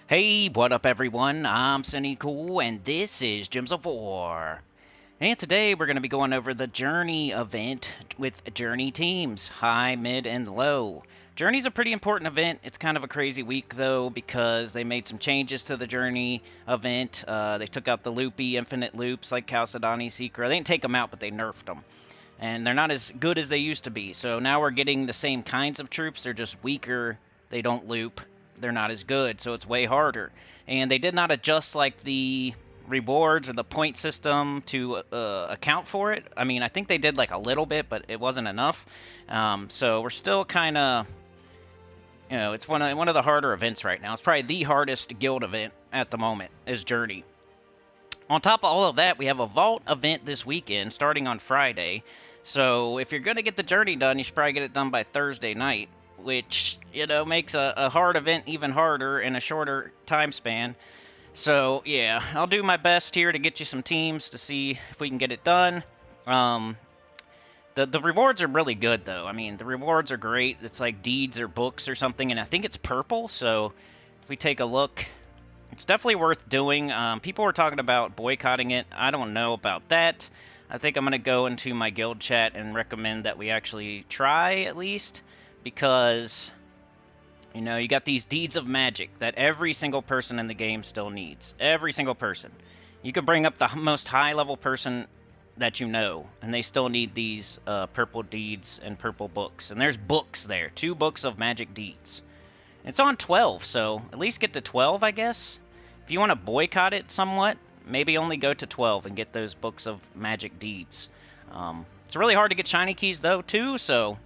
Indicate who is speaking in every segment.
Speaker 1: Hey, what up everyone? I'm Sinnycool and this is Gems of War. And today we're going to be going over the Journey event with Journey teams, high, mid, and low. Journey's a pretty important event. It's kind of a crazy week though because they made some changes to the Journey event. They took out the loopy infinite loops like Chalcedony Secret. They didn't take them out, but they nerfed them. And they're not as good as they used to be. So now we're getting the same kinds of troops. They're just weaker. They don't loop. They're not as good, so it's way harder. And they did not adjust like the rewards or the point system to account for it. I mean, I think they did like a little bit, but it wasn't enough. So we're still kind of, it's one of the harder events right now. It's probably the hardest guild event at the moment is Journey. On top of all of that, we have a Vault event this weekend starting on Friday. So if you're going to get the Journey done, you should probably get it done by Thursday night, which, makes a hard event even harder in a shorter time span. So, yeah, I'll do my best here to get you some teams to see if we can get it done. The rewards are really good, though. I mean, the rewards are great. It's like deeds or books or something, and I think it's purple, so if we take a look, it's definitely worth doing. People were talking about boycotting it. I don't know about that. I think I'm going to go into my guild chat and recommend that we actually try, at least, because, you got these deeds of magic that every single person in the game still needs. Every single person. You could bring up the most high-level person that you know, and they still need these purple deeds and purple books. And there's books there. 2 books of magic deeds. It's on 12, so at least get to 12, I guess. If you want to boycott it somewhat, maybe only go to 12 and get those books of magic deeds. It's really hard to get shiny keys, though, too, so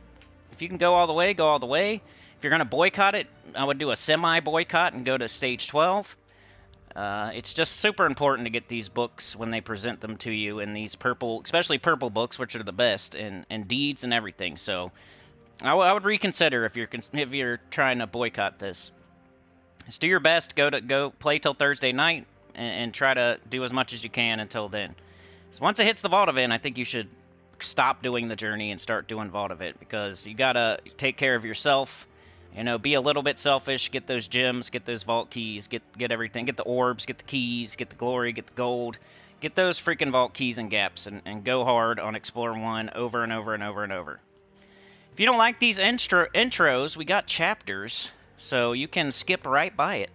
Speaker 1: if you can go all the way, go all the way. If you're going to boycott it, I would do a semi-boycott and go to stage 12. It's just super important to get these books when they present them to you in these purple, especially purple books, which are the best, and deeds and everything, so I would reconsider if you're trying to boycott this. Just do your best. Go play till Thursday night and try to do as much as you can until then. So once it hits the Vault event, I think you should stop doing the Journey and start doing Vault event because you gotta take care of yourself. Be a little bit selfish. Get those gems. Get those Vault keys. Get everything. Get the orbs. Get the keys. Get the glory. Get the gold. Get those freaking Vault keys and gaps and go hard on Explore 1 over and over and over and over. If you don't like these intros, we got chapters, so you can skip right by it.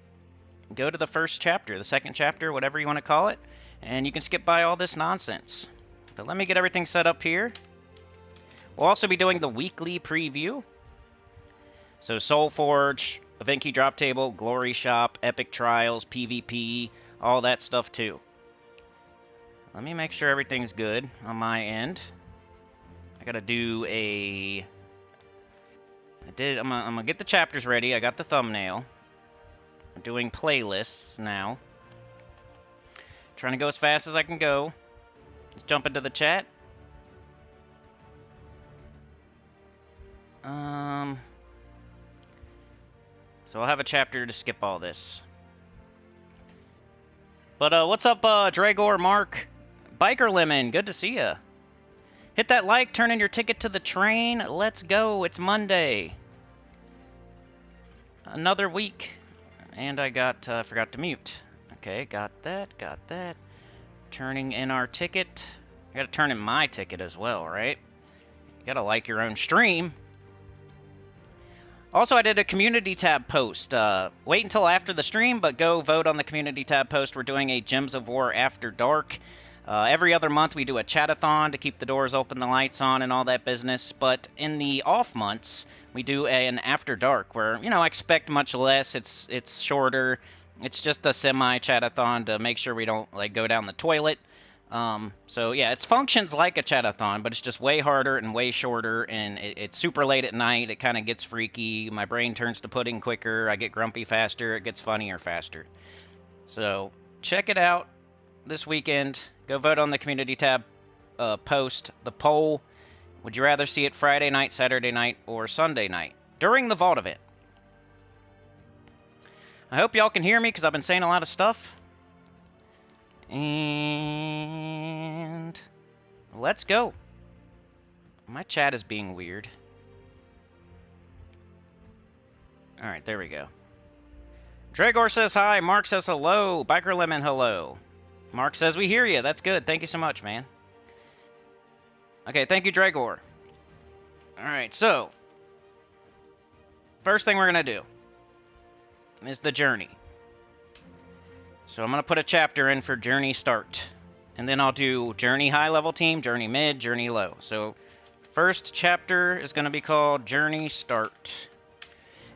Speaker 1: Go to the first chapter, the second chapter, whatever you want to call it, and you can skip by all this nonsense. But let me get everything set up here. We'll also be doing the weekly preview. So SOULFORGE, Event Key Drop Table, Glory Shop, Epic Trials, PvP, all that stuff too. Let me make sure everything's good on my end. I gotta do a... I'm gonna get the chapters ready. I got the thumbnail. I'm doing playlists now. Trying to go as fast as I can go. Let's jump into the chat. So I'll have a chapter to skip all this. But what's up, Dragor, Mark, Biker Lemon? Good to see ya. Hit that like, turn in your ticket to the train. Let's go. It's Monday. Another week. And I forgot to mute. Okay, got that. Turning in our ticket. I gotta turn in my ticket as well, right? You gotta like your own stream. Also, I did a community tab post. Wait until after the stream, but go vote on the community tab post. We're doing a Gems of War After Dark. Every other month we do a chatathon to keep the doors open, the lights on, and all that business. But in the off months, we do an After Dark where, I expect much less. It's shorter. It's just a semi-chatathon to make sure we don't, go down the toilet. So, yeah, it functions like a chatathon, but it's just way harder and way shorter, and it's super late at night. It kind of gets freaky. My brain turns to pudding quicker. I get grumpy faster. It gets funnier faster. So, check it out this weekend. Go vote on the community tab post, the poll. Would you rather see it Friday night, Saturday night, or Sunday night during the Vault event? I hope y'all can hear me because I've been saying a lot of stuff. And let's go. My chat is being weird. Alright, there we go. Dragor says hi. Mark says hello. Biker Lemon, hello. Mark says we hear you. That's good. Thank you so much, man. Okay, thank you, Dragor. Alright, so first thing we're going to do is the journey. So I'm going to put a chapter in for journey start. And then I'll do journey high level team, journey mid, journey low. So first chapter is going to be called journey start.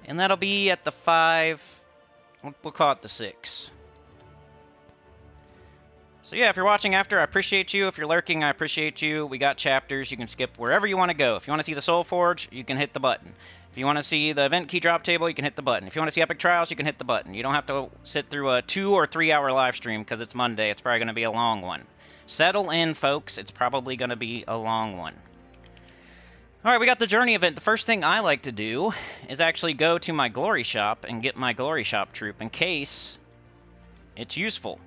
Speaker 1: And that'll be at the 5, we'll call it the 6. So yeah, if you're watching after, I appreciate you. If you're lurking, I appreciate you. We got chapters. You can skip wherever you want to go. If you want to see the SOULFORGE, you can hit the button. If you want to see the event key drop table, you can hit the button. If you want to see Epic Trials, you can hit the button. You don't have to sit through a 2 or 3 hour live stream because it's Monday. It's probably going to be a long one. Settle in, folks. It's probably going to be a long one. Alright, we got the journey event. The first thing I like to do is actually go to my glory shop and get my glory shop troop in case it's useful.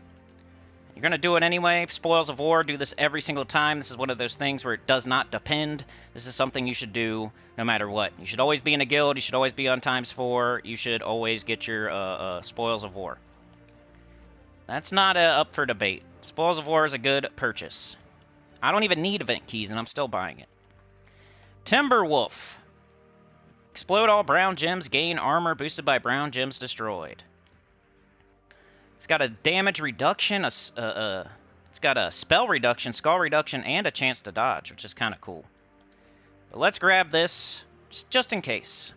Speaker 1: You're going to do it anyway. Spoils of War, do this every single time. This is one of those things where it does not depend. This is something you should do no matter what. You should always be in a guild. You should always be on ×4. You should always get your Spoils of War. That's not up for debate. Spoils of War is a good purchase. I don't even need event keys, and I'm still buying it. Timberwolf. Explode all brown gems, gain armor boosted by brown gems destroyed. It's got a damage reduction, it's got a spell reduction, skull reduction, and a chance to dodge, which is kind of cool. But let's grab this, just in case.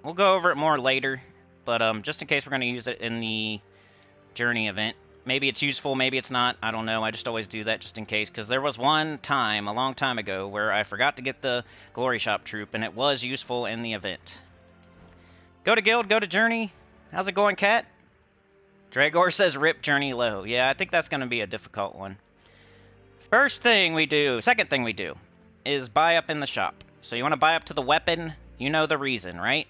Speaker 1: We'll go over it more later, but just in case we're going to use it in the journey event. Maybe it's useful, maybe it's not, I don't know. I just always do that just in case, because there was one time, a long time ago, where I forgot to get the glory shop troop, and it was useful in the event. Go to guild, go to journey. How's it going, Cat? Dragor says rip journey low. Yeah, I think that's going to be a difficult one. Second thing we do is buy up in the shop. So you want to buy up to the weapon. You know the reason, right?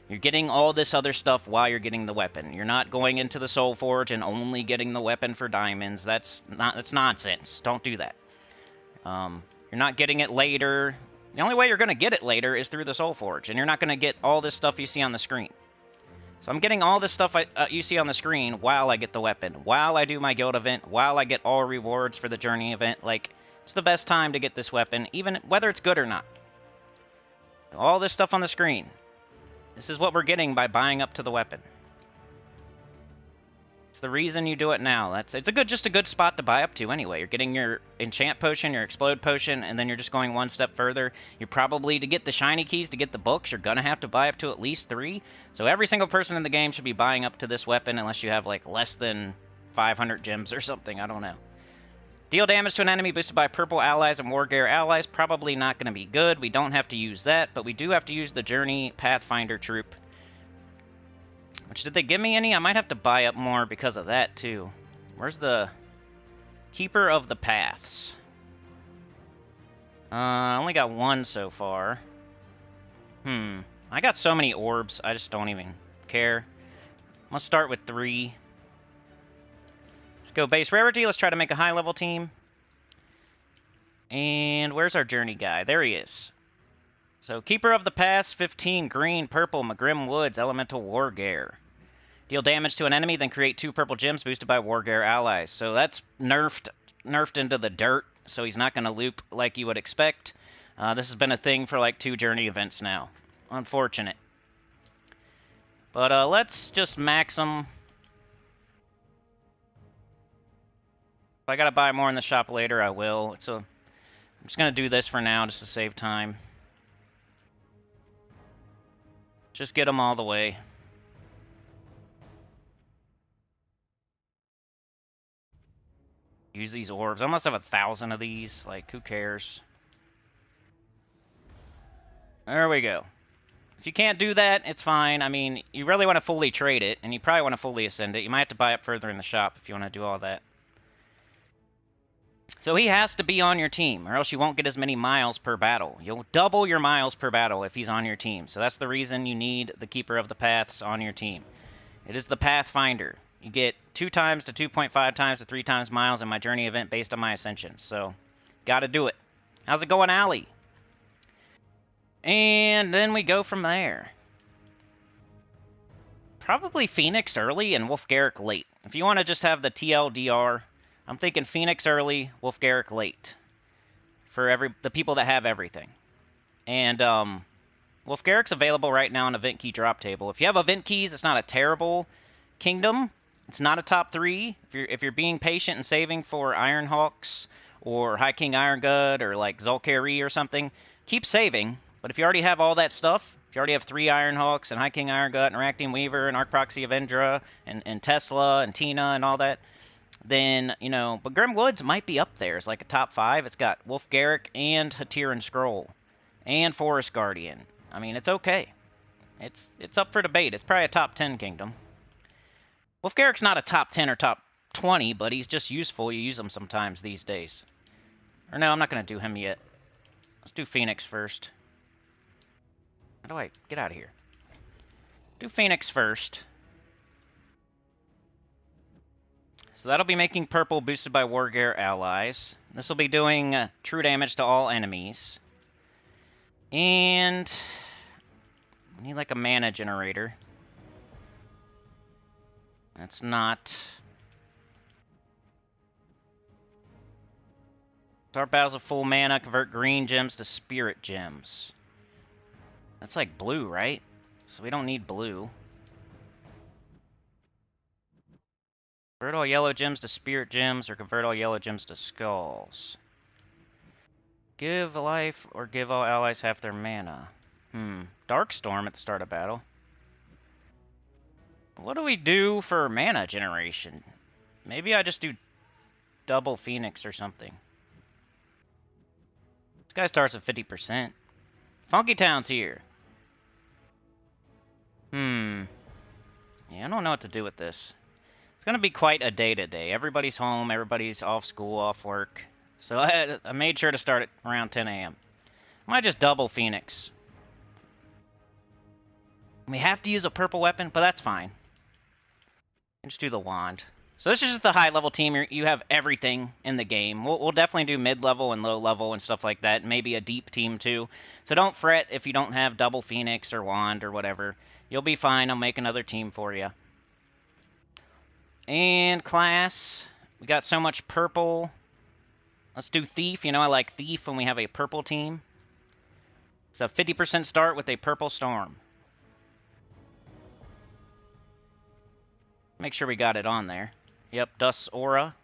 Speaker 1: You're getting all this other stuff while you're getting the weapon. You're not going into the SOULFORGE and only getting the weapon for diamonds. That's nonsense. Don't do that. You're not getting it later. The only way you're going to get it later is through the SOULFORGE, and you're not going to get all this stuff you see on the screen. So I'm getting all this stuff you see on the screen while I get the weapon, while I do my guild event, while I get all rewards for the journey event. Like, it's the best time to get this weapon, even whether it's good or not. All this stuff on the screen. This is what we're getting by buying up to the weapon. It's the reason you do it now. It's just a good spot to buy up to anyway. You're getting your enchant potion, your explode potion, and then you're just going one step further. You're probably, to get the shiny keys, to get the books, you're gonna have to buy up to at least 3. So every single person in the game should be buying up to this weapon unless you have like less than 500 gems or something. I don't know. Deal damage to an enemy boosted by purple allies and war gear allies. Probably not going to be good. We don't have to use that, but we do have to use the Journey Pathfinder troop. Which, did they give me any? I might have to buy up more because of that, too. Where's the Keeper of the Paths? I only got 1 so far. I got so many orbs, I just don't even care. Let's start with 3. Let's go base rarity. Let's try to make a high-level team. And where's our journey guy? There he is. So, Keeper of the Paths, 15, green, purple, Magrim Woods, elemental war gear. Deal damage to an enemy, then create 2 purple gems boosted by war gear allies. So that's nerfed into the dirt, so he's not going to loop like you would expect. This has been a thing for like 2 journey events now. Unfortunate. But let's just max him. If I gotta buy more in the shop later, I will. I'm just gonna do this for now, just to save time. Just get them all the way. Use these orbs. I must have 1,000 of these. Like, who cares? There we go. If you can't do that, it's fine. I mean, you really want to fully trade it, and you probably want to fully ascend it. You might have to buy up further in the shop if you want to do all that. So he has to be on your team, or else you won't get as many miles per battle. You'll double your miles per battle if he's on your team. So that's the reason you need the Keeper of the Paths on your team. It is the Pathfinder. You get 2 times to 2.5 times to 3 times miles in my journey event based on my ascensions. So, gotta do it. How's it going, Allie? And then we go from there. Probably Phoenix early and Wolf-Garrick late. If you want to just have the TLDR, I'm thinking Phoenix early, Wolf-Garrick late. For the people that have everything. And Wolf-Garrick's available right now on Event Key drop table. If you have Event Keys, it's not a terrible kingdom. It's not a top 3. If you're being patient and saving for Ironhawks or High King Iron Gut or like Zul'Kari or something, keep saving. But if you already have all that stuff, if you already have 3 Ironhawks and High King Iron Gut and Arachnid Weaver and Arc Proxy Avendra and Tesla and Tina and all that, then, you know, but Grim Woods might be up there. It's like a top 5. It's got Wolf-Garrick and Hatiran Scroll and Forest Guardian. I mean, it's okay. It's up for debate. It's probably a top 10 kingdom. Wolf-Garrick's not a top 10 or top 20, but he's just useful. You use him sometimes these days. Or no, I'm not going to do him yet. Let's do Phoenix first. How do I get out of here? Do Phoenix first. So that'll be making purple boosted by War Gear allies. This will be doing true damage to all enemies. And I need like a mana generator. That's not. Start battles with full mana, convert green gems to spirit gems. That's like blue, right? So we don't need blue. Convert all yellow gems to spirit gems, or convert all yellow gems to skulls. Give life, or give all allies half their mana. Darkstorm at the start of battle. What do we do for mana generation? Maybe I just do double Phoenix or something. This guy starts at 50%. Funky Town's here. Yeah, I don't know what to do with this. It's going to be quite a day today. Everybody's home, everybody's off school, off work. So I made sure to start at around 10 a.m. I might just double Phoenix. We have to use a purple weapon, but that's fine. Just do the wand. So this is just the high-level team. You have everything in the game. We'll definitely do mid-level and low-level and stuff like that. Maybe a deep team, too. So don't fret if you don't have double Phoenix or wand or whatever. You'll be fine. I'll make another team for you. And class. We got so much purple. Let's do Thief. You know I like Thief when we have a purple team. It's a 50% start with a purple storm. Make sure we got it on there. Yep, Dust's Aura.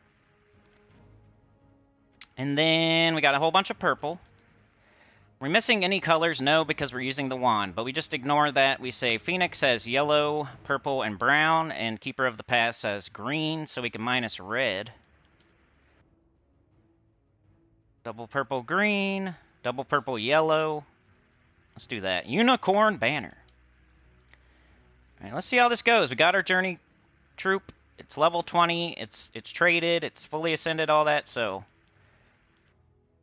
Speaker 1: And then we got a whole bunch of purple. Are we missing any colors? No, because we're using the wand. But we just ignore that. We say Phoenix has yellow, purple, and brown. And Keeper of the Path has green, so we can minus red. Double purple, green. Double purple, yellow. Let's do that. Unicorn Banner. Alright, let's see how this goes. We got our Journey troop. It's level 20. It's traded. It's fully ascended, all that. So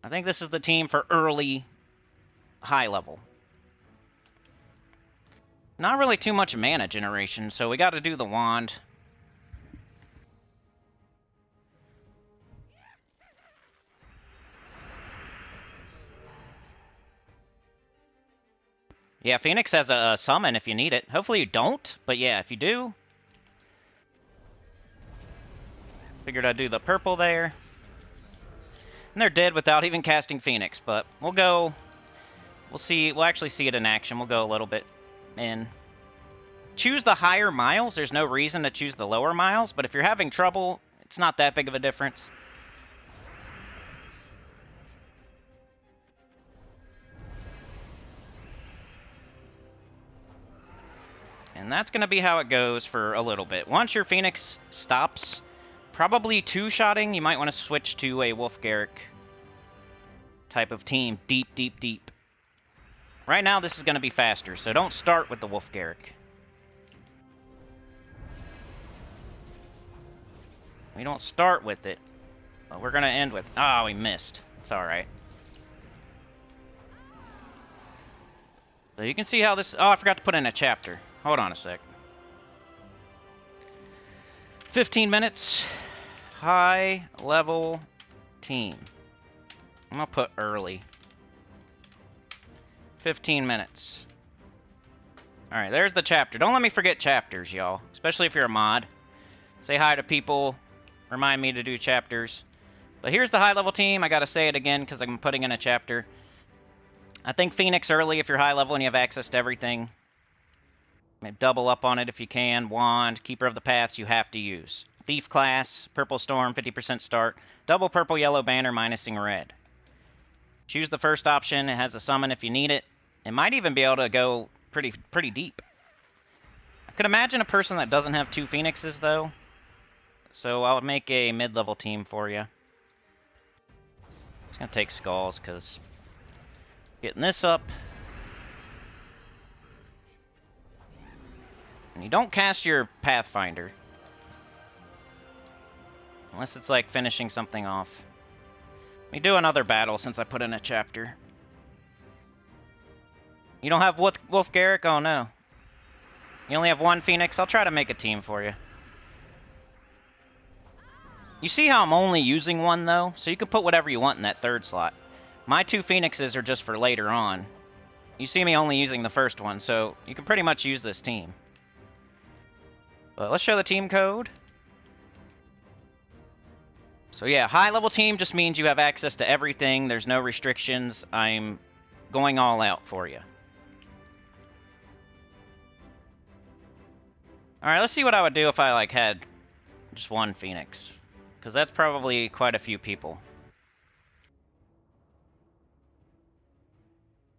Speaker 1: I think this is the team for early high level. Not really too much mana generation, so we got to do the wand. Yeah, Phoenix has a summon if you need it. Hopefully you don't, but yeah, if you do. Figured I'd do the purple there. And they're dead without even casting Phoenix, but we'll go. We'll see. We'll actually see it in action. We'll go a little bit in. Choose the higher miles. There's no reason to choose the lower miles, but if you're having trouble, it's not that big of a difference. And that's going to be how it goes for a little bit. Once your Phoenix stops, probably two-shotting, you might want to switch to a Wolf-Garrick type of team. Deep, deep, deep. Right now, this is going to be faster, so don't start with the Wolf-Garrick. We don't start with it, but we're going to end with... Ah, we missed. It's alright. So you can see how this... Oh, I forgot to put in a chapter. Hold on a sec. 15 minutes. High level team. I'm going to put early. 15 minutes. Alright, there's the chapter. Don't let me forget chapters, y'all. Especially if you're a mod. Say hi to people. Remind me to do chapters. But here's the high-level team. I gotta say it again because I'm putting in a chapter. I think Phoenix early if you're high level and you have access to everything. Maybe double up on it if you can. Wand, Keeper of the Paths you have to use. Thief class, Purple Storm, 50% start. Double purple, yellow banner, minusing red. Choose the first option. It has a summon if you need it. It might even be able to go pretty deep. I could imagine a person that doesn't have 2 Phoenixes, though. So I'll make a mid-level team for you. It's going to take Skulls, because getting this up. And you don't cast your Pathfinder. Unless it's like finishing something off. Let me do another battle since I put in a chapter. You don't have Wolf Garrick? Oh no. You only have 1 Phoenix? I'll try to make a team for you. You see how I'm only using 1 though? So you can put whatever you want in that 3rd slot. My 2 Phoenixes are just for later on. You see me only using the first one, so you can pretty much use this team. But let's show the team code. So yeah, high level team just means you have access to everything. There's no restrictions. I'm going all out for you. Alright, let's see what I would do if I like had just 1 Phoenix. Because that's probably quite a few people.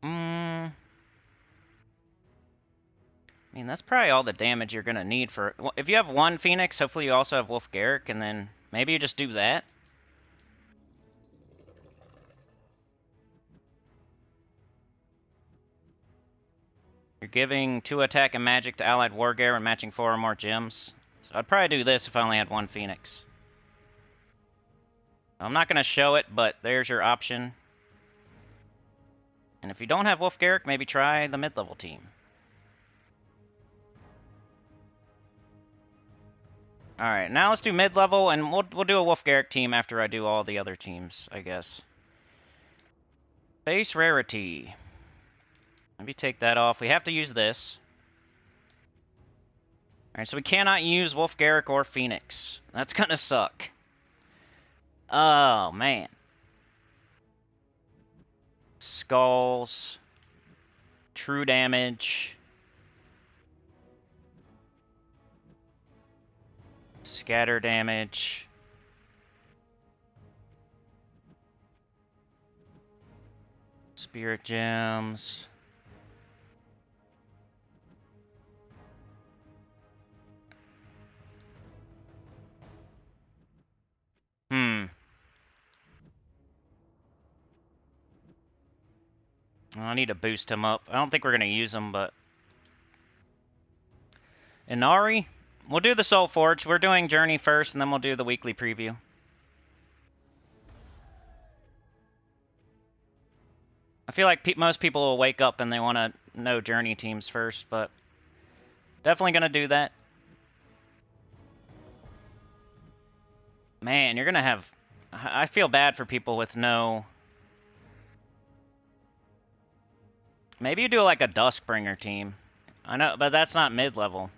Speaker 1: I mean, that's probably all the damage you're going to need for... If you have 1 Phoenix, hopefully you also have Wolf Garrick, and then maybe you just do that. You're giving 2 attack and magic to allied Wargear and matching 4 or more gems. So I'd probably do this if I only had 1 Phoenix. I'm not going to show it, but there's your option. And if you don't have Wolf Garrick, maybe try the mid-level team. Alright, now let's do mid-level, and we'll do a Wolf Garrick team after I do all the other teams, I guess. Base rarity. Maybe take that off. We have to use this. Alright, so we cannot use Wolf Garrick or Phoenix. That's gonna suck. Oh, man. Skulls. True damage. Scatter damage. Spirit gems. I need to boost him up. I don't think we're going to use him, but... Inari? We'll do the SOULFORGE. We're doing Journey first, and then we'll do the weekly preview. I feel like most people will wake up and they want to know Journey teams first, but... Definitely going to do that. Man, you're going to have... I feel bad for people with no... Maybe you do like a Duskbringer team. I know, but that's not mid-level.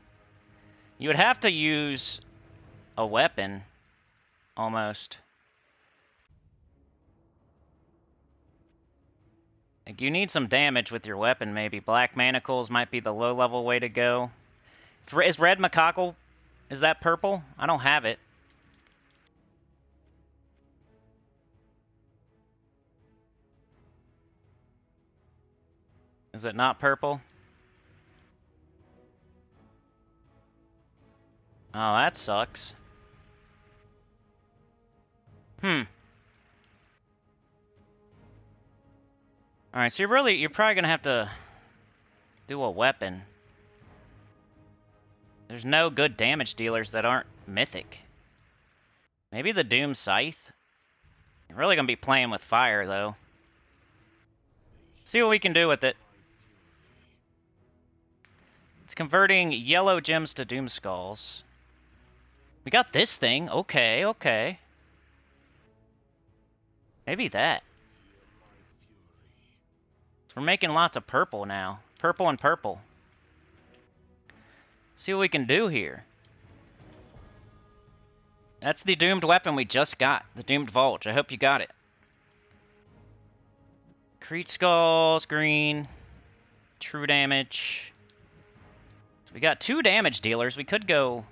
Speaker 1: You would have to use a weapon, almost. Like, you need some damage with your weapon, maybe. Black Manacles might be the low-level way to go. Is Red Macaco, is that purple? I don't have it. Is it not purple? Oh, that sucks. Alright, so you're probably gonna have to do a weapon. There's no good damage dealers that aren't mythic. Maybe the Doom Scythe? You're really gonna be playing with fire, though. See what we can do with it. It's converting yellow gems to Doom Skulls. We got this thing. Okay, okay. Maybe that. So we're making lots of purple now. Purple and purple. See what we can do here. That's the doomed weapon we just got. The doomed Vulge. I hope you got it. Crete Skulls, green. True damage. So we got 2 damage dealers. We could go...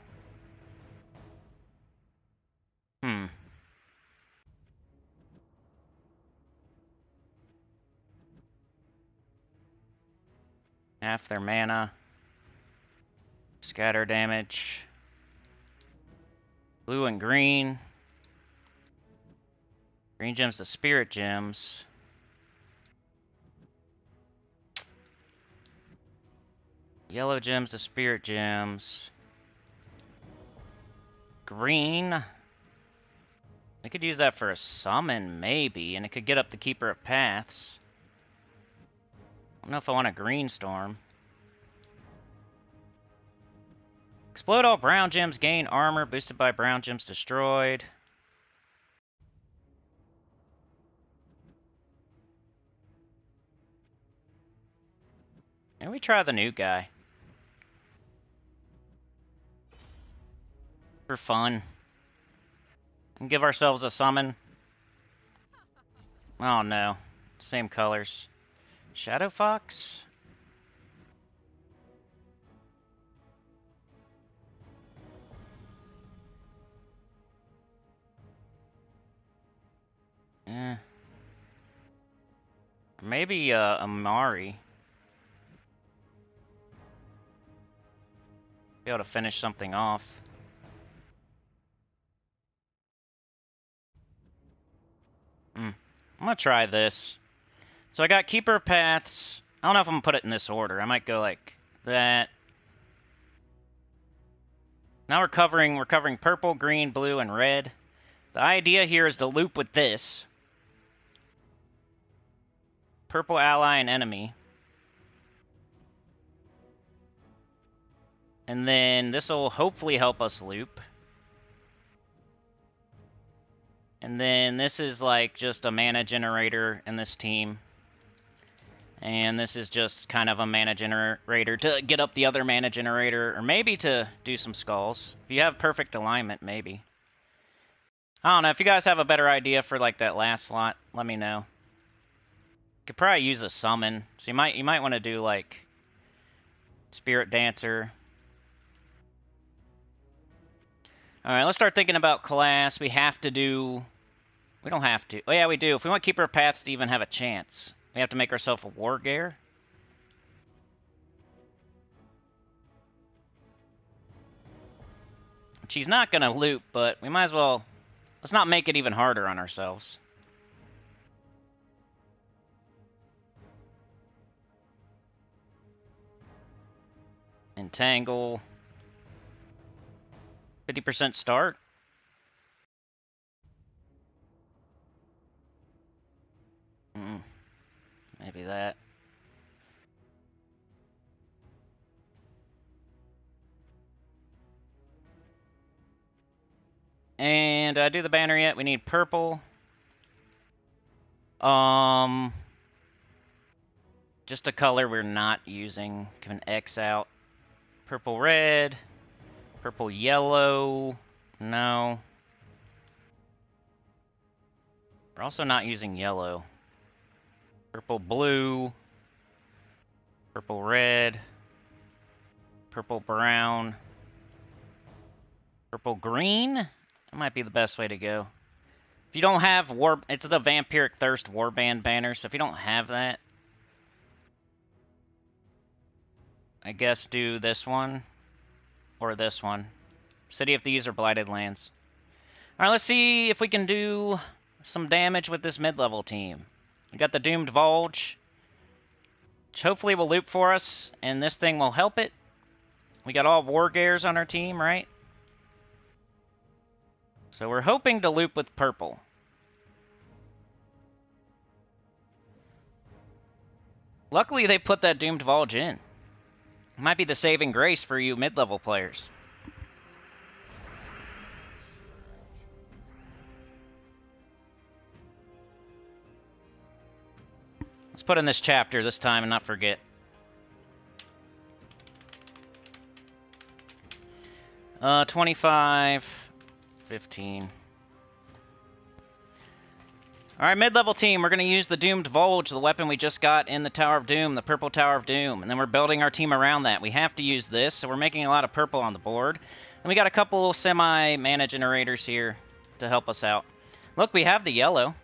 Speaker 1: Half their mana. Scatter damage. Blue and green. Green gems to spirit gems. Yellow gems to spirit gems. Green. I could use that for a summon, maybe, and it could get up the Keeper of Paths. I don't know if I want a green storm. Explode all brown gems, gain armor, boosted by brown gems destroyed. And we try the new guy. For fun. And give ourselves a summon. Oh no. Same colors. Shadow Fox? Eh. Maybe Amari. Be able to finish something off. I'm gonna try this. So I got Keeper of Paths. I don't know if I'm gonna put it in this order. I might go like that. Now we're covering purple, green, blue, and red. The idea here is to loop with this. Purple ally and enemy. And then this will hopefully help us loop. And then this is like just a mana generator in this team. And this is just kind of a mana generator to get up the other mana generator, or maybe to do some skulls. If you have perfect alignment, maybe. I don't know. If you guys have a better idea for like that last slot, let me know. Could probably use a summon. So you might want to do like Spirit Dancer. Alright, let's start thinking about class. We have to do... We don't have to. Oh yeah, we do. If we want Keeper of Paths to even have a chance, we have to make ourselves a Wargear. She's not going to loop, but we might as well... Let's not make it even harder on ourselves. Entangle. 50% start. Maybe that. And do the banner yet? We need purple. Just a color we're not using. Give an X out. Purple red. Purple yellow. No. We're also not using yellow. Purple blue. Purple red. Purple brown. Purple green? That might be the best way to go. If you don't have it's the Vampiric Thirst Warband banner, so if you don't have that, I guess do this one or this one. City of Thieves or Blighted Lands. Alright, let's see if we can do some damage with this mid-level team. We got the Doomed Vulge, which hopefully will loop for us, and this thing will help it. We got all Wargears on our team, right? So we're hoping to loop with purple. Luckily, they put that Doomed Vulge in. It might be the saving grace for you mid-level players. Let's put in this chapter this time and not forget. 25, 15. Alright, mid-level team, we're going to use the Doomed Volge, the weapon we just got in the Tower of Doom, the Purple Tower of Doom, and then we're building our team around that. We have to use this, so we're making a lot of purple on the board. And we got a couple semi-mana generators here to help us out. Look, we have the yellow.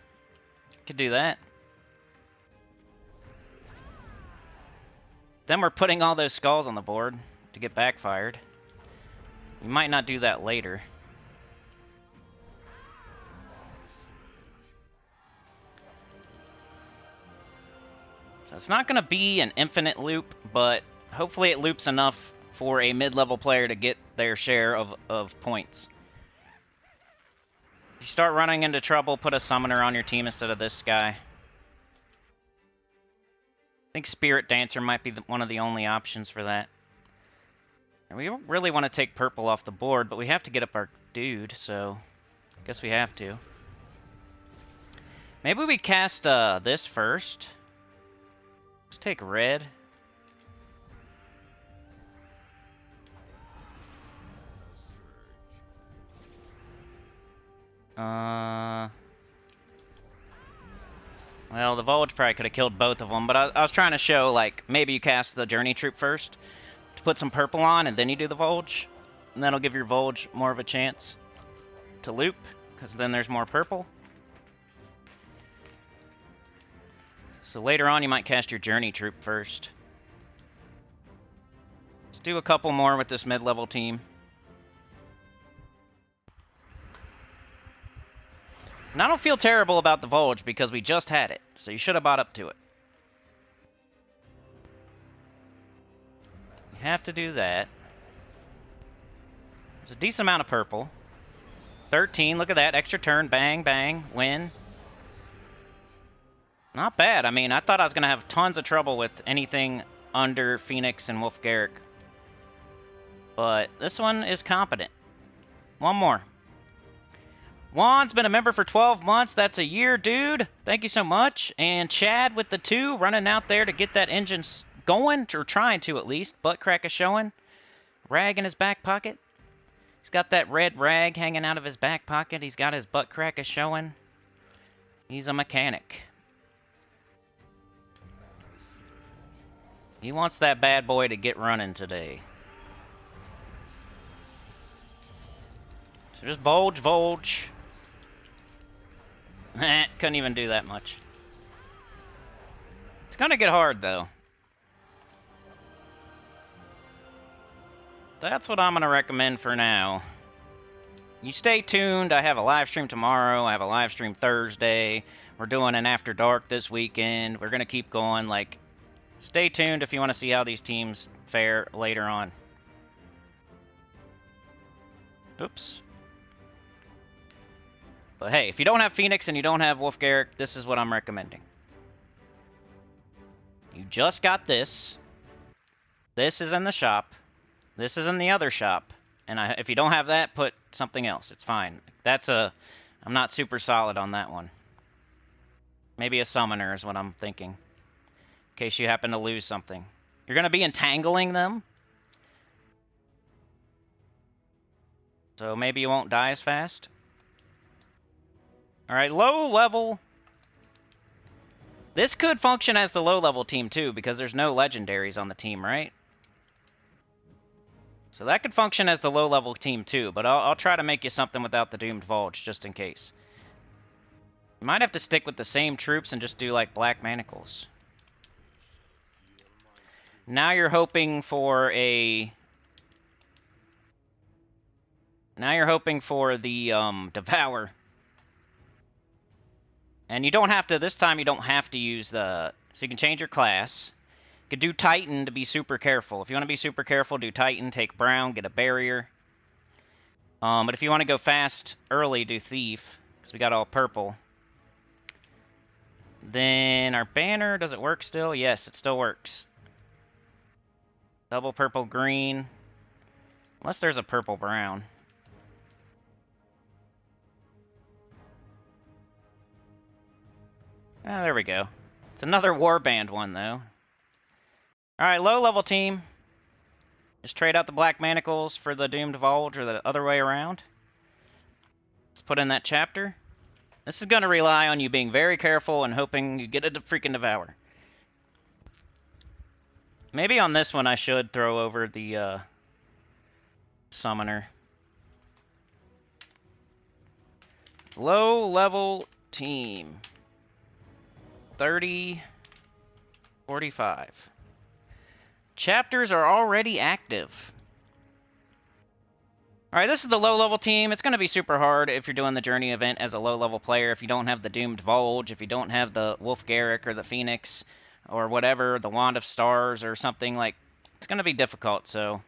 Speaker 1: Could do that. Then we're putting all those skulls on the board to get backfired. We might not do that later. So it's not going to be an infinite loop, but hopefully it loops enough for a mid-level player to get their share of points. If you start running into trouble, put a summoner on your team instead of this guy. I think Spirit Dancer might be one of the only options for that. And we don't really want to take purple off the board, but we have to get up our dude, so I guess we have to. Maybe we cast this first. Let's take red. Well, the Volge probably could have killed both of them, but I was trying to show, like, maybe you cast the Journey Troop first to put some purple on, and then you do the Volge. And that'll give your Volge more of a chance to loop, because then there's more purple. So later on, you might cast your Journey Troop first. Let's do a couple more with this mid-level team. And I don't feel terrible about the Volge because we just had it, so you should have bought up to it. You have to do that. There's a decent amount of purple. 13, look at that, extra turn, bang, bang, win. Not bad. I mean, I thought I was going to have tons of trouble with anything under Phoenix and Wolf Garrick. But this one is competent. One more. Juan's been a member for 12 months. That's a year, dude. Thank you so much. And Chad with the 2, running out there to get that engine going, or trying to at least. Butt crack is showing. Rag in his back pocket. He's got that red rag hanging out of his back pocket. He's got his butt crack is showing. He's a mechanic. He wants that bad boy to get running today. So just Volge, Volge. Couldn't even do that much. It's gonna get hard, though. That's what I'm gonna recommend for now. You stay tuned. I have a live stream tomorrow. I have a live stream Thursday. We're doing an After Dark this weekend. We're gonna keep going. Like, stay tuned if you want to see how these teams fare later on. Oops. But hey, if you don't have Phoenix and you don't have Wolf Garrick, this is what I'm recommending. You just got this. This is in the shop. This is in the other shop. And if you don't have that, put something else. It's fine. I'm not super solid on that one. Maybe a summoner is what I'm thinking. In case you happen to lose something. You're going to be entangling them. So maybe you won't die as fast. Alright, low level. This could function as the low level team too, because there's no legendaries on the team, right? So that could function as the low level team too, but I'll try to make you something without the Doomed Volge, just in case. You might have to stick with the same troops and just do like Black Manacles. Now you're hoping for a... Now you're hoping for the Devour. And you don't have to, this time you don't have to use the... So you can change your class. You could do Titan to be super careful. If you want to be super careful, do Titan, take Brown, get a barrier. But if you want to go fast early, do Thief, because we got all purple. Then our banner, does it work still? Yes, it still works. Double purple green. Unless there's a purple brown. Ah, there we go. It's another warband one, though. Alright, low-level team. Just trade out the black manacles for the Doomed Vault or the other way around. Let's put in that chapter. This is going to rely on you being very careful and hoping you get a freaking Devour. Maybe on this one I should throw over the Summoner. Low level team. 30, 45. Chapters are already active. Alright, this is the low-level team. It's going to be super hard if you're doing the Journey event as a low-level player, if you don't have the Doomed Volge, if you don't have the Wolf Garrick or the Phoenix, or whatever, the Wand of Stars or something. Like, it's going to be difficult, so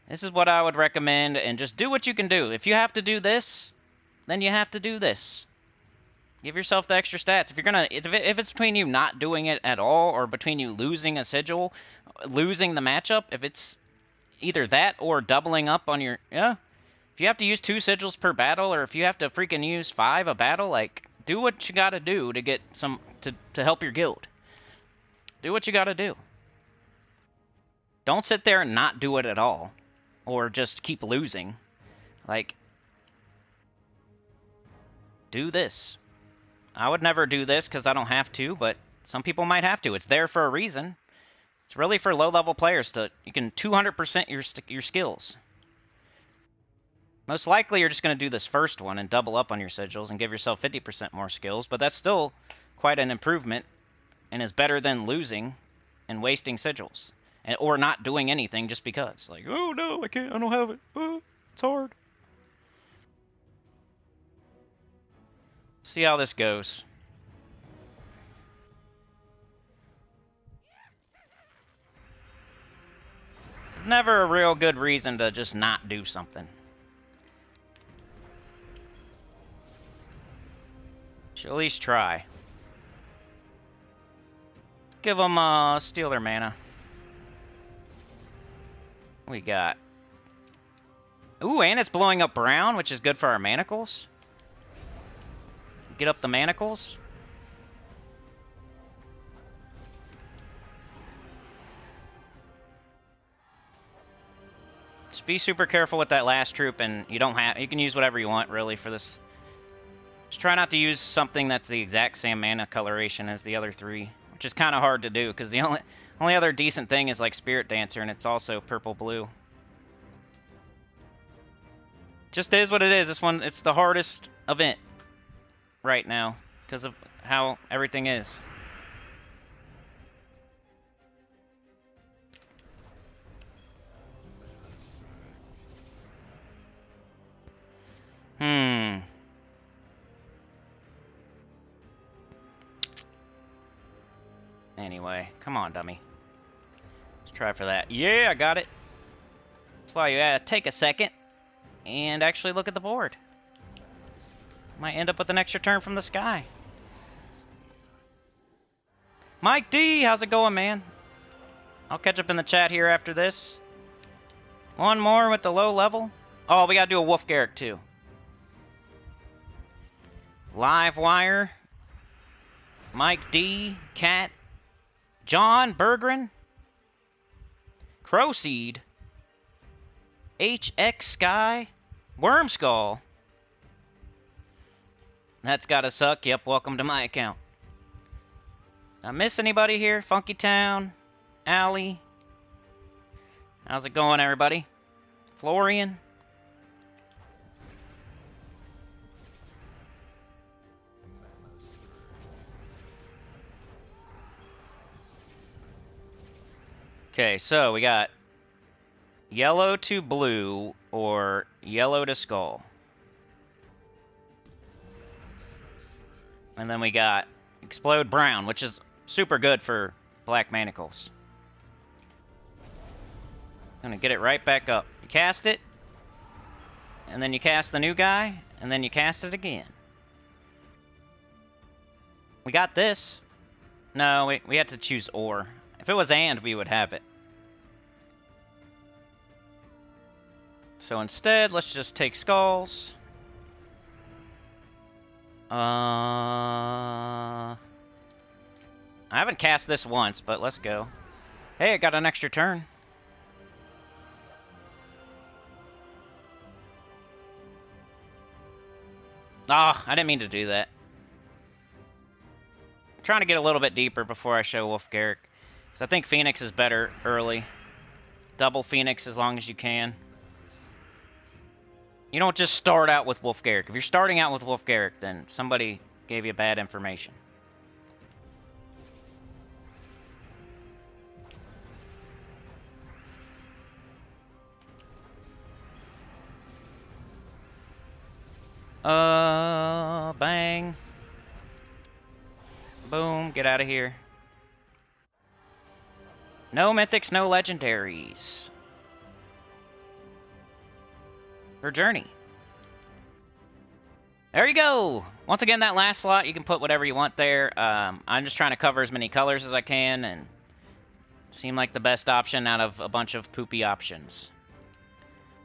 Speaker 1: this is what I would recommend, and just do what you can do. If you have to do this, then you have to do this. Give yourself the extra stats. If you're gonna, if it's between you not doing it at all, or between you losing a sigil, losing the matchup, if it's either that or doubling up on your, if you have to use 2 sigils per battle, or if you have to freaking use 5 a battle, like, do what you gotta do to get some, to help your guild. Do what you gotta do. Don't sit there and not do it at all, or just keep losing. Like, do this. I would never do this because I don't have to, but some people might have to. It's there for a reason. It's really for low-level players to, you can 200% your skills. Most likely you're just going to do this first one and double up on your sigils and give yourself 50% more skills, but that's still quite an improvement and is better than losing and wasting sigils. Or not doing anything just because. Like, oh no, I can't, I don't have it. Oh, it's hard. See how this goes. Never a real good reason to just not do something. Should at least try. Give them steal their mana. We got. Ooh, and it's blowing up brown, which is good for our manacles. Get up the manacles. Just be super careful with that last troop, and you can use whatever you want really for this. Just try not to use something that's the exact same mana coloration as the other 3, which is kind of hard to do because the only other decent thing is like Spirit Dancer, and it's also purple blue. Just is what it is. This one, it's the hardest event right now because of how everything is. Anyway, come on, dummy. Let's try for that. Yeah, I got it. That's why you gotta take a second and actually look at the board. Might end up with an extra turn from the sky. Mike D, how's it going, man? I'll catch up in the chat here after this. One more with the low level. Oh, we gotta do a Wolf Garrick too. Live Wire. Mike D, Cat, John Bergren, Crowseed, HX Sky, Wormskull. That's gotta suck. Yep, welcome to my account. Did I miss anybody here? Funky Town, Allie. How's it going, everybody? Florian. Okay, so we got yellow to blue or yellow to skull. And then we got explode brown, which is super good for black manacles. Gonna get it right back up. You cast it, and then you cast the new guy, and then you cast it again. We got this. No, we had to choose or. If it was and, we would have it. So instead, let's just take skulls. I haven't cast this once, but let's go. Hey, I got an extra turn. Ah, I didn't mean to do that. I'm trying to get a little bit deeper before I show Wolf Garrick. So I think Phoenix is better early. Double Phoenix as long as you can. You don't just start out with Wolf Garrick. If you're starting out with Wolf Garrick, then somebody gave you bad information. Bang. Boom, get out of here. No mythics, no legendaries. For Journey. There you go! Once again, that last slot, you can put whatever you want there. I'm just trying to cover as many colors as I can, and seem like the best option out of a bunch of poopy options.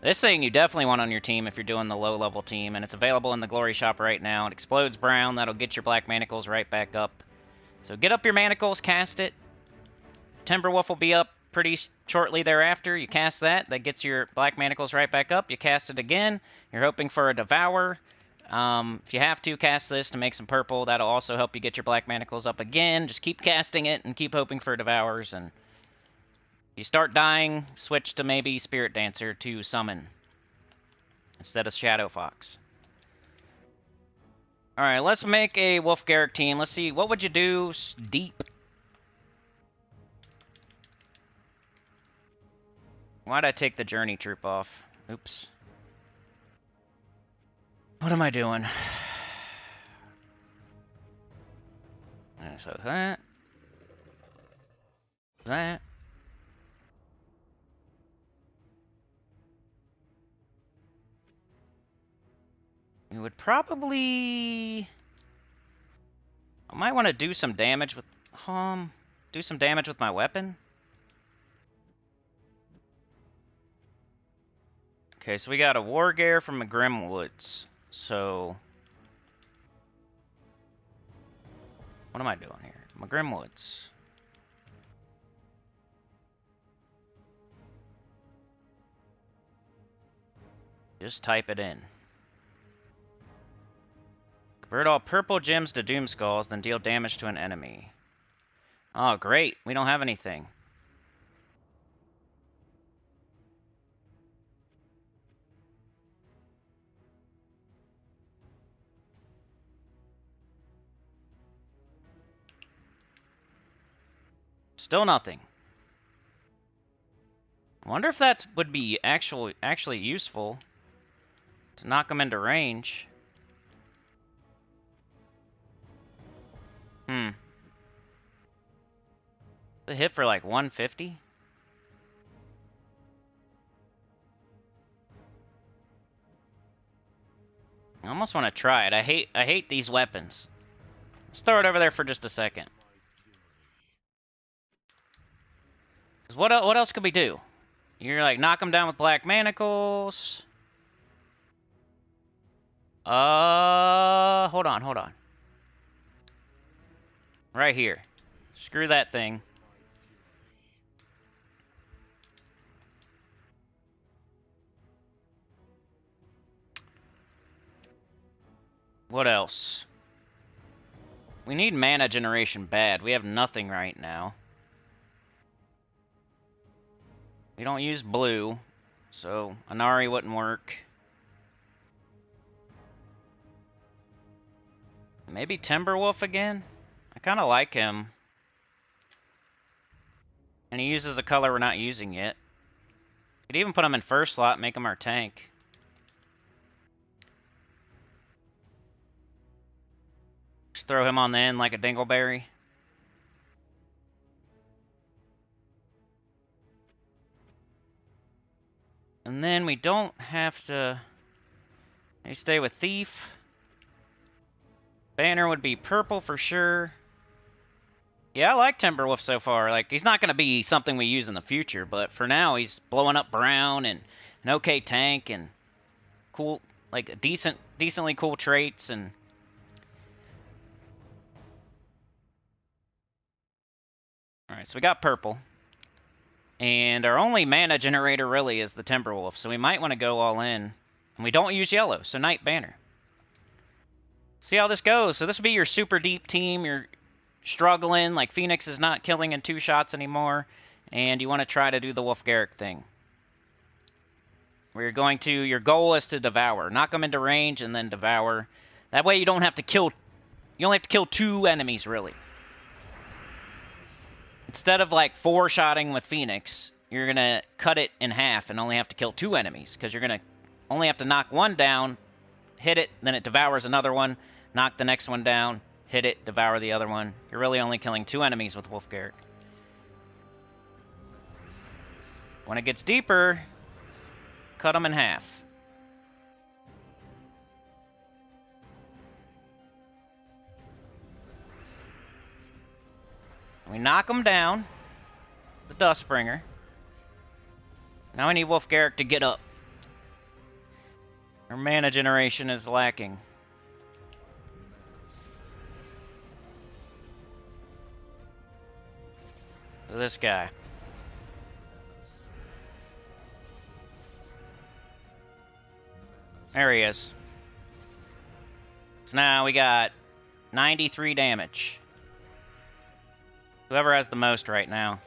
Speaker 1: This thing you definitely want on your team if you're doing the low-level team, and it's available in the Glory Shop right now. It explodes brown, that'll get your black manacles right back up. So get up your manacles, cast it. Timberwolf will be up pretty shortly thereafter. You cast that, that gets your black manacles right back up. You cast it again, you're hoping for a Devour. If you have to, cast this to make some purple. That'll also help you get your black manacles up again. Just keep casting it and keep hoping for Devours. And if you start dying, switch to maybe Spirit Dancer to summon instead of Shadow Fox. Alright, let's make a Wolf Garrick team. Let's see, what would you do deep? Why'd I take the Journey troop off? Oops. What am I doing? So that. That. We would probably... I might want to do some damage with... do some damage with my weapon. Okay, so we got a Wargare from the Grimwoods. So... what am I doing here? My Grimwoods. Just type it in. Convert all purple gems to Doom Skulls, then deal damage to an enemy. Oh, great. We don't have anything. Still nothing. I wonder if that would be actually useful to knock them into range. They hit for like 150? I almost want to try it. I hate these weapons. Let's throw it over there for just a second. 'Cause what else could we do? You're like, knock them down with black manacles. Hold on. Right here. Screw that thing. What else? We need mana generation bad. We have nothing right now. We don't use blue, so Inari wouldn't work. Maybe Timberwolf again? I kind of like him. And he uses a color we're not using yet. Could even put him in first slot, make him our tank. Just throw him on the end like a dingleberry. And then we don't have to... maybe stay with Thief. Banner would be purple for sure. Yeah, I like Timberwolf so far. Like, he's not going to be something we use in the future, but for now, he's blowing up brown and an okay tank and cool, like decently cool traits and... Alright, so we got purple. And our only mana generator really is the Timberwolf, so we might want to go all in. And we don't use yellow, so Night Banner. See how this goes. So this would be your super deep team. You're struggling, like Phoenix is not killing in 2 shots anymore, and you want to try to do the Wolf Garrick thing. Where you're going to, your goal is to devour. Knock them into range and then devour. That way you don't have to kill, you only have to kill 2 enemies, really. Instead of like 4-shotting with Phoenix, you're going to cut it in half and only have to kill 2 enemies, because you're going to only have to knock 1 down, hit it, then it devours another one, knock the next one down, hit it, devour the other one. You're really only killing 2 enemies with Wolf Garrick. When it gets deeper, cut them in half. We knock them down, the Dustbringer. Now we need Wolf Garrick to get up. Our mana generation is lacking. So this guy. There he is. So now we got 93 damage. Whoever has the most right now.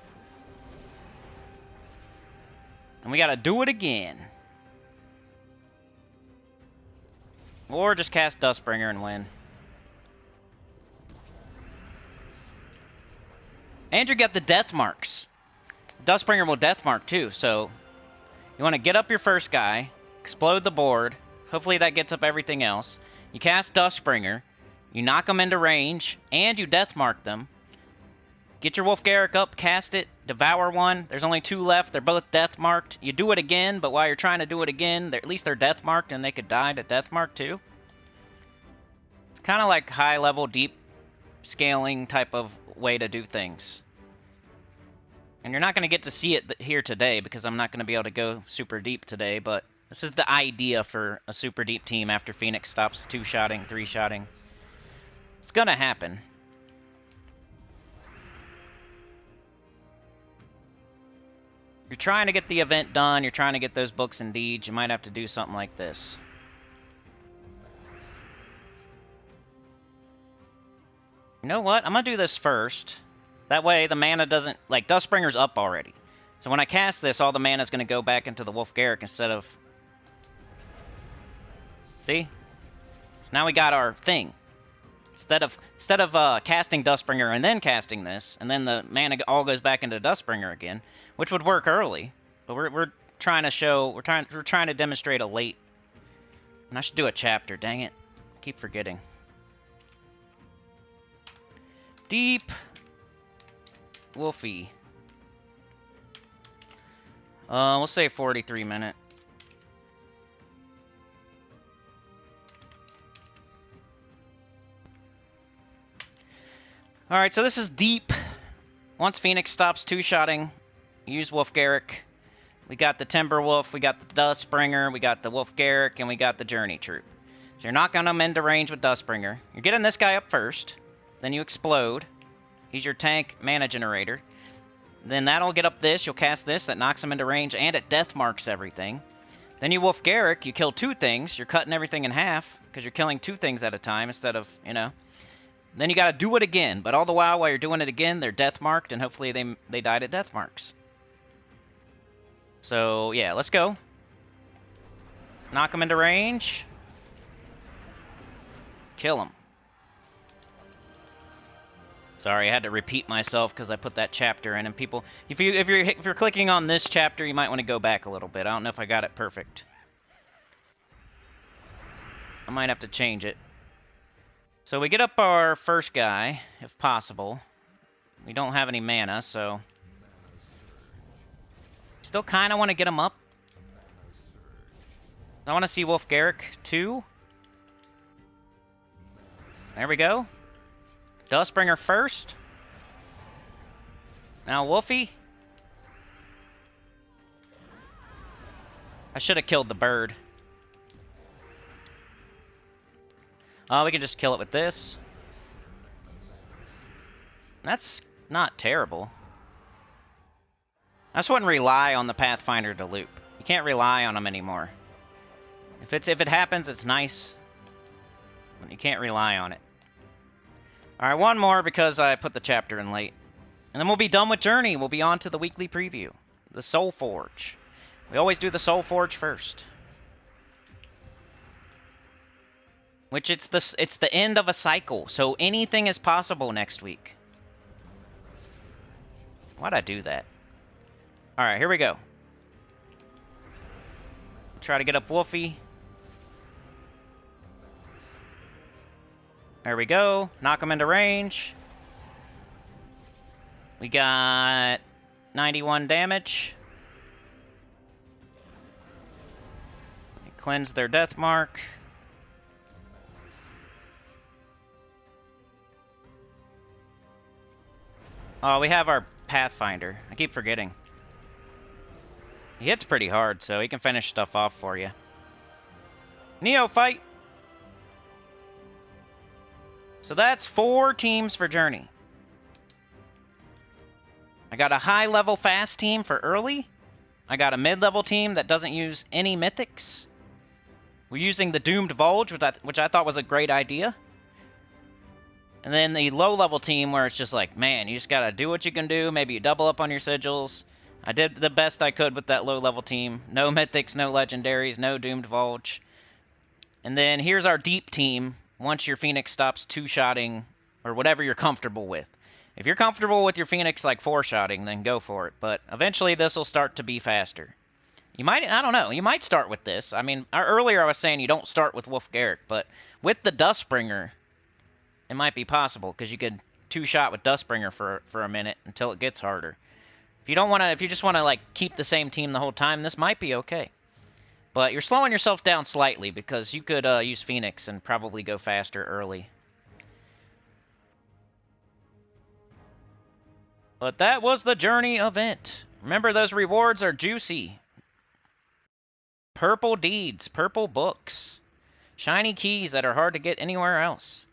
Speaker 1: And we gotta do it again. Or just cast Dustbringer and win. And you get the death marks. Dustbringer will death mark too, so you want to get up your first guy, explode the board. Hopefully that gets up everything else. You cast Dustbringer, you knock them into range, and you death mark them. Get your Wolf Garrick up, cast it, devour one. There's only 2 left. They're both death marked. You do it again, but while you're trying to do it again, at least they're death marked and they could die to death mark too. It's kind of like high level, deep scaling type of way to do things. And you're not going to get to see it here today because I'm not going to be able to go super deep today, but this is the idea for a super deep team after Phoenix stops 2-shotting, 3-shotting. It's going to happen. You're trying to get the event done, you're trying to get those books and deeds, you might have to do something like this. You know what? I'm going to do this first. That way the mana doesn't... Like, Dustbringer's up already. So when I cast this, all the mana's going to go back into the Wolf Garrick instead of... See? So now we got our thing. Instead of casting Dustbringer and then casting this, and then the mana all goes back into Dustbringer again, which would work early, but we're trying to show... We're trying to demonstrate a late... And I should do a chapter, dang it. I keep forgetting. Deep Wolfy. We'll say 43 minute. Alright, so this is deep. Once Phoenix stops 2-shotting, use Wolf Garrick. We got the Timberwolf, we got the Dustbringer, we got the Wolf Garrick, and we got the Journey Troop. So you're knocking them into range with Dustbringer. You're getting this guy up first. Then you explode. He's your tank mana generator. Then that'll get up this. You'll cast this. That knocks him into range, and it death marks everything. Then you Wolf Garrick. You kill 2 things. You're cutting everything in half, because you're killing 2 things at a time instead of, you know. Then you got to do it again. But all the while you're doing it again, they're death marked, and hopefully they died at death marks. So, yeah, let's go. Knock them into range. Kill them. Sorry, I had to repeat myself because I put that chapter in, and people, if you're clicking on this chapter, you might want to go back a little bit. I don't know if I got it perfect. I might have to change it. So we get up our first guy, if possible. We don't have any mana, so still kind of want to get him up. I want to see Wolf Garrick too. There we go. Dustbringer first. Now Wolfy. I should have killed the bird. We can just kill it with this. That's not terrible. I just wouldn't rely on the Pathfinder to loop. You can't rely on them anymore. If it happens, it's nice. You can't rely on it. Alright, one more because I put the chapter in late. And then we'll be done with Journey. We'll be on to the weekly preview. The SOULFORGE. We always do the SOULFORGE first. Which it's the end of a cycle, so anything is possible next week. Why'd I do that? Alright, here we go. Try to get up WULFY. There we go. Knock him into range. We got 91 damage. Cleanse their death mark. Oh, we have our Pathfinder. I keep forgetting. He hits pretty hard, so he can finish stuff off for you. Neophyte! So that's 4 teams for Journey. I got a high-level fast team for early. I got a mid-level team that doesn't use any mythics. We're using the Doomed Vulge, which I thought was a great idea. And then the low-level team where it's just like, man, you just gotta do what you can do. Maybe you double up on your sigils. I did the best I could with that low-level team. No mythics, no legendaries, no Doomed Vulge. And then here's our deep team once your Phoenix stops 2-shotting or whatever you're comfortable with. If you're comfortable with your Phoenix like 4-shotting, then go for it. But eventually this will start to be faster. You might, I don't know, you might start with this. I mean, earlier I was saying you don't start with Wolf-Garrick, but with the Dustbringer, it might be possible, because you could 2-shot with Dustbringer for a minute until it gets harder. If you don't want to, if you just want to like keep the same team the whole time, this might be okay. But you're slowing yourself down slightly, because you could use Phoenix and probably go faster early. But that was the Journey event. Remember, those rewards are juicy. Purple deeds, purple books, shiny keys that are hard to get anywhere else.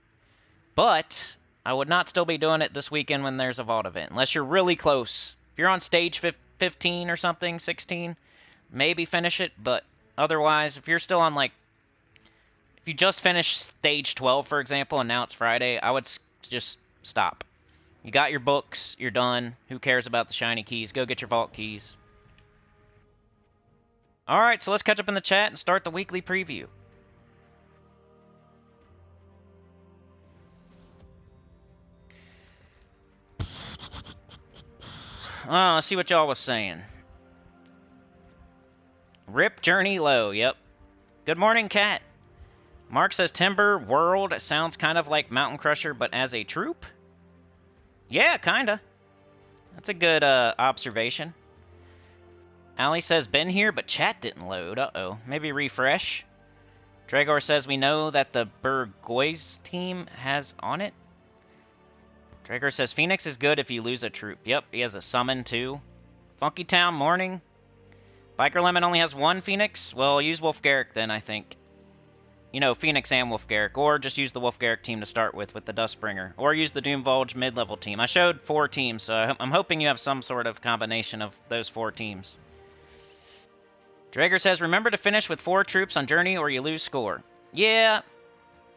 Speaker 1: But I would not still be doing it this weekend when there's a vault event, unless you're really close. If you're on stage 15 or something, 16, maybe finish it. But otherwise, if you're still on like, if you just finished stage 12, for example, and now it's Friday, I would just stop. You got your books, you're done. Who cares about the shiny keys? Go get your vault keys. Alright, so let's catch up in the chat and start the weekly preview. Oh, let's see what y'all was saying. Rip Journey low, yep. Good morning, Cat. Mark says Timber World sounds kind of like Mountain Crusher, but as a troop? Yeah, kinda. That's a good observation. Allie says, been here, but chat didn't load. Uh-oh. Maybe refresh. Dragor says, we know that the Burgoy's team has on it. Dragor says, Phoenix is good if you lose a troop. Yep, he has a summon, too. Funky Town Morning. Biker Lemon only has 1 Phoenix. Well, use Wolf-Garrick then, I think. You know, Phoenix and Wolf-Garrick. Or just use the Wolf-Garrick team to start with the Dustbringer. Or use the Doom Vulge mid-level team. I showed 4 teams, so I'm hoping you have some sort of combination of those 4 teams. Drager says, remember to finish with 4 troops on Journey or you lose score. Yeah,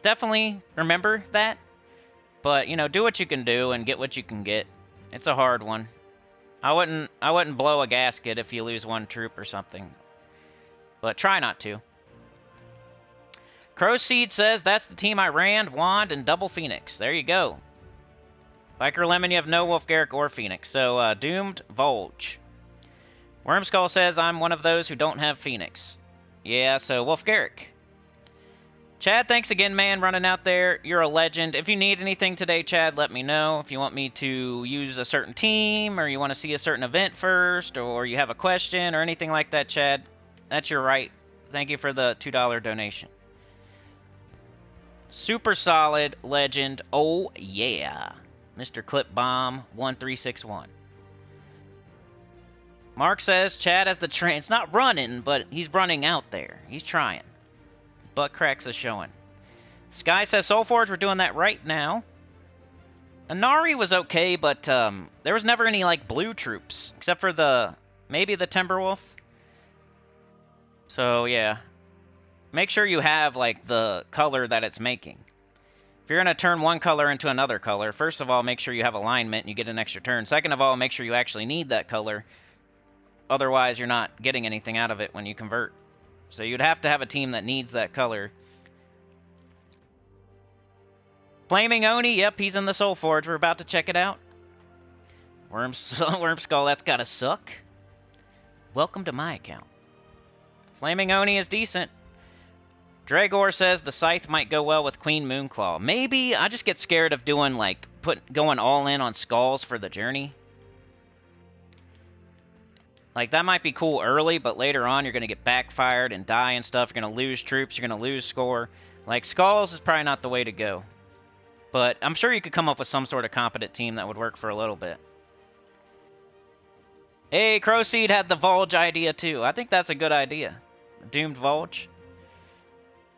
Speaker 1: definitely remember that. But, you know, do what you can do and get what you can get. It's a hard one. I wouldn't blow a gasket if you lose 1 troop or something. But try not to. Crowseed says, that's the team I ran, Wand, and Double Phoenix. There you go. Biker Lemon, you have no Wolf-Garrick or Phoenix. So, Doomed Vulge. Wormskull says, I'm one of those who don't have Phoenix. Yeah, so Wolf-Garrick. Chad, thanks again, man, running out there. You're a legend. If you need anything today, Chad, let me know. If you want me to use a certain team, or you want to see a certain event first, or you have a question, or anything like that, Chad, that's your right. Thank you for the $2 donation. Super solid legend. Oh, yeah. Mr. Clip Bomb 1361. Mark says, Chad has the train. It's not running, but he's running out there. He's trying. Butt cracks is showing. Sky says, SOULFORGE, we're doing that right now. Inari was okay, but there was never any, like, blue troops. Except for maybe the Timberwolf. So, yeah. Make sure you have, like, the color that it's making. If you're going to turn one color into another color, first of all, make sure you have alignment and you get an extra turn. Second of all, make sure you actually need that color. Otherwise, you're not getting anything out of it when you convert. So you'd have to have a team that needs that color. Flaming Oni, yep, he's in the SOULFORGE. We're about to check it out. Worm Skull, that's gotta suck. Welcome to my account. Flaming Oni is decent. Dragor says the Scythe might go well with Queen Moonclaw. Maybe. I just get scared of doing, like, going all in on Skulls for the journey. Like, that might be cool early, but later on you're going to get backfired and die and stuff. You're going to lose troops. You're going to lose score. Like, Skulls is probably not the way to go. But I'm sure you could come up with some sort of competent team that would work for a little bit. Hey, Crowseed had the Vulge idea too. I think that's a good idea. The Doomed Vulge.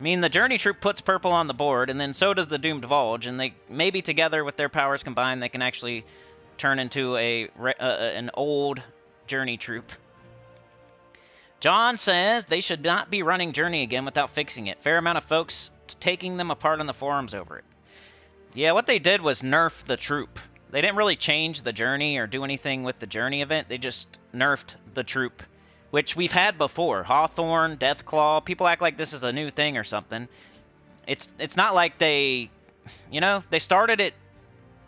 Speaker 1: I mean, the Journey Troop puts purple on the board, and then so does the Doomed Vulge, and they maybe together with their powers combined, they can actually turn into an old Journey Troop. John says they should not be running Journey again without fixing it. Fair amount of folks taking them apart on the forums over it. Yeah, what they did was nerf the troop. They didn't really change the journey or do anything with the journey event. They just nerfed the troop, which we've had before. Hawthorne, Deathclaw. People act like this is a new thing or something. It's not like they, you know, they started it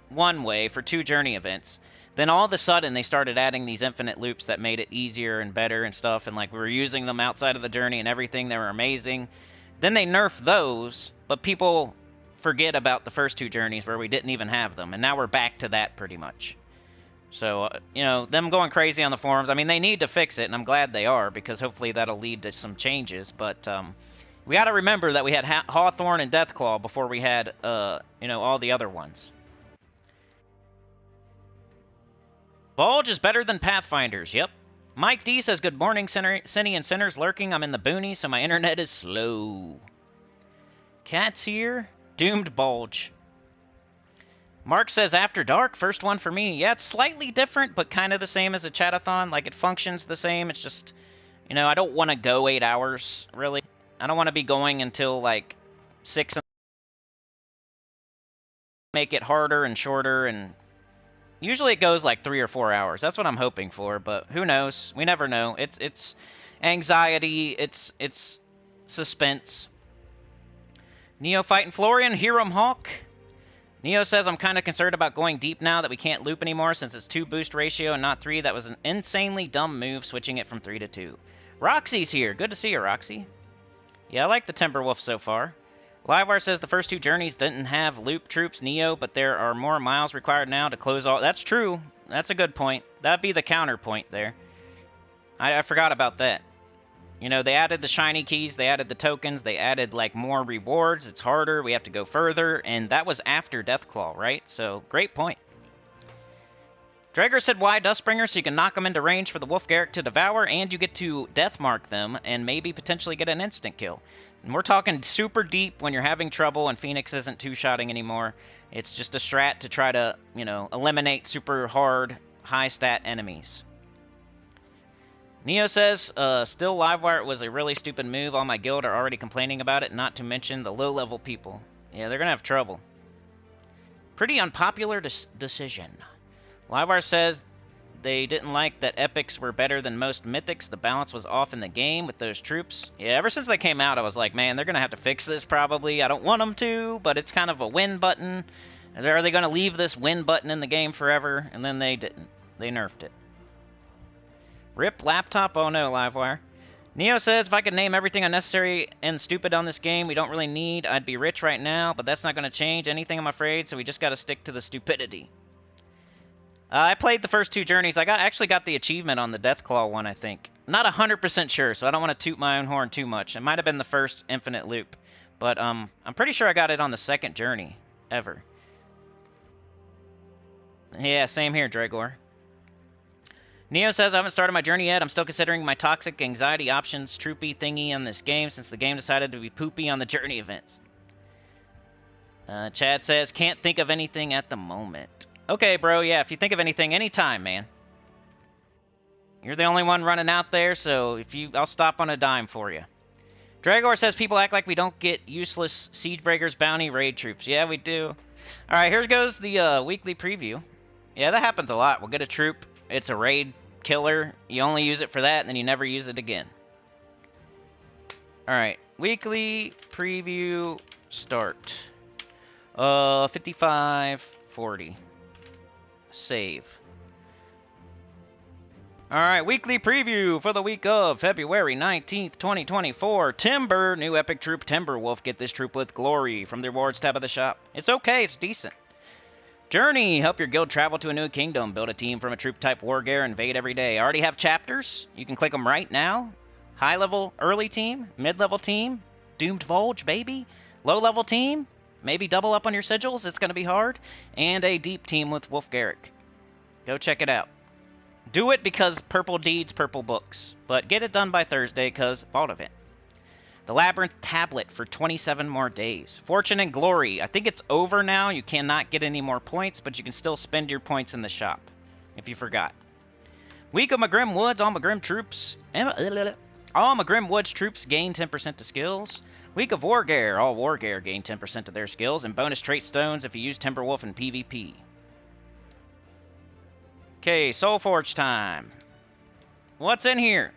Speaker 1: one way for 2 journey events. Then all of a sudden they started adding these infinite loops that made it easier and better and stuff. And like we were using them outside of the journey and everything. They were amazing. Then they nerfed those, but people forget about the first 2 journeys where we didn't even have them, and now we're back to that pretty much. So, you know, them going crazy on the forums, I mean, they need to fix it, and I'm glad they are, because hopefully that'll lead to some changes, but we got to remember that we had Hawthorne and Deathclaw before we had, you know, all the other ones. Vulge is better than Pathfinders, yep. Mike D says, good morning, Cinny and Sinners lurking. I'm in the boonies, so my internet is slow. Cat's here. Doomed Bulge. Mark says, After Dark, first one for me. Yeah, it's slightly different, but kind of the same as a chatathon. Like, it functions the same. It's just, you know, I don't want to go 8 hours, really. I don't want to be going until, like, 6 and make it harder and shorter, and usually it goes, like, 3 or 4 hours. That's what I'm hoping for, but who knows? We never know. It's anxiety. It's suspense. Neophyte and Florian, Hiram Hawk. Neo says, I'm kind of concerned about going deep now that we can't loop anymore since it's 2 boost ratio and not 3. That was an insanely dumb move, switching it from 3 to 2. Roxy's here. Good to see you, Roxy. Yeah, I like the Timberwolf so far. Livewire says the first 2 journeys didn't have loop troops, Neo, but there are more miles required now to close all... That's true. That's a good point. That'd be the counterpoint there. I forgot about that. You know, they added the shiny keys, they added the tokens, they added, like, more rewards. It's harder, we have to go further, and that was after Deathclaw, right? So, great point. Drager said, why Dustbringer? So you can knock them into range for the Wolf Garrick to devour, and you get to deathmark them, and maybe potentially get an instant kill. And we're talking super deep when you're having trouble and Phoenix isn't two-shotting anymore. It's just a strat to try to, you know, eliminate super hard, high-stat enemies. Neo says, still Livewire was a really stupid move. All my guild are already complaining about it, not to mention the low-level people. Yeah, they're going to have trouble. Pretty unpopular decision. Livewire says they didn't like that epics were better than most mythics. The balance was off in the game with those troops. Yeah, ever since they came out, I was like, man, they're going to have to fix this probably. I don't want them to, but it's kind of a win button. Are they going to leave this win button in the game forever? And then they didn't. They nerfed it. Rip laptop? Oh no, Livewire. Neo says, if I could name everything unnecessary and stupid on this game we don't really need, I'd be rich right now, but that's not going to change anything, I'm afraid, so we just got to stick to the stupidity. I played the first 2 journeys. I actually got the achievement on the Deathclaw one, I think. Not 100% sure, so I don't want to toot my own horn too much. It might have been the first infinite loop, but I'm pretty sure I got it on the 2nd journey ever. Yeah, same here, Dragor. Neo says, I haven't started my journey yet. I'm still considering my toxic anxiety options troopy thingy on this game since the game decided to be poopy on the journey events. Chad says, can't think of anything at the moment. Okay, bro, yeah, if you think of anything, anytime, man. You're the only one running out there, so I'll stop on a dime for you. Dragor says people act like we don't get useless Siegebreakers bounty raid troops. Yeah, we do. Alright, here goes the weekly preview. Yeah, that happens a lot. We'll get a troop. It's a raid killer. You only use it for that, and then you never use it again. Alright, weekly preview start. 5540. Save. Alright, weekly preview for the week of February 19th, 2024. Timber, new epic troop Timberwolf. Get this troop with glory from the rewards tab of the shop. It's okay, it's decent. Journey, help your guild travel to a new kingdom. Build a team from a troop type war gear, invade every day. I already have chapters. You can click them right now. High level early team, mid level team, doomed Volge, baby. Low level team, maybe double up on your sigils, it's going to be hard. And a deep team with Wolf Garrick. Go check it out. Do it because purple deeds, purple books. But get it done by Thursday because Vault Event. The Labyrinth Tablet for 27 more days. Fortune and Glory. I think it's over now. You cannot get any more points, but you can still spend your points in the shop. If you forgot. Week of Magrim Woods. All Magrim troops. All Magrim Woods troops gain 10% to skills. Week of War Gear. All War Gear gain 10% to their skills. And bonus trait stones if you use Timberwolf in PvP. Okay, SOULFORGE time. What's in here?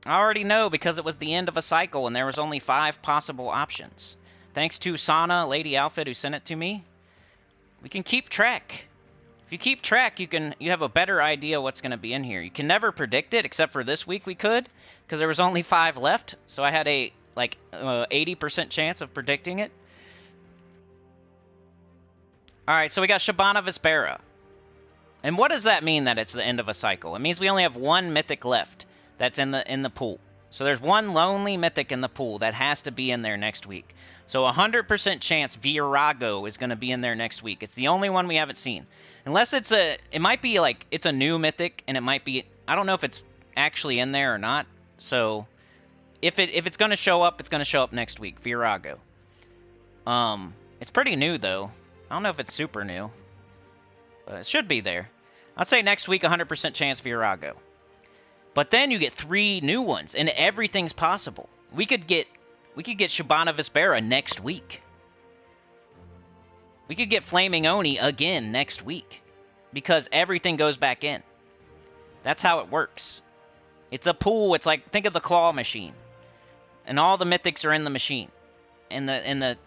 Speaker 1: I already know because it was the end of a cycle and there was only 5 possible options. Thanks to Sana, Lady Outfit, who sent it to me. We can keep track. If you keep track, you have a better idea what's going to be in here. You can never predict it, except for this week we could, because there was only 5 left, so I had a 80% chance of predicting it. Alright, so we got Shabana Vespera. And what does that mean that it's the end of a cycle? It means we only have 1 mythic left that's in the pool. So there's 1 lonely mythic in the pool that has to be in there next week. So 100% chance Virago is going to be in there next week. It's the only one we haven't seen. Unless it might be like, it's a new mythic, and it might be, I don't know if it's actually in there or not. So if it's going to show up, it's going to show up next week, Virago. It's pretty new though. I don't know if it's super new. It should be there. I'd say next week, 100% chance Virago. But then you get 3 new ones, and everything's possible. We could get Shabana Vespera next week. We could get Flaming Oni again next week. Because everything goes back in. That's how it works. It's a pool. It's like, think of the claw machine. And all the mythics are in the machine. And the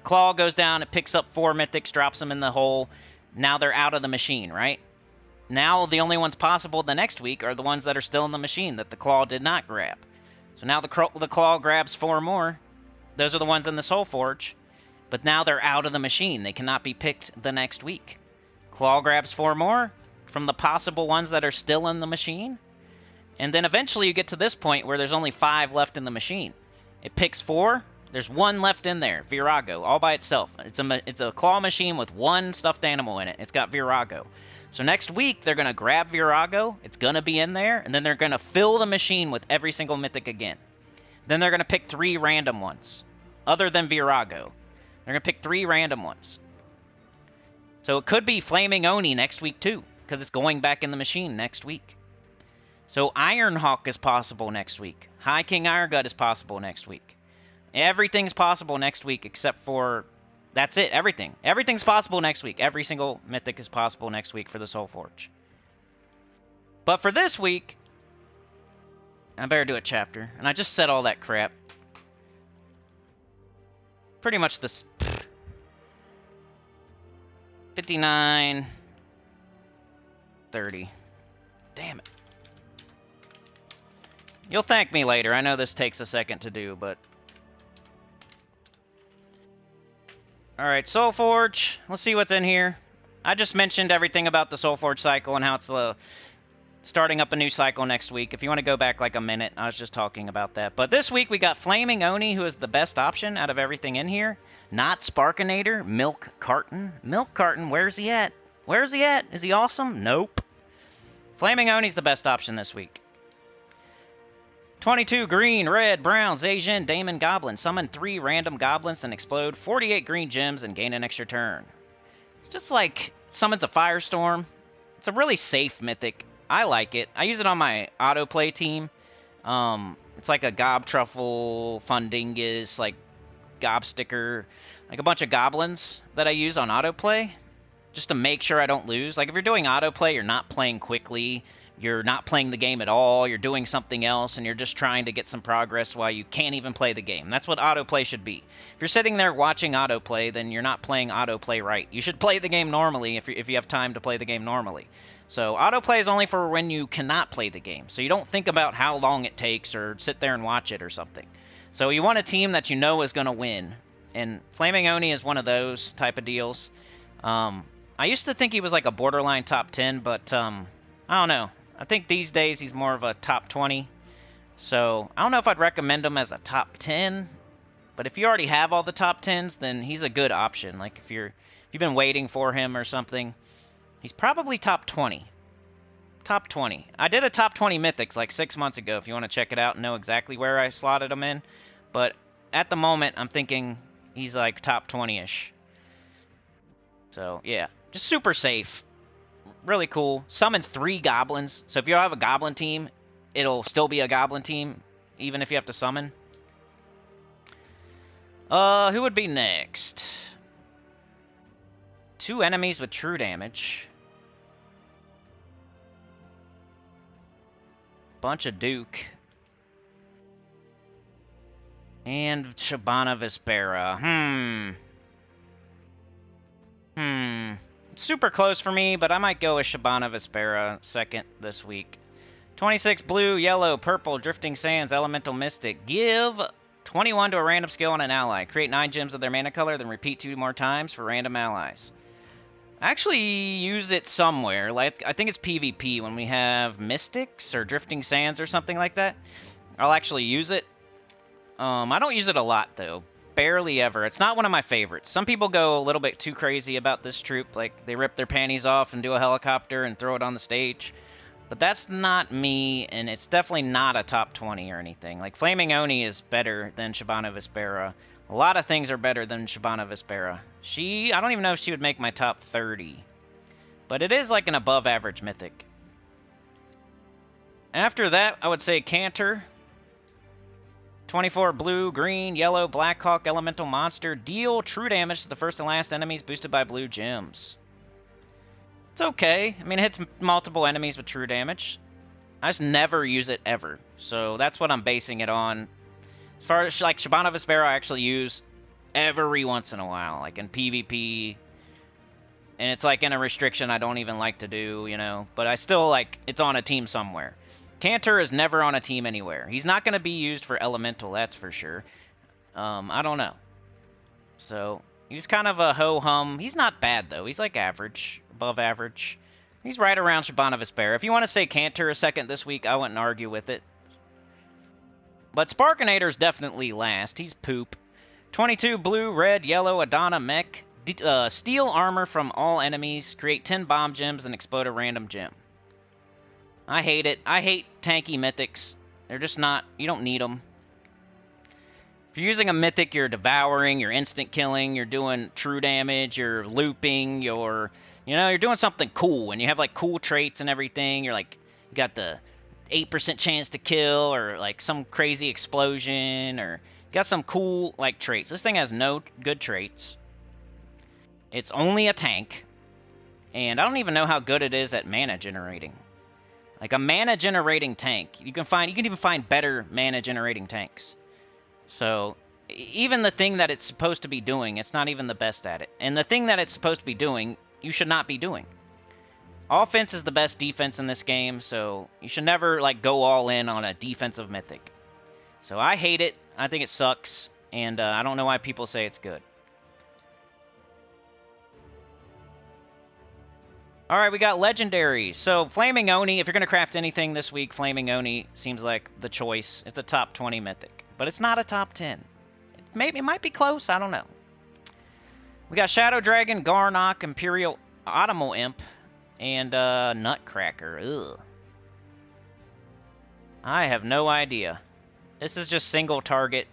Speaker 1: claw goes down, it picks up 4 mythics, drops them in the hole. Now they're out of the machine, right? Now the only ones possible the next week are the ones that are still in the machine that the claw did not grab. So now the claw grabs 4 more. Those are the ones in the SOULFORGE. But now they're out of the machine. They cannot be picked the next week. Claw grabs 4 more from the possible ones that are still in the machine. And then eventually you get to this point where there's only 5 left in the machine. It picks 4. There's 1 left in there, Virago, all by itself. It's a claw machine with 1 stuffed animal in it. It's got Virago. So next week, they're going to grab Virago. It's going to be in there. And then they're going to fill the machine with every single mythic again. Then they're going to pick 3 random ones, other than Virago. They're going to pick 3 random ones. So it could be Flaming Oni next week, too, because it's going back in the machine next week. So Ironhawk is possible next week. High King Irongut is possible next week. Everything's possible next week except for... That's it, everything. Everything's possible next week. Every single mythic is possible next week for the SOULFORGE. But for this week... I better do a chapter. And I just said all that crap. Pretty much this... 59... 30. Damn it. You'll thank me later. I know this takes a second to do, but... Alright, SOULFORGE. Let's see what's in here. I just mentioned everything about the SOULFORGE cycle and how it's starting up a new cycle next week. If you want to go back like a minute, I was just talking about that. But this week we got Flaming Oni, who is the best option out of everything in here. Not Sparkinator, Milk Carton. Milk Carton, where's he at? Where's he at? Is he awesome? Nope. Flaming Oni's the best option this week. 22 green, red, brown, Zacian, Daemon, Goblin. Summon 3 random goblins and explode 48 green gems and gain an extra turn. Just like summons a Firestorm. It's a really safe mythic. I like it. I use it on my autoplay team. It's It's like a gob truffle, fundingus, like gobsticker, like a bunch of goblins that I use on autoplay just to make sure I don't lose. Like if you're doing autoplay, you're not playing quickly, you're not playing the game at all, you're doing something else, and you're just trying to get some progress while you can't even play the game. That's what autoplay should be. If you're sitting there watching autoplay, then you're not playing autoplay right. You should play the game normally if you have time to play the game normally. So autoplay is only for when you cannot play the game. So you don't think about how long it takes or sit there and watch it or something. So you want a team that you know is going to win. And Flaming Oni is one of those type of deals. I used to think he was like a borderline top 10, but I don't know. I think these days he's more of a top 20. So I don't know if I'd recommend him as a top 10. But if you already have all the top 10s, then he's a good option. Like if you've been waiting for him or something, he's probably top 20. Top 20. I did a top 20 Mythics like 6 months ago if you want to check it out and know exactly where I slotted him in. But at the moment, I'm thinking he's like top 20-ish. So, yeah. Just super safe. Really cool. Summons 3 goblins. So if you have a goblin team, it'll still be a goblin team, even if you have to summon. Who would be next? 2 enemies with true damage. Bunch of Duke. And Shabana Vespera. Super close for me, but I might go with Shabana Vespera second this week. 26 blue, yellow, purple, drifting sands, elemental mystic. Give 21 to a random skill on an ally. Create 9 gems of their mana color, then repeat 2 more times for random allies. I actually use it somewhere. Like I think it's PvP when we have mystics or drifting sands or something like that. I'll actually use it. I don't use it a lot though. Barely ever. It's not one of my favorites. Some people go a little bit too crazy about this troop. Like, they rip their panties off and do a helicopter and throw it on the stage. But that's not me, and it's definitely not a top 20 or anything. Like, Flaming Oni is better than Shabana Vespera. A lot of things are better than Shabana Vespera. I don't even know if she would make my top 30. But it is like an above-average mythic. After that, I would say Cantor. 24 blue, green, yellow, Blackhawk, elemental monster. Deal true damage to the first and last enemies boosted by blue gems. It's okay. I mean, it hits multiple enemies with true damage. I just never use it ever. So that's what I'm basing it on. As far as like Shabana Vespera, I actually use every once in a while, like in PvP. And it's like in a restriction I don't even like to do, you know. But I still like, it's on a team somewhere. Cantor is never on a team anywhere. He's not going to be used for elemental, that's for sure. I don't know. So, he's kind of a ho-hum. He's not bad, though. He's like average, above average. He's right around Shabana Vespera. If you want to say Cantor a second this week, I wouldn't argue with it. But Sparkinator's definitely last. He's poop. 22 blue, red, yellow, Adana mech. Steal armor from all enemies. Create 10 bomb gems and explode a random gem. I hate it. I hate tanky mythics. They're just not... You don't need them. If you're using a mythic, you're devouring, you're instant killing, you're doing true damage, you're looping, you're... You know, you're doing something cool, and you have, like, cool traits and everything. You're, like... You got the 8% chance to kill, or, like, some crazy explosion, or... You got some cool, like, traits. This thing has no good traits. It's only a tank. And I don't even know how good it is at mana generating. Like a mana generating tank, you can even find better mana generating tanks. So even the thing that it's supposed to be doing, it's not even the best at it. And the thing that it's supposed to be doing, you should not be doing. Offense is the best defense in this game, so you should never like go all in on a defensive mythic. So I hate it. I think it sucks, and I don't know why people say it's good. Alright, we got Legendaries. So, Flaming Oni, if you're going to craft anything this week, Flaming Oni seems like the choice. It's a top 20 mythic. But it's not a top 10. It might be close, I don't know. We got Shadow Dragon, Garnock, Imperial Automo Imp, and Nutcracker. Ugh. I have no idea. This is just single target.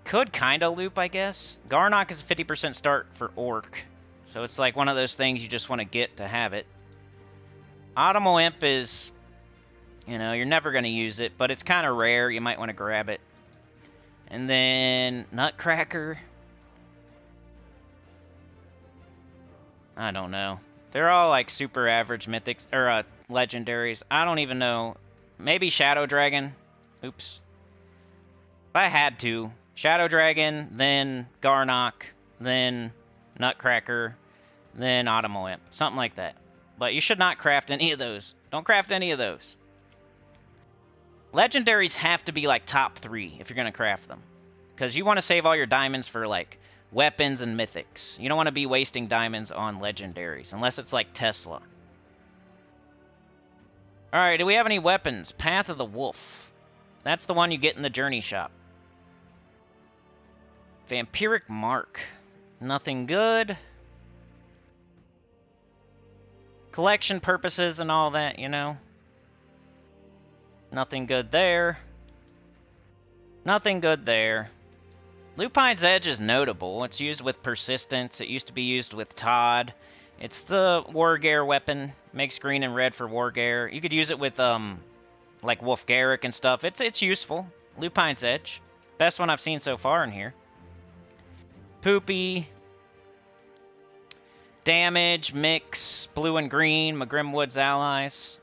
Speaker 1: Could kind of loop, I guess. Garnock is a 50% start for Orc. So it's like one of those things you just want to get to have it. Automo Imp is You know, you're never going to use it, but it's kind of rare. You might want to grab it. And then Nutcracker. I don't know. They're all like super average mythics or legendaries. I don't even know. Maybe Shadow Dragon. Oops. If I had to, Shadow Dragon, then Garnock, then Nutcracker, then Autumn Imp. Something like that. But you should not craft any of those. Don't craft any of those. Legendaries have to be like top 3 if you're going to craft them. Because you want to save all your diamonds for like weapons and mythics. You don't want to be wasting diamonds on legendaries. Unless it's like Tesla. Alright, do we have any weapons? Path of the Wolf. That's the one you get in the Journey Shop. Vampiric Mark. Nothing good. Collection purposes and all that, you know. Nothing good there. Nothing good there. Lupine's Edge is notable. It's used with Persistence. It used to be used with Todd. It's the Wargear weapon. Makes green and red for Wargear. You could use it with, like Wolf Garrick and stuff. It's useful. Lupine's Edge. Best one I've seen so far in here. Poopy. Damage, mix, blue and green, McGrimwood's allies.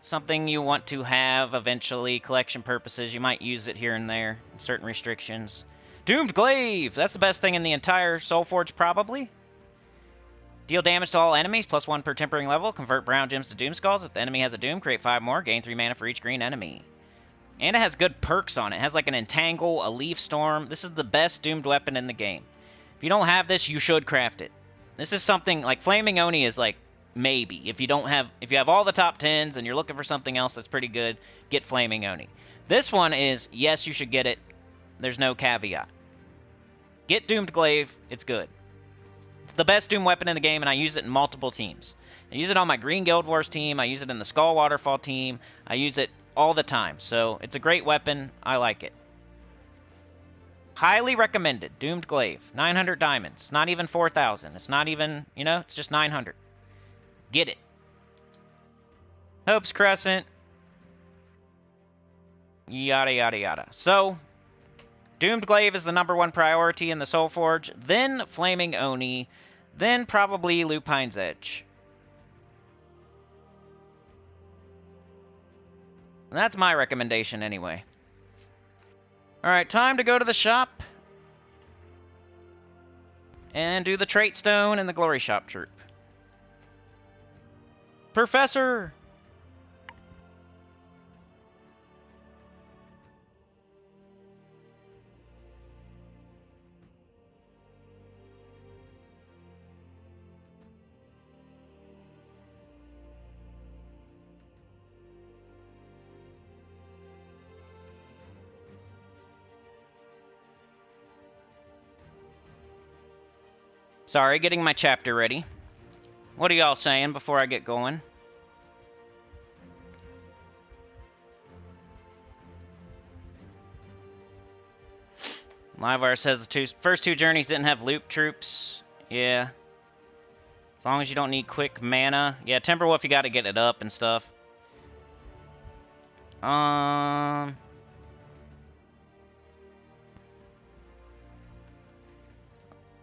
Speaker 1: Something you want to have eventually, collection purposes. You might use it here and there, certain restrictions. Doomed Glaive! That's the best thing in the entire SOULFORGE, probably. Deal damage to all enemies, +1 per tempering level. Convert brown gems to Doom Skulls. If the enemy has a Doom, create 5 more. Gain 3 mana for each green enemy. And it has good perks on it. It has like an Entangle, a Leaf Storm. This is the best doomed weapon in the game. If you don't have this, you should craft it. This is something, like Flaming Oni is like, maybe. If you have all the top 10s and you're looking for something else that's pretty good, get Flaming Oni. This one is, yes, you should get it. There's no caveat. Get Doomed Glaive. It's good. It's the best Doom weapon in the game, and I use it in multiple teams. I use it on my Green Guild Wars team. I use it in the Skull Waterfall team. I use it all the time. So it's a great weapon. I like it. Highly recommended. Doomed Glaive. 900 diamonds. Not even 4,000. It's not even, you know, it's just 900. Get it. Hope's Crescent. Yada, yada, yada. So, Doomed Glaive is the #1 priority in the SOULFORGE. Then Flaming Oni. Then probably Lupine's Edge. And that's my recommendation anyway. Alright, time to go to the shop. And do the Traitstone and the Glory Shop troop. Professor! Sorry, getting my chapter ready. What are y'all saying before I get going? Livewire says the first two journeys didn't have loop troops. Yeah. As long as you don't need quick mana. Yeah, Timberwolf, you gotta get it up and stuff.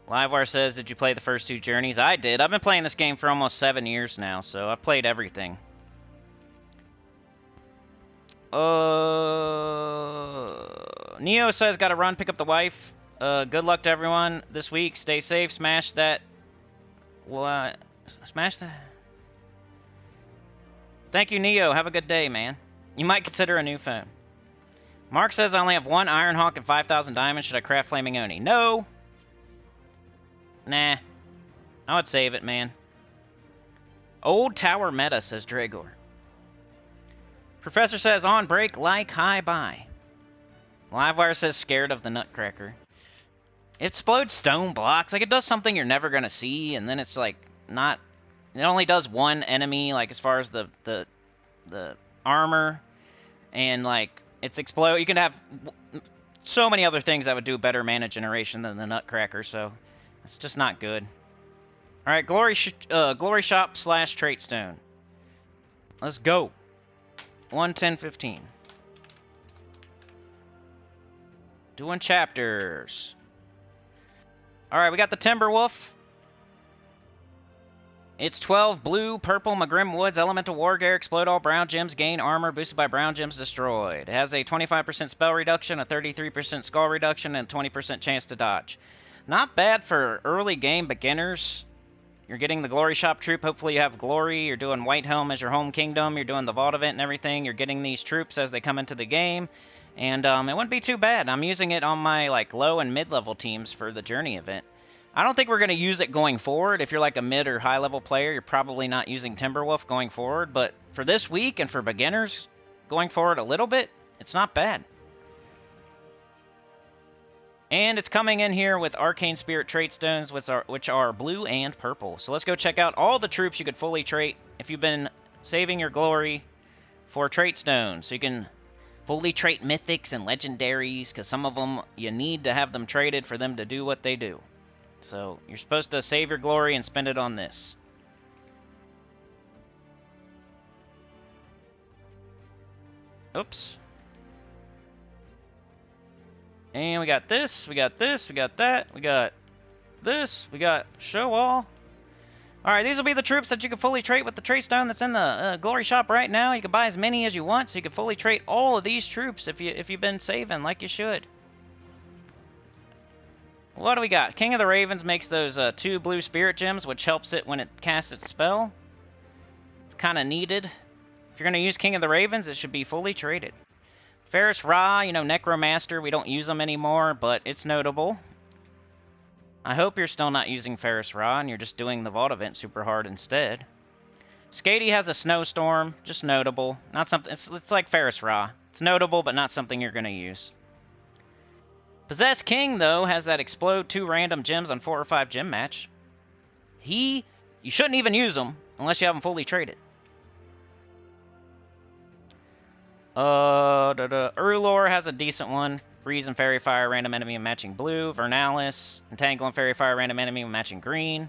Speaker 1: Livewire says, did you play the first two journeys? I did. I've been playing this game for almost 7 years now, so I've played everything. Neo says, gotta run, pick up the wife. Good luck to everyone this week. Stay safe. Smash that. What? Smash that. Thank you, Neo. Have a good day, man. You might consider a new phone. Mark says, I only have 1 Ironhawk and 5,000 diamonds. Should I craft Flaming Oni? No. Nah. I would save it, man. Old Tower meta, says Dragor. Professor says, on break, like, hi, bye. Livewire says, scared of the Nutcracker. It explodes stone blocks. Like, it does something you're never going to see, and then it's, like, not... It only does one enemy, like, as far as the armor, and, like, it's explode... You can have so many other things that would do better mana generation than the Nutcracker, so it's just not good. Alright, Glory Shop / Traitstone. Let's go. 1, 10, 15. Doing chapters. Alright, we got the Timberwolf. It's 12 blue, purple, Magrim Woods, Elemental Wargear, explode all brown gems, gain armor, boosted by brown gems destroyed. It has a 25% spell reduction, a 33% skull reduction, and a 20% chance to dodge. Not bad for early game beginners. You're getting the Glory Shop troop. Hopefully you have Glory. You're doing White Helm as your home kingdom. You're doing the Vault event and everything. You're getting these troops as they come into the game. And it wouldn't be too bad. I'm using it on my like low and mid-level teams for the Journey event. I don't think we're going to use it going forward. If you're like a mid or high-level player, you're probably not using Timberwolf going forward. But for this week and for beginners going forward a little bit, it's not bad. And it's coming in here with Arcane Spirit trait stones, which are blue and purple. So let's go check out all the troops you could fully trait if you've been saving your glory for trait stones. So you can fully trait mythics and legendaries, because some of them you need to have them traded for them to do what they do. So you're supposed to save your glory and spend it on this. Oops. And we got this, we got this, we got that, we got this, we got show all. Alright, these will be the troops that you can fully trait with the trait stone that's in the glory shop right now. You can buy as many as you want, so you can fully trait all of these troops if you've been saving like you should. What do we got? King of the Ravens makes those 2 blue spirit gems, which helps it when it casts its spell. It's kind of needed. If you're going to use King of the Ravens, it should be fully traded. Ferris Ra, you know, Necromaster, we don't use them anymore, but it's notable. I hope you're still not using Ferris Ra and you're just doing the Vault event super hard instead. Skady has a Snowstorm, just notable. Not something. It's like Ferris Ra. It's notable, but not something you're going to use. Possessed King, though, has that explode 2 random gems on 4 or 5 gem match. You shouldn't even use them unless you have them fully traded. Urlor has a decent one. Freeze and Fairy Fire, random enemy matching blue. Vernalis, Entangle and Fairy Fire, random enemy matching green.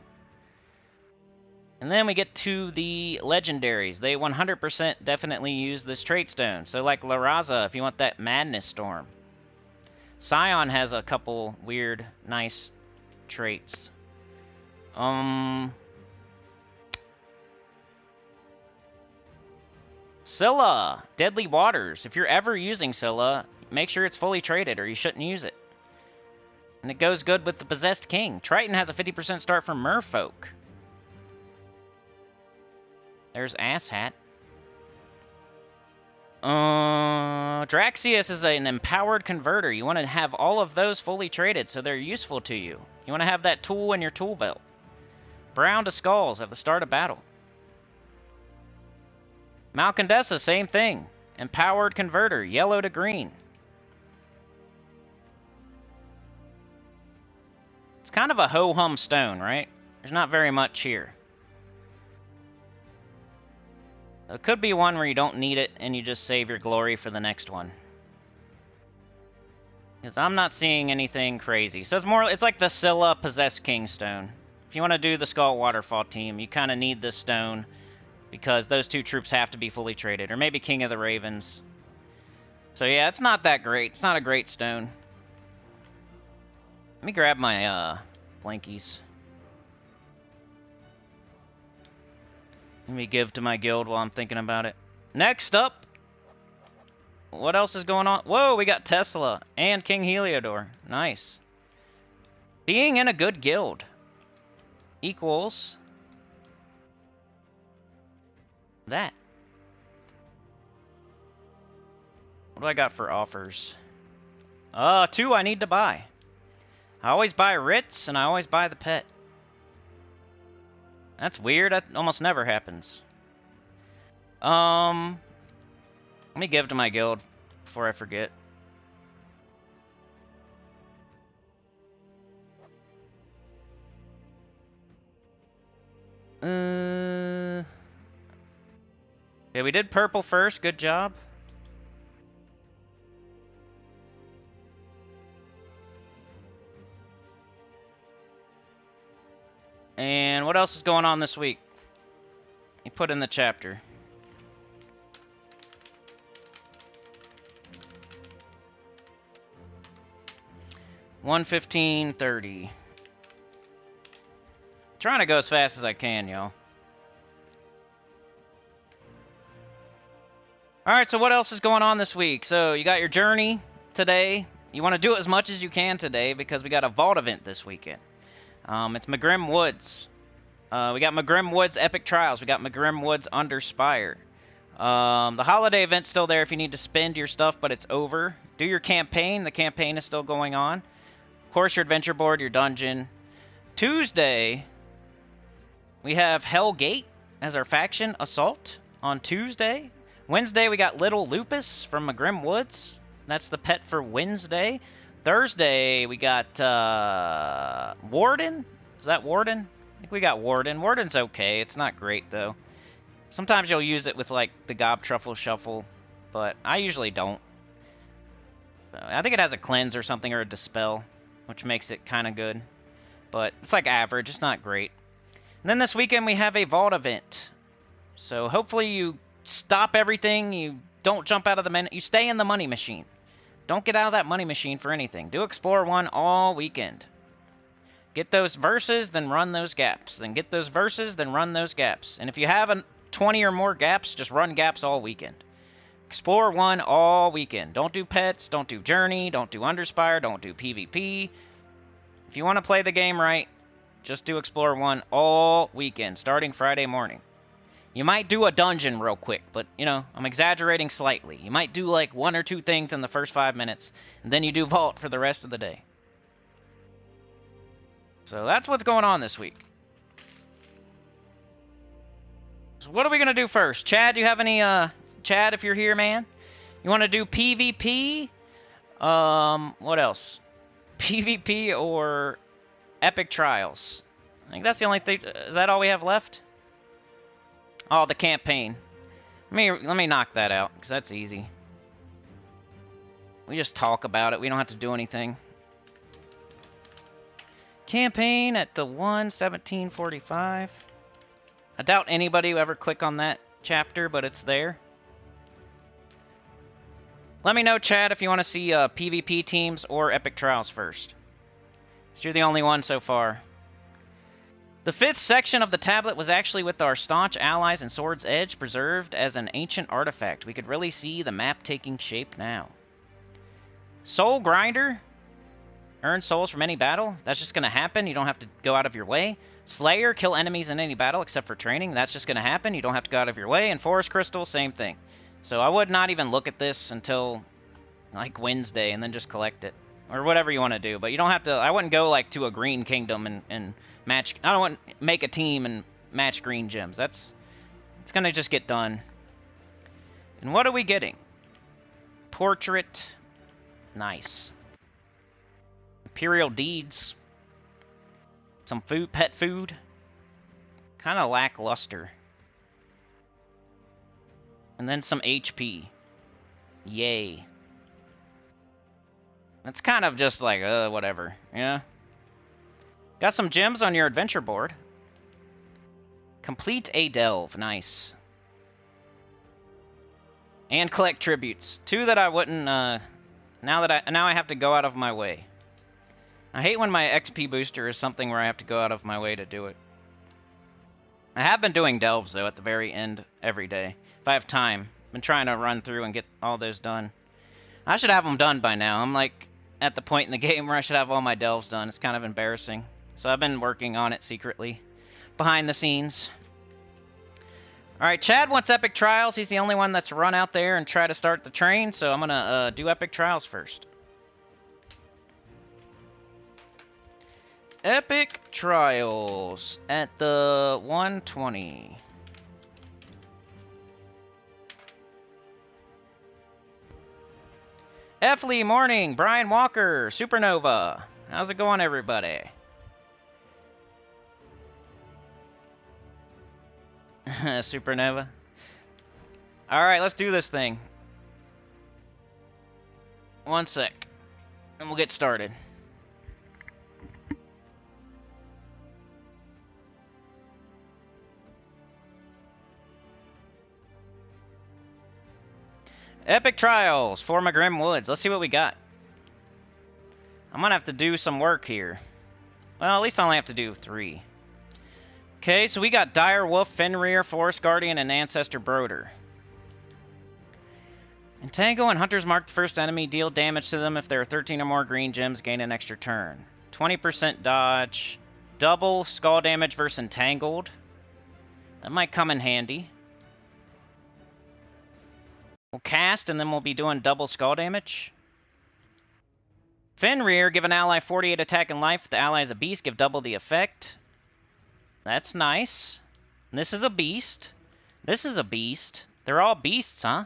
Speaker 1: And then we get to the legendaries. They 100% definitely use this trait stone. So like Laraza, if you want that Madness Storm. Scion has a couple weird, nice traits. Scylla, Deadly Waters. If you're ever using Scylla, make sure it's fully traded or you shouldn't use it. And it goes good with the Possessed King. Triton has a 50% start for Merfolk. There's Asshat. Draxius is an empowered converter. You want to have all of those fully traded so they're useful to you. You want to have that tool in your tool belt. Brown to Skulls at the start of battle. Malcondessa, same thing. Empowered converter, yellow to green. It's kind of a ho-hum stone, right? There's not very much here. It could be one where you don't need it and you just save your glory for the next one. Because I'm not seeing anything crazy. So it's like the Scylla Possessed King stone. If you want to do the Skull Waterfall team, you kind of need this stone because those 2 troops have to be fully traded. Or maybe King of the Ravens. So yeah, it's not that great. It's not a great stone. Let me grab my blankies. Let me give to my guild while I'm thinking about it. Next up, what else is going on? Whoa, we got Tesla and King Heliodor. Nice. Being in a good guild equals that. What do I got for offers? 2 I need to buy. I always buy Ritz and I always buy the pet. That's weird. That almost never happens. Let me give to my guild before I forget. Okay, we did purple first. Good job. And what else is going on this week? You put in the chapter. 1:15:30. Trying to go as fast as I can, y'all. Alright, so what else is going on this week? So, you got your journey today. You want to do as much as you can today because we got a vault event this weekend. It's McGrim Woods. We got McGrim Woods Epic Trials. We got McGrim Woods Under Spire. The holiday event's still there if you need to spend your stuff, but it's over. Do your campaign. The campaign is still going on. Of course, your adventure board, your dungeon. Tuesday, we have Hellgate as our faction assault on Tuesday. Wednesday, we got Little Lupus from McGrim Woods. That's the pet for Wednesday. Thursday, we got Warden. Is that Warden? I think we got Warden. Warden's okay. It's not great, though. Sometimes you'll use it with, like, the Gob Truffle Shuffle, but I usually don't. I think it has a cleanse or something, or a dispel, which makes it kind of good. But it's like average. It's not great. And then this weekend, we have a vault event. So hopefully you stop everything. You don't jump out of the menu. You stay in the money machine. Don't get out of that money machine for anything. Do Explore 1 all weekend. Get those verses, then run those gaps. Then get those verses, then run those gaps. And if you have 20 or more gaps, just run gaps all weekend. Explore 1 all weekend. Don't do pets, don't do journey, don't do Underspire, don't do PvP. If you want to play the game right, just do Explore 1 all weekend, starting Friday morning. You might do a dungeon real quick, but, you know, I'm exaggerating slightly. You might do, like, 1 or 2 things in the first 5 minutes, and then you do Vault for the rest of the day. So that's what's going on this week. So what are we going to do first? Chad, do you have any, Chad, if you're here, man? You want to do PvP? What else? PvP or Epic Trials? I think that's the only thing. Is that all we have left? Oh, the campaign. Let me knock that out, because that's easy. We just talk about it. We don't have to do anything. Campaign at the 1:17:45. I doubt anybody will ever click on that chapter, but it's there. Let me know, Chad, if you want to see PvP teams or Epic Trials first. So you're the only one so far. The 5th section of the tablet was actually with our staunch allies in Sword's Edge, preserved as an ancient artifact. We could really see the map taking shape now. Soul Grinder. Earn souls from any battle. That's just going to happen. You don't have to go out of your way. Slayer. Kill enemies in any battle except for training. That's just going to happen. You don't have to go out of your way. And Forest Crystal, same thing. So I would not even look at this until, like, Wednesday and then just collect it. Or whatever you want to do. But you don't have to... I wouldn't go, like, to a green kingdom and match... I don't want to make a team and match green gems. It's going to just get done. And what are we getting? Portrait. Nice. Imperial Deeds. Some food, pet food. Kind of lackluster. And then some HP. Yay. That's kind of just like, whatever. Yeah. Got some gems on your adventure board. Complete a delve. Nice. And collect tributes. 2 that I wouldn't, now I have to go out of my way. I hate when my XP booster is something where I have to go out of my way to do it. I have been doing delves, though, at the very end every day. If I have time. I've been trying to run through and get all those done. I should have them done by now. I'm, like, at the point in the game where I should have all my delves done. It's kind of embarrassing. So I've been working on it secretly. Behind the scenes. Alright, Chad wants Epic Trials. He's the only one that's run out there and try to start the train. So I'm going to do Epic Trials first. Epic Trials at the 120. F. Lee Morning, Brian Walker, Supernova. How's it going, everybody? Supernova. Alright, let's do this thing. 1 sec. And we'll get started. Epic Trials for McGrim Woods. Let's see what we got. I'm gonna have to do some work here. Well, at least I only have to do 3. Okay, so we got Dire Wolf, Fenrir, Forest Guardian, and Ancestor Broder. Entangle and Hunter's Mark the first enemy. Deal damage to them if there are 13 or more green gems. Gain an extra turn. 20% dodge. Double skull damage versus Entangled. That might come in handy. We'll cast, and then we'll be doing double skull damage. Fenrir, give an ally 48 attack and life. If the ally is a beast, give double the effect. That's nice. And this is a beast. This is a beast. They're all beasts, huh?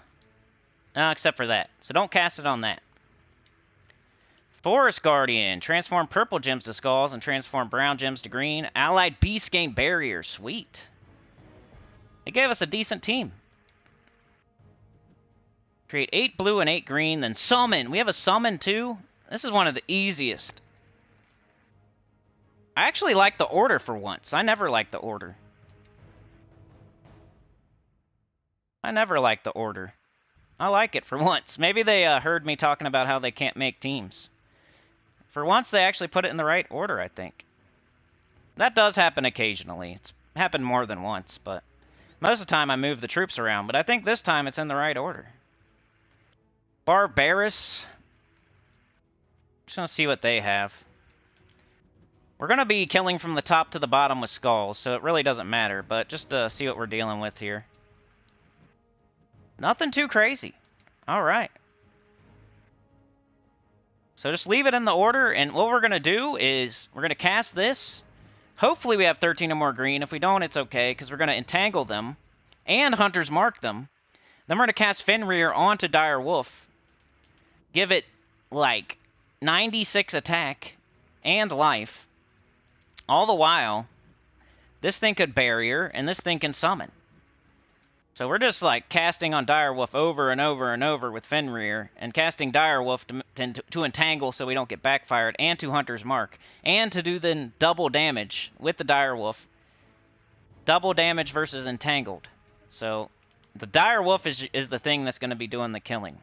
Speaker 1: Except for that. So don't cast it on that. Forest Guardian. Transform purple gems to skulls and transform brown gems to green. Allied beasts gain barrier. Sweet. They gave us a decent team. Create 8 blue and 8 green, then summon. We have a summon too? This is one of the easiest. I actually like the order for once. I never liked the order. I never liked the order. I like it for once. Maybe they heard me talking about how they can't make teams. For once, they actually put it in the right order, I think. That does happen occasionally. It's happened more than once, but most of the time I move the troops around. But I think this time it's in the right order. Barbarous. Just gonna see what they have. We're gonna be killing from the top to the bottom with skulls, so it really doesn't matter. But just to see what we're dealing with here. Nothing too crazy. All right. So just leave it in the order, and what we're gonna do is we're gonna cast this. Hopefully we have 13 or more green. If we don't, it's okay, because we're gonna entangle them and Hunter's Mark them. Then we're gonna cast Fenrir onto Dire Wolf. Give it, like, 96 attack and life. All the while, this thing could barrier, and this thing can summon. So we're just, like, casting on Dire Wolf over and over and over with Fenrir, and casting Dire Wolf to entangle so we don't get backfired, and to Hunter's Mark, and to do then double damage with the Dire Wolf. Double damage versus entangled. So the Dire Wolf is the thing that's going to be doing the killing.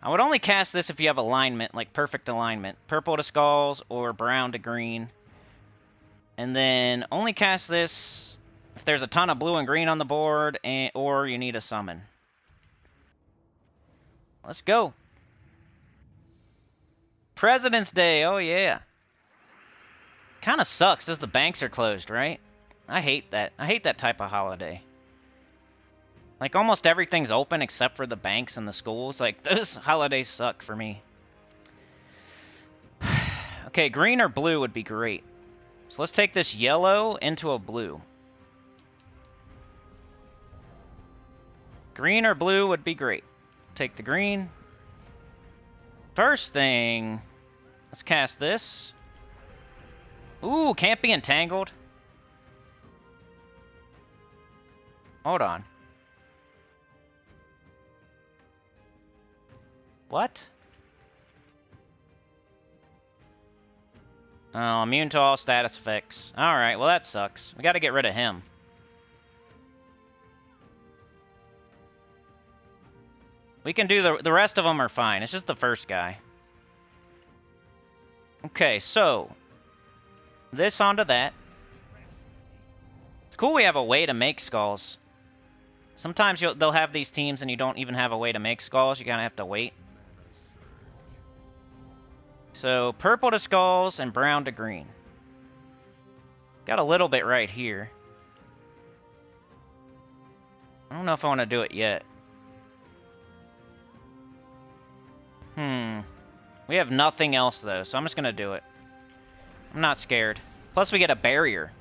Speaker 1: I would only cast this if you have alignment, like perfect alignment. Purple to skulls or brown to green. And then only cast this if there's a ton of blue and green on the board, or you need a summon. Let's go. President's Day, oh yeah. Kind of sucks as the banks are closed, right? I hate that. I hate that type of holiday. Like, almost everything's open except for the banks and the schools. Like, those holidays suck for me. Okay, green or blue would be great. So let's take this yellow into a blue. Green or blue would be great. Take the green. First thing, let's cast this. Ooh, can't be entangled. Hold on. What? Oh, immune to all status effects. Alright, well that sucks. We gotta get rid of him. We can do the rest of them are fine. It's just the first guy. Okay, so this onto that. It's cool we have a way to make skulls. Sometimes they'll have these teams and you don't even have a way to make skulls. You kind of have to wait. So, purple to skulls and brown to green. Got a little bit right here. I don't know if I want to do it yet. We have nothing else, though, so I'm just going to do it. I'm not scared. Plus, we get a barrier.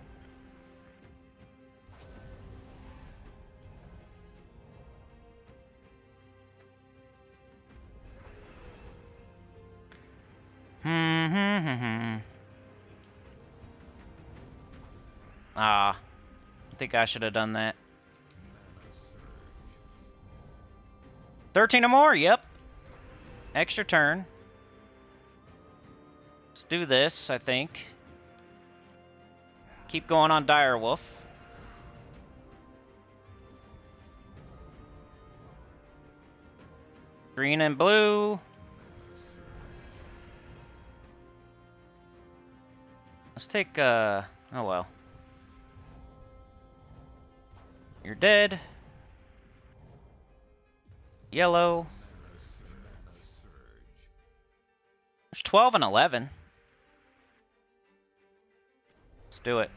Speaker 1: Ah, I think I should have done that. 13 or more, yep. Extra turn. Let's do this, I think. Keep going on Dire Wolf. Green and blue. take, oh well. You're dead. Yellow. There's 12 and 11. Let's do it.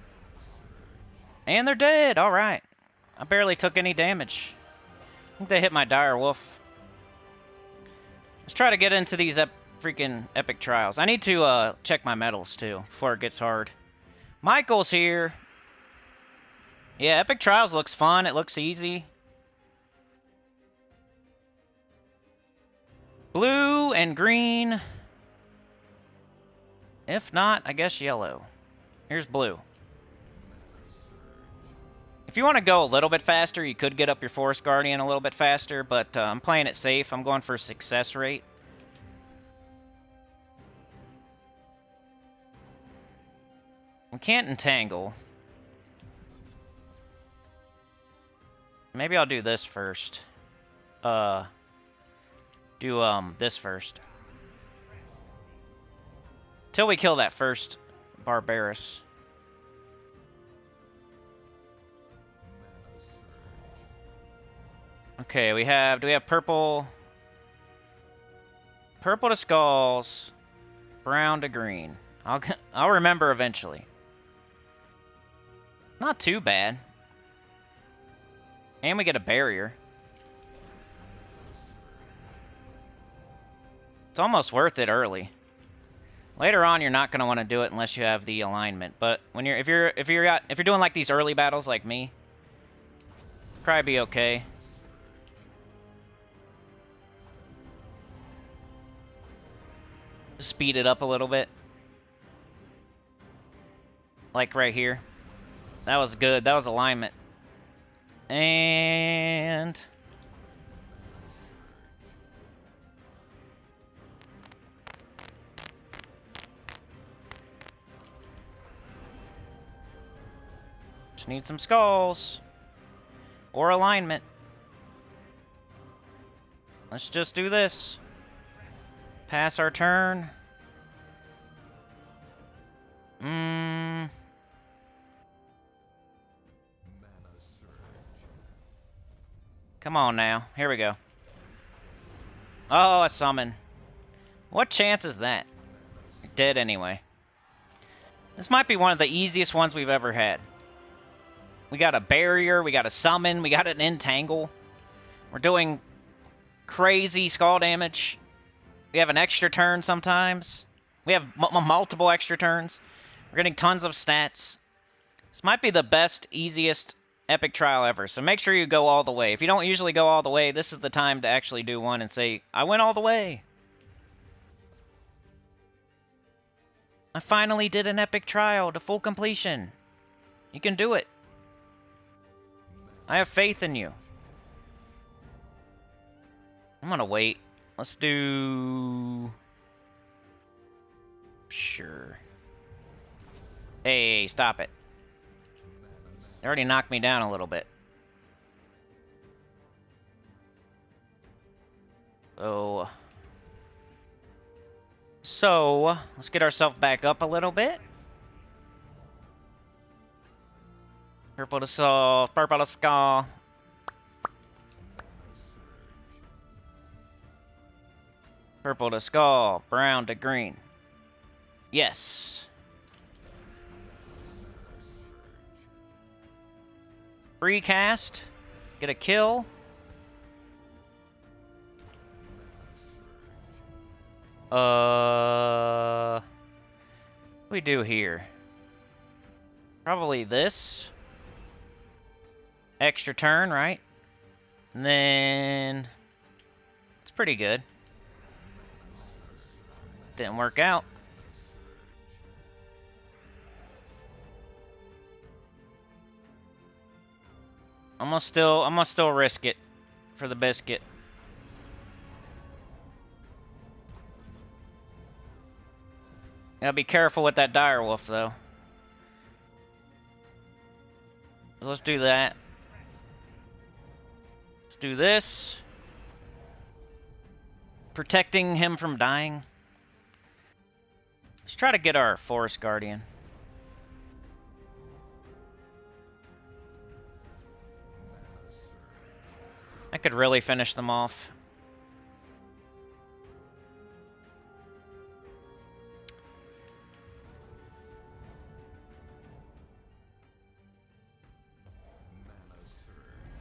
Speaker 1: And they're dead. All right. I barely took any damage. I think they hit my dire wolf. Let's try to get into these freaking epic trials. I need to check my medals too before it gets hard. Michael's here. Yeah, epic trials looks fun. It looks easy. Blue and green. If not, I guess yellow. Here's blue. If you want to go a little bit faster, you could get up your Forest Guardian a little bit faster, but I'm playing it safe. I'm going for success rate. We can't entangle. Maybe I'll do this first. This first. Till we kill that first Barbarous. Okay, do we have purple? Purple to skulls, brown to green. I'll remember eventually. Not too bad. And we get a barrier. It's almost worth it early. Later on, you're not going to want to do it unless you have the alignment. But when if you're doing like these early battles like me, probably be okay. Just speed it up a little bit. Like right here. That was good. That was alignment. And just need some skulls or alignment. Let's just do this. Pass our turn. Come on now. Here we go. Oh, a summon. What chance is that? You're dead anyway. This might be one of the easiest ones we've ever had. We got a barrier, we got a summon, we got an entangle. We're doing crazy skull damage. We have an extra turn sometimes. We have multiple extra turns. We're getting tons of stats. This might be the best, easiest epic trial ever, so make sure you go all the way. If you don't usually go all the way, this is the time to actually do one and say, I went all the way. I finally did an epic trial to full completion. You can do it. I have faith in you. I'm gonna wait. Let's do... Sure. Hey, stop it. They already knocked me down a little bit. So, let's get ourselves back up a little bit. Purple to soul, purple to skull. Purple to skull, brown to green. Yes. Free cast. Get a kill. What do we do here? Probably this. Extra turn, right? And then it's pretty good. Didn't work out. I'm gonna still risk it for the biscuit. Gotta be careful with that dire wolf though. So let's do that. Let's do this. Protecting him from dying. Let's try to get our Forest Guardian. could really finish them off.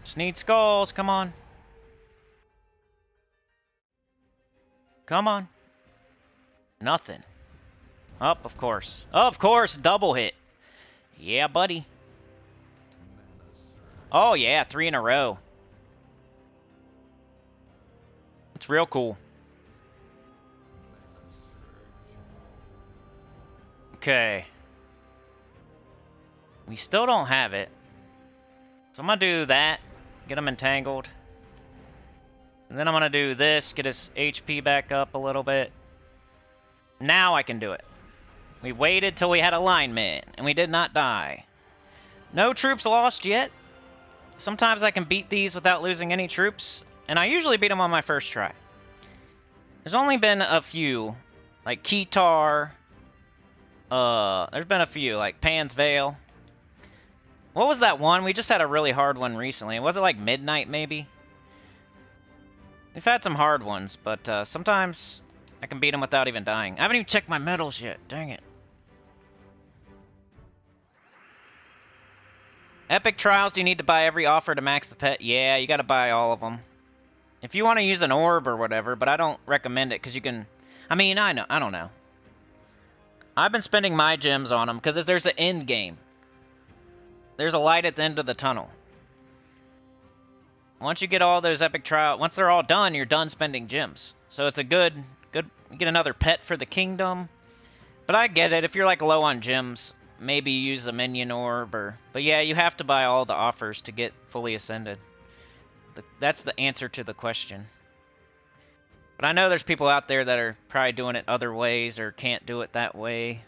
Speaker 1: Just need skulls, come on. Come on. Nothing. Up, of course. Of course, double hit. Yeah, buddy. Oh, yeah, 3 in a row. It's real cool. Okay. We still don't have it. So I'm going to do that. Get him entangled. And then I'm going to do this. Get his HP back up a little bit. Now I can do it. We waited till we had alignment. And we did not die. No troops lost yet. Sometimes I can beat these without losing any troops. And I usually beat them on my first try. There's only been a few. Like Kitar. There's been a few. Like Pan's Vale. What was that one? We just had a really hard one recently. Was it like Midnight, maybe? We've had some hard ones, but sometimes I can beat them without even dying. I haven't even checked my medals yet. Dang it. Epic Trials, do you need to buy every offer to max the pet? Yeah, you gotta buy all of them. If you want to use an orb or whatever, but I don't recommend it, because you can... I mean, I don't know. I've been spending my gems on them, because there's an end game. There's a light at the end of the tunnel. Once you get all those epic trials, once they're all done, you're done spending gems. So it's a good, you get another pet for the kingdom. But I get it, if you're like low on gems, maybe use a minion orb or... But yeah, you have to buy all the offers to get fully ascended. That's the answer to the question. But I know there's people out there that are probably doing it other ways or can't do it that way.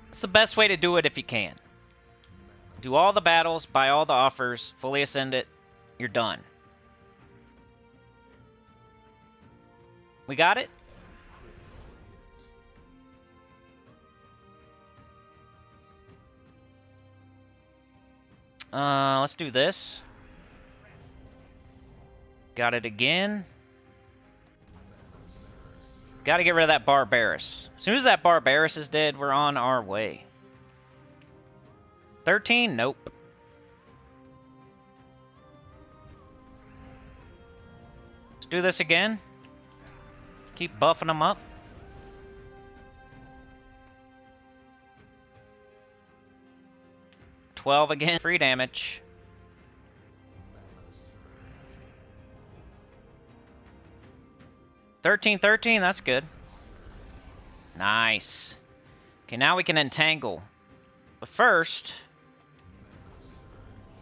Speaker 1: It's the best way to do it if you can. Do all the battles, buy all the offers, fully ascend it, you're done. We got it? Let's do this. Got it again. Got to get rid of that Barbarous. As soon as that Barbarous is dead, we're on our way. 13? Nope. Let's do this again. Keep buffing them up. $12 again. Free damage. $13, that's good. Nice. Okay, now we can entangle. But first,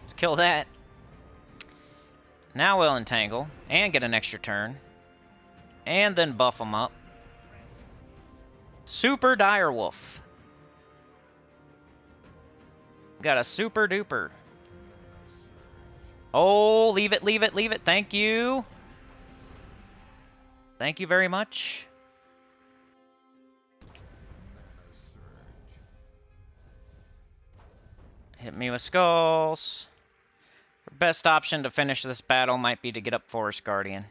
Speaker 1: let's kill that. Now we'll entangle and get an extra turn. And then buff them up. Super Direwolf. Got a super duper. Oh, leave it, leave it, leave it. Thank you. Thank you very much. Hit me with skulls. Our best option to finish this battle might be to get up Forest Guardian.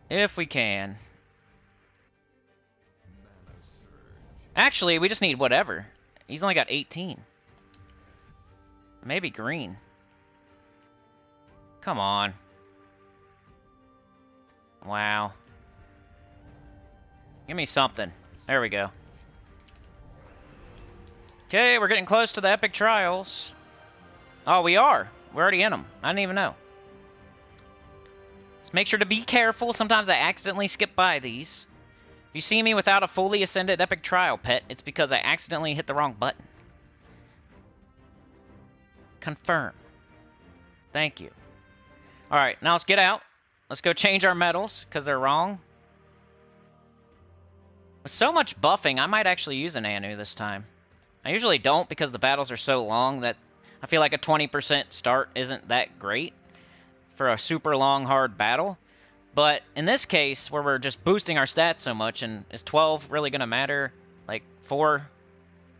Speaker 1: If we can. Actually, we just need whatever. He's only got 18. Maybe green. Come on. Wow. Give me something. There we go. Okay, we're getting close to the epic trials. Oh, we are. We're already in them. I didn't even know. Let's make sure to be careful. Sometimes I accidentally skip by these. If you see me without a fully ascended epic trial pet, it's because I accidentally hit the wrong button. Confirm. Thank you. Alright, now let's get out. Let's go change our medals, because they're wrong. With so much buffing, I might actually use an Anu this time. I usually don't, because the battles are so long that I feel like a 20% start isn't that great for a super long, hard battle. But in this case, where we're just boosting our stats so much, and is 12 really going to matter? Like 4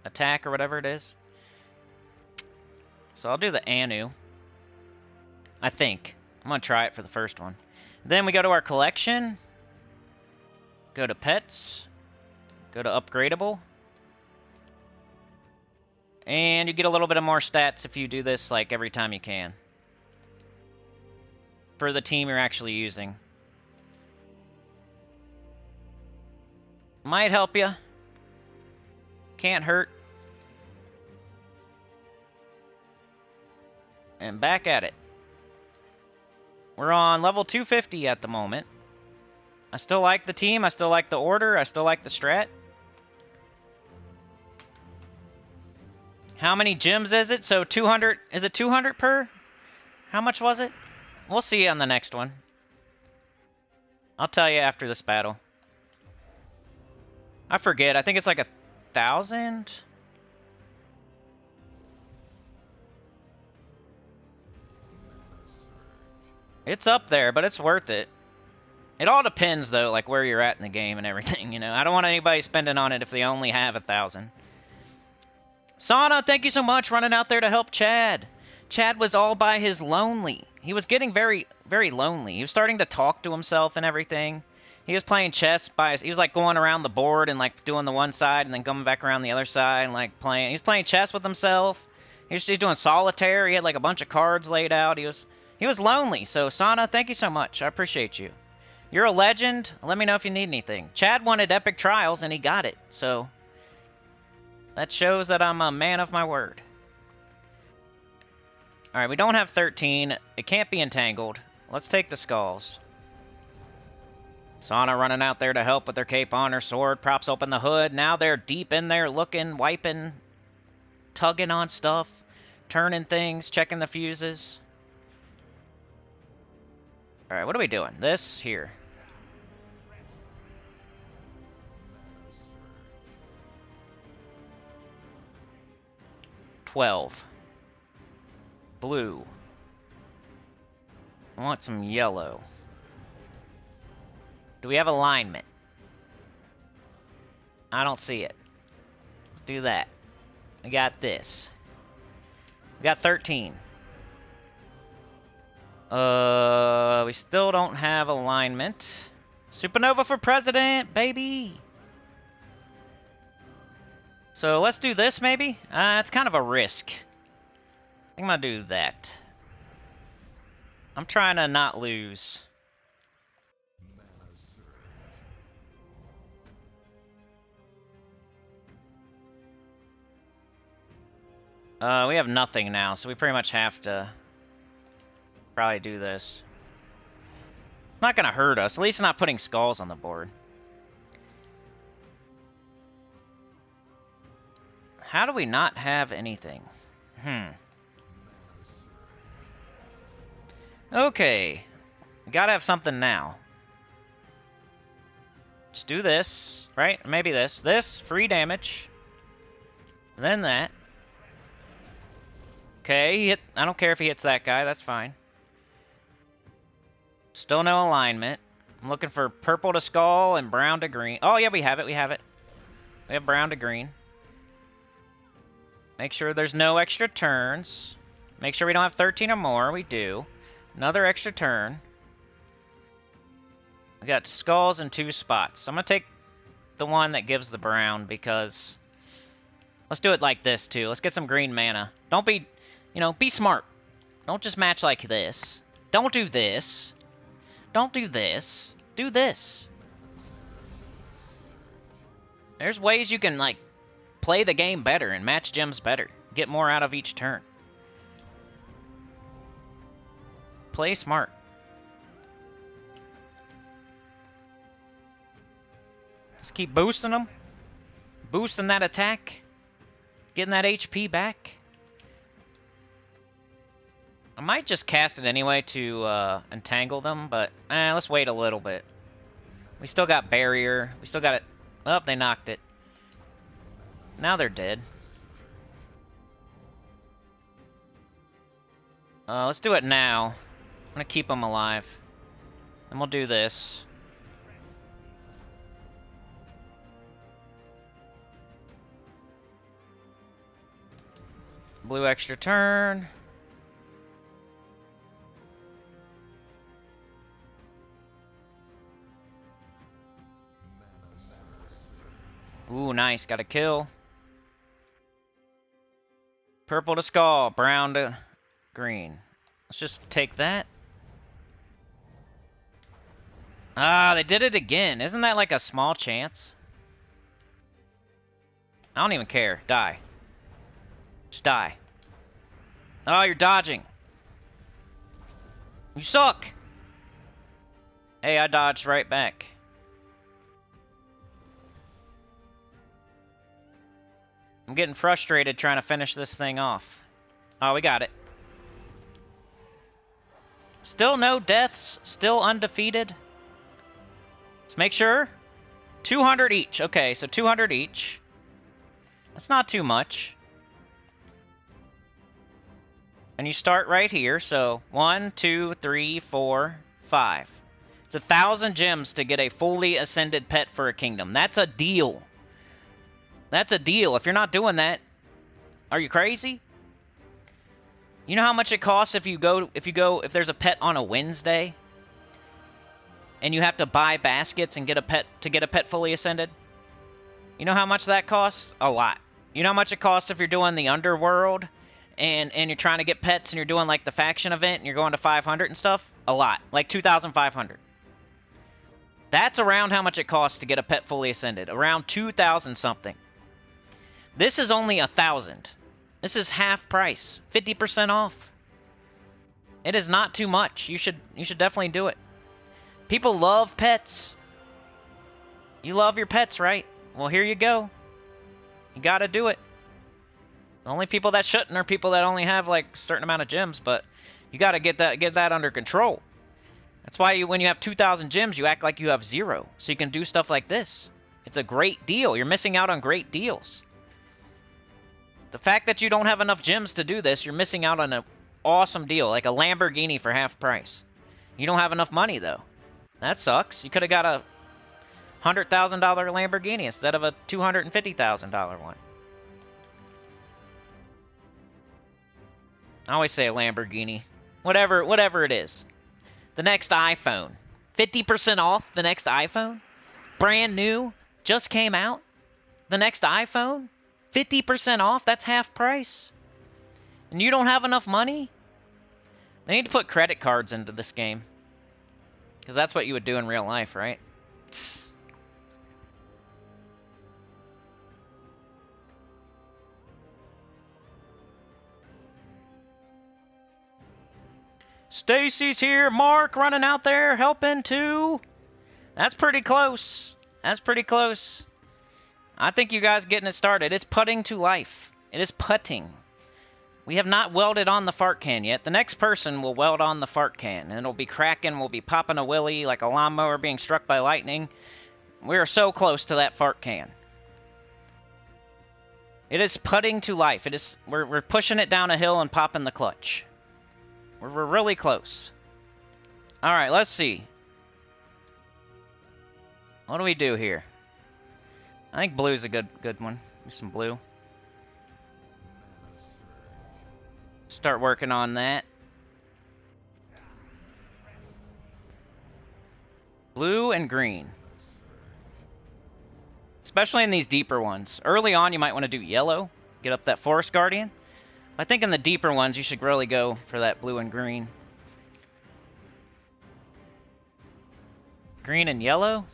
Speaker 1: attack or whatever it is? So I'll do the Anu. I think. I'm going to try it for the first one. Then we go to our collection. Go to pets. Go to upgradable. And you get a little bit of more stats if you do this like every time you can. For the team you're actually using. Might help you. Can't hurt. And back at it. We're on level 250 at the moment. I still like the team. I still like the order. I still like the strat. How many gems is it? So 200. Is it 200 per? How much was it? We'll see on the next one. I'll tell you after this battle. I forget. I think it's like 1,000. It's up there, but it's worth it. It all depends, though, like where you're at in the game and everything, you know. I don't want anybody spending on it if they only have 1,000. Sauna, thank you so much, running out there to help Chad. Chad was all by his lonely. He was getting very, very lonely. He was starting to talk to himself and everything. He was playing chess he was like going around the board and like doing the one side and then coming back around the other side and like playing. He was playing chess with himself. He was doing solitaire. He had like a bunch of cards laid out. He was lonely. So Sana, thank you so much. I appreciate you. You're a legend. Let me know if you need anything. Chad wanted Epic Trials and he got it. So that shows that I'm a man of my word. Alright, we don't have 13. It can't be entangled. Let's take the skulls. Sana running out there to help with their cape on her sword. Props open the hood. Now they're deep in there looking, wiping, tugging on stuff, turning things, checking the fuses. Alright, what are we doing? This here. $12. Blue. I want some yellow. Do we have alignment? I don't see it. Let's do that. We got this. We got 13. We still don't have alignment. Supernova for president, baby! So let's do this, maybe? It's kind of a risk. I think I'm gonna do that. I'm trying to not lose. We have nothing now, so we pretty much have to probably do this. Not gonna hurt us. At least not putting skulls on the board. How do we not have anything? Okay. We gotta have something now. Just do this, right? Maybe this. This, free damage. Then that. Okay, he hit. I don't care if he hits that guy, that's fine. Still no alignment. I'm looking for purple to skull and brown to green. Oh, yeah, we have it, we have it. We have brown to green. Make sure there's no extra turns. Make sure we don't have 13 or more. We do. Another extra turn. We got skulls in 2 spots. I'm going to take the one that gives the brown because... Let's do it like this, too. Let's get some green mana. Don't be... You know, be smart. Don't just match like this. Don't do this. Don't do this. Do this. There's ways you can, like, play the game better and match gems better. Get more out of each turn. Play smart. Just keep boosting them. Boosting that attack. Getting that HP back. I might just cast it anyway to entangle them, but let's wait a little bit. We still got barrier. We still got it. Oh, they knocked it. Now they're dead. Let's do it now. I'm gonna keep them alive. And we'll do this. Blue extra turn. Ooh, nice. Got a kill. Purple to skull. Brown to green. Let's just take that. Ah, they did it again. Isn't that like a small chance? I don't even care. Die. Just die. Oh, you're dodging. You suck. Hey, I dodged right back. I'm getting frustrated trying to finish this thing off. Oh, we got it. Still no deaths. Still undefeated. Let's make sure. 200 each. Okay, so 200 each. That's not too much. And you start right here. So 1, 2, 3, 4, 5. It's 1,000 gems to get a fully ascended pet for a kingdom. That's a deal. That's a deal. If you're not doing that, are you crazy? You know how much it costs if there's a pet on a Wednesday and you have to buy baskets and get a pet fully ascended? You know how much that costs? A lot. You know how much it costs if you're doing the underworld and you're trying to get pets and you're doing like the faction event and you're going to 500 and stuff? A lot. Like 2,500. That's around how much it costs to get a pet fully ascended. Around 2,000 something. This is only 1,000. This is half price. 50% off. It is not too much. You should definitely do it. People love pets. You love your pets, right? Well, here you go. You gotta do it. The only people that shouldn't are people that only have like a certain amount of gems, but you gotta get that under control. That's why when you have 2,000 gems, you act like you have 0, so you can do stuff like this. It's a great deal. You're missing out on great deals. The fact that you don't have enough gems to do this, you're missing out on an awesome deal, like a Lamborghini for half price. You don't have enough money, though. That sucks. You could have got a $100,000 Lamborghini instead of a $250,000 one. I always say a Lamborghini. Whatever it is. The next iPhone. 50% off the next iPhone? Brand new? Just came out? The next iPhone? 50% off? That's half price. And you don't have enough money? They need to put credit cards into this game. Because that's what you would do in real life, right? Psst. Stacy's here. Mark running out there helping too. That's pretty close. That's pretty close. I think you guys getting it started. It's putting to life. It is putting. We have not welded on the fart can yet. The next person will weld on the fart can. And it'll be cracking. We'll be popping a willy like a lawnmower being struck by lightning. We are so close to that fart can. It is putting to life. It is. We're pushing it down a hill and popping the clutch. We're really close. Alright, let's see. What do we do here? I think blue's a good one. Do some blue. Start working on that. Blue and green. Especially in these deeper ones. Early on, you might want to do yellow. Get up that Forest Guardian. I think in the deeper ones, you should really go for that blue and green. Green and yellow.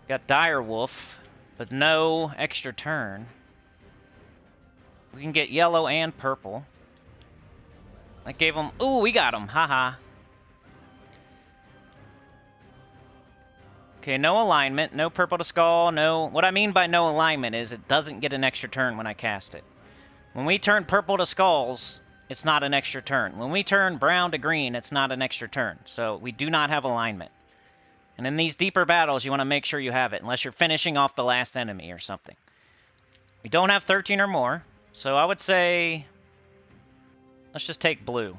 Speaker 1: Got Dire Wolf, but no extra turn. We can get yellow and purple. That gave them... Ooh, we got them. Haha. Okay, no alignment. No purple to skull. No... What I mean by no alignment is it doesn't get an extra turn when I cast it. When we turn purple to skulls, it's not an extra turn. When we turn brown to green, it's not an extra turn. So we do not have alignment. And in these deeper battles, you want to make sure you have it, unless you're finishing off the last enemy or something. We don't have 13 or more, so I would say... Let's just take blue.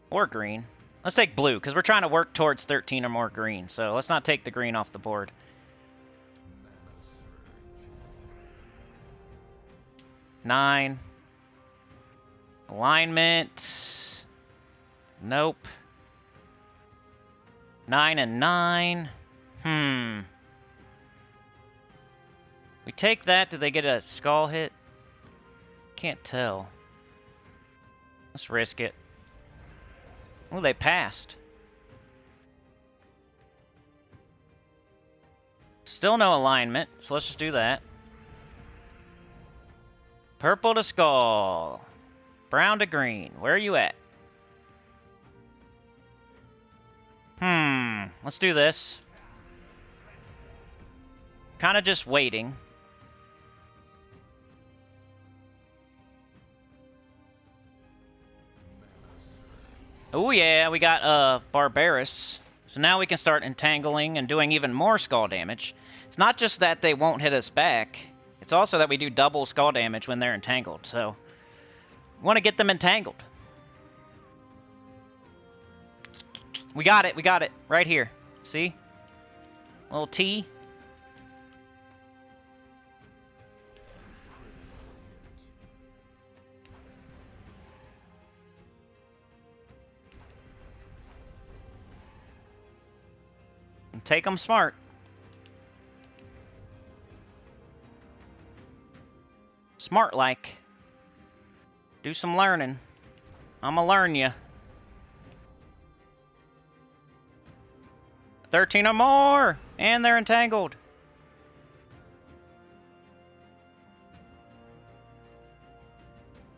Speaker 1: Or green. Let's take blue, because we're trying to work towards 13 or more green, so let's not take the green off the board. 9. Alignment. Nope. 9 and 9. We take that. Do they get a skull hit? Can't tell. Let's risk it. Oh, they passed. Still no alignment, so let's just do that. Purple to skull. Brown to green. Where are you at? Let's do this. Kind of just waiting. Oh yeah, we got Barbarous. So now we can start entangling and doing even more skull damage. It's not just that they won't hit us back. It's also that we do double skull damage when they're entangled. So we want to get them entangled. We got it right here. See? Little T. Take them smart. Smart like. Do some learning. I'ma learn ya. 13 or more! And they're entangled.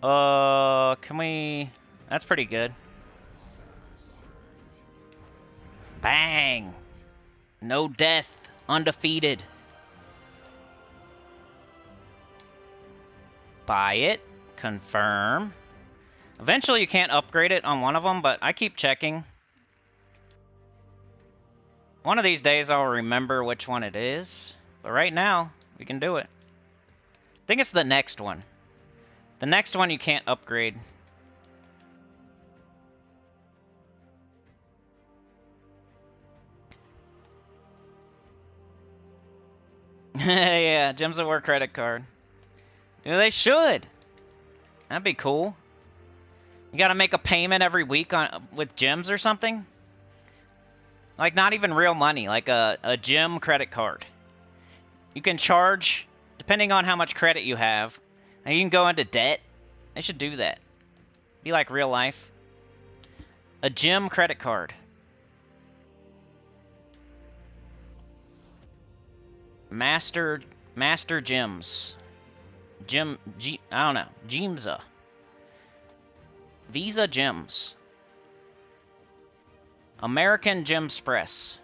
Speaker 1: Can we... That's pretty good. Bang! No death. Undefeated. Buy it. Confirm. Eventually you can't upgrade it on one of them, but I keep checking. One of these days I'll remember which one it is. But right now, we can do it. I think it's the next one. The next one you can't upgrade. Yeah, Gems of War credit card. Dude, they should. That'd be cool. You gotta make a payment every week on with gems or something? Like, not even real money, like a gem credit card. You can charge, depending on how much credit you have, and you can go into debt. They should do that. Be like real life. A gem credit card. Master gems. I don't know. Gemsa. Visa gems. American Gemspress.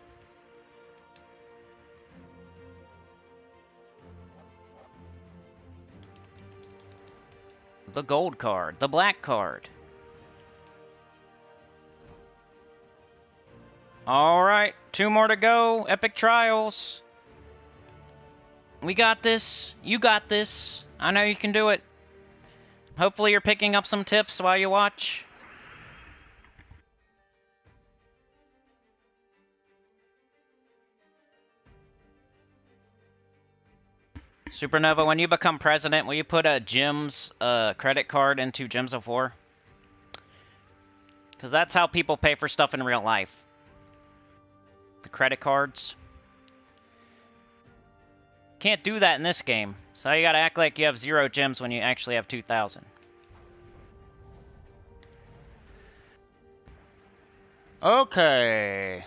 Speaker 1: The gold card. The black card. Alright. 2 more to go. Epic Trials. We got this. You got this. I know you can do it. Hopefully you're picking up some tips while you watch. Supernova, when you become president, will you put a Gems credit card into Gems of War? Because that's how people pay for stuff in real life. The credit cards. Can't do that in this game. So you gotta act like you have 0 gems when you actually have 2,000. Okay.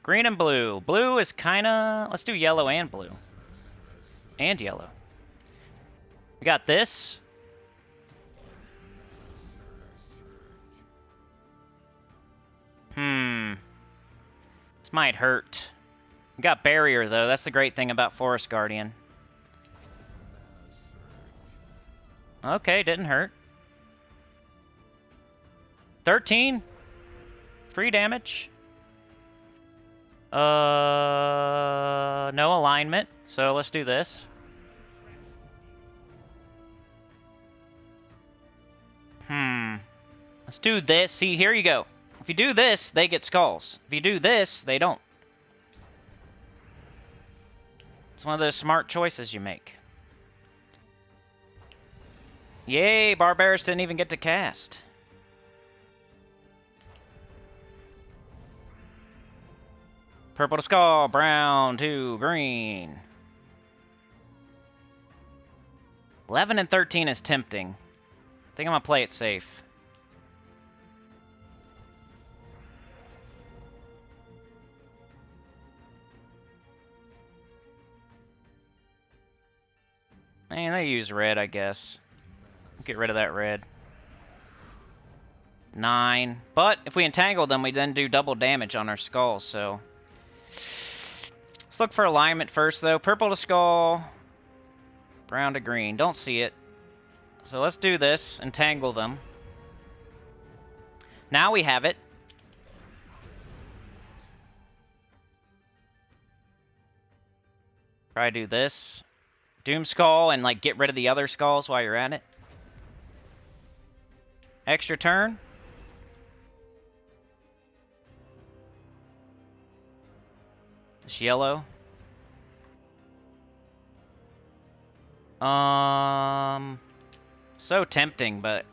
Speaker 1: Green and blue. Blue is kinda... Let's do yellow and blue. And yellow. We got this. This might hurt. We got barrier, though. That's the great thing about Forest Guardian. Okay, didn't hurt. 13? Free damage. No alignment, so let's do this. Let's do this. See, here you go. If you do this, they get skulls. If you do this, they don't. It's one of those smart choices you make. Yay, Barbarous didn't even get to cast. Purple to skull, brown to green. 11 and 13 is tempting. I think I'm gonna play it safe. Man, they use red, I guess. Get rid of that red. 9. But if we entangle them, we then do double damage on our skulls, so... Let's look for alignment first, though. Purple to skull. Brown to green. Don't see it. So let's do this. Entangle them. Now we have it. Try to do this. Doom Skull and, like, get rid of the other skulls while you're at it. Extra turn. It's yellow. So tempting, but...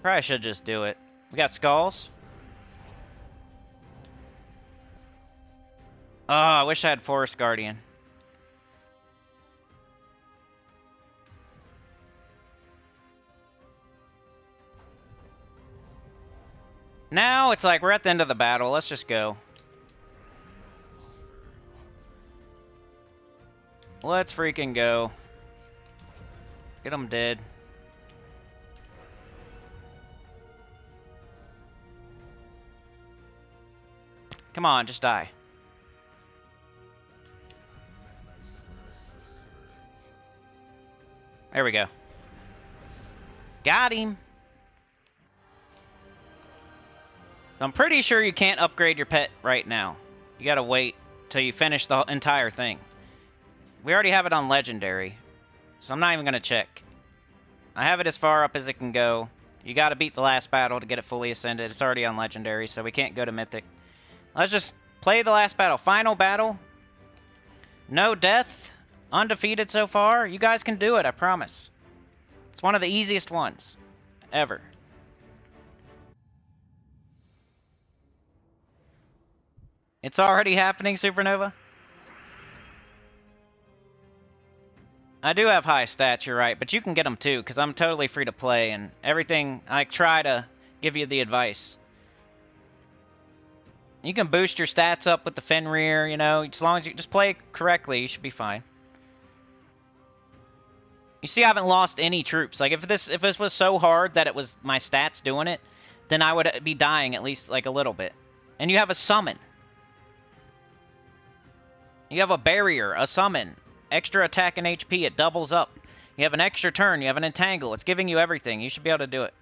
Speaker 1: Probably should just do it. We got skulls. Oh, I wish I had Forest Guardian. Now it's like we're at the end of the battle. Let's just go. Let's freaking go. Get them dead. Come on, just die. There we go. Got him. I'm pretty sure you can't upgrade your pet right now. You gotta wait till you finish the entire thing. We already have it on Legendary, so I'm not even gonna check. I have it as far up as it can go. You gotta beat the last battle to get it fully ascended. It's already on Legendary, so we can't go to Mythic. Let's just play the last battle. Final battle. No death. Undefeated so far. You guys can do it, I promise. It's one of the easiest ones ever. It's already happening, Supernova? I do have high stats, you're right, but you can get them too, because I'm totally free to play, and everything, I try to give you the advice. You can boost your stats up with the Fenrir, you know, as long as you just play correctly, you should be fine. You see, I haven't lost any troops. Like, if this was so hard that it was my stats doing it, then I would be dying at least, like, a little bit. And you have a summon. You have a barrier, a summon. Extra attack and HP, it doubles up. You have an extra turn, you have an entangle. It's giving you everything. You should be able to do it.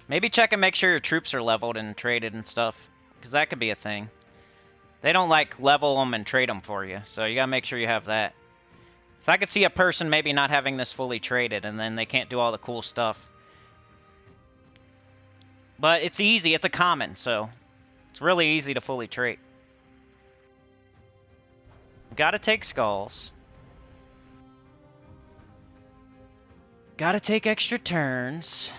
Speaker 1: Maybe check and make sure your troops are leveled and traded and stuff, because that could be a thing. They don't, like, level them and trade them for you, so you gotta make sure you have that. So I could see a person maybe not having this fully traded, and then they can't do all the cool stuff. But it's easy, it's a common, so it's really easy to fully trade. Gotta take skulls. Gotta take extra turns.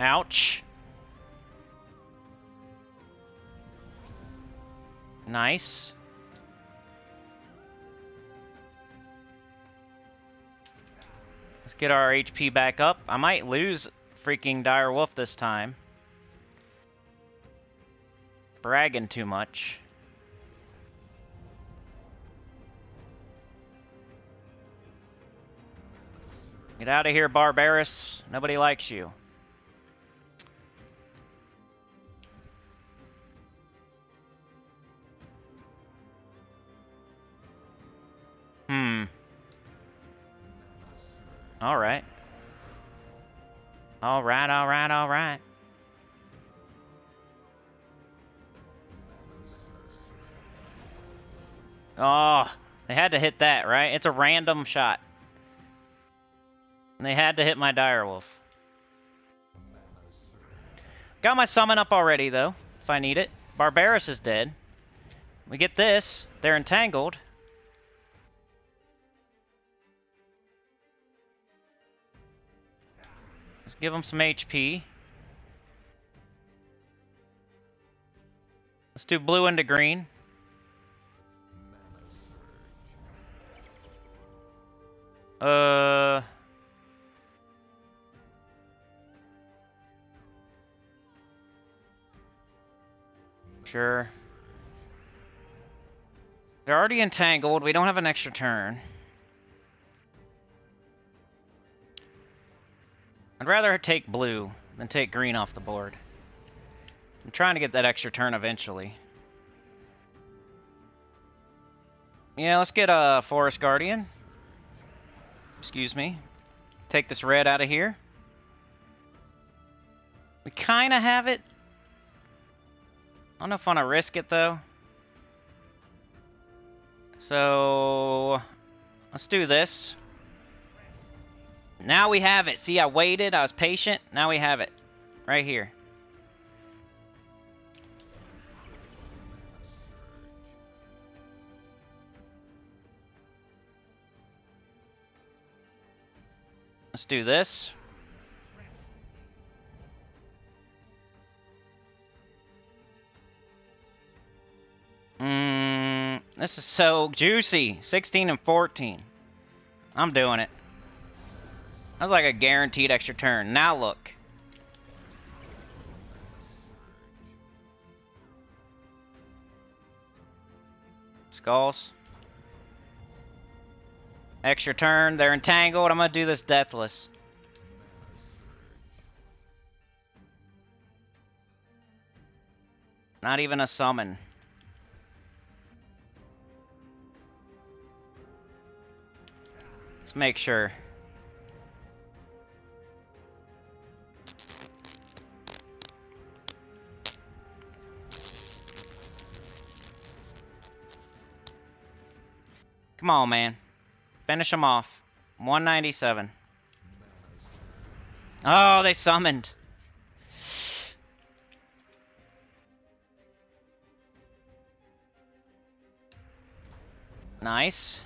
Speaker 1: Ouch. Nice. Let's get our HP back up. I might lose freaking Dire Wolf this time. Bragging too much. Get out of here, Barbarous. Nobody likes you. Alright. Alright, alright, alright. Oh, they had to hit that, right? It's a random shot. And they had to hit my direwolf. Got my summon up already, though, if I need it. Barbarous is dead. We get this. They're entangled. Let's give them some HP. Let's do blue into green. Sure. They're already entangled. We don't have an extra turn. I'd rather take blue than take green off the board. I'm trying to get that extra turn eventually. Yeah, let's get a Forest Guardian. Excuse me. Take this red out of here. We kind of have it. I don't know if I want to risk it, though. So, let's do this. Now we have it. See, I waited. I was patient. Now we have it. Right here. Let's do this. This is so juicy. 16 and 14. I'm doing it. That's like a guaranteed extra turn. Now look. Skulls. Extra turn. They're entangled. I'm going to do this deathless. Not even a summon. Let's make sure. Come on, man. Finish them off. 197. Oh, they summoned. Nice.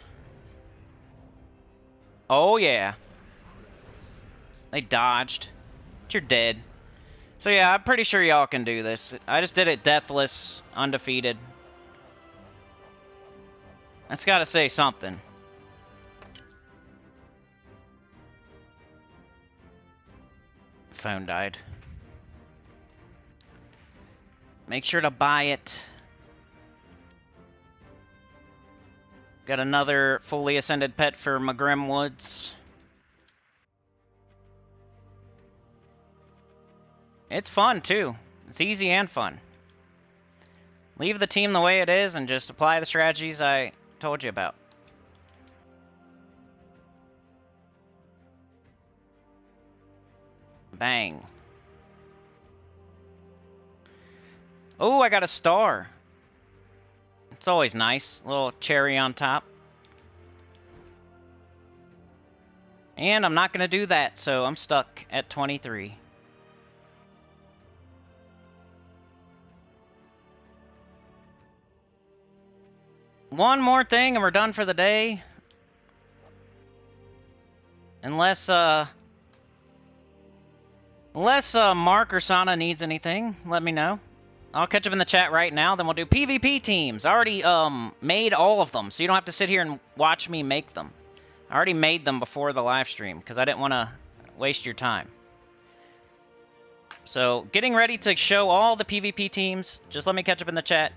Speaker 1: Oh, yeah. They dodged. But you're dead. So, yeah, I'm pretty sure y'all can do this. I just did it deathless, undefeated. That's gotta say something. Phone died. Make sure to buy it. Got another fully ascended pet for Magrim Woods. It's fun, too. It's easy and fun. Leave the team the way it is and just apply the strategies I told you about. Bang. Oh, I got a star. It's always nice. A little cherry on top. And I'm not going to do that, so I'm stuck at 23. One more thing and we're done for the day. Unless Mark or Sana needs anything, let me know. I'll catch up in the chat right now, then we'll do PvP teams. I already made all of them, so you don't have to sit here and watch me make them. I already made them before the live stream, because I didn't want to waste your time. So, getting ready to show all the PvP teams. Just let me catch up in the chat.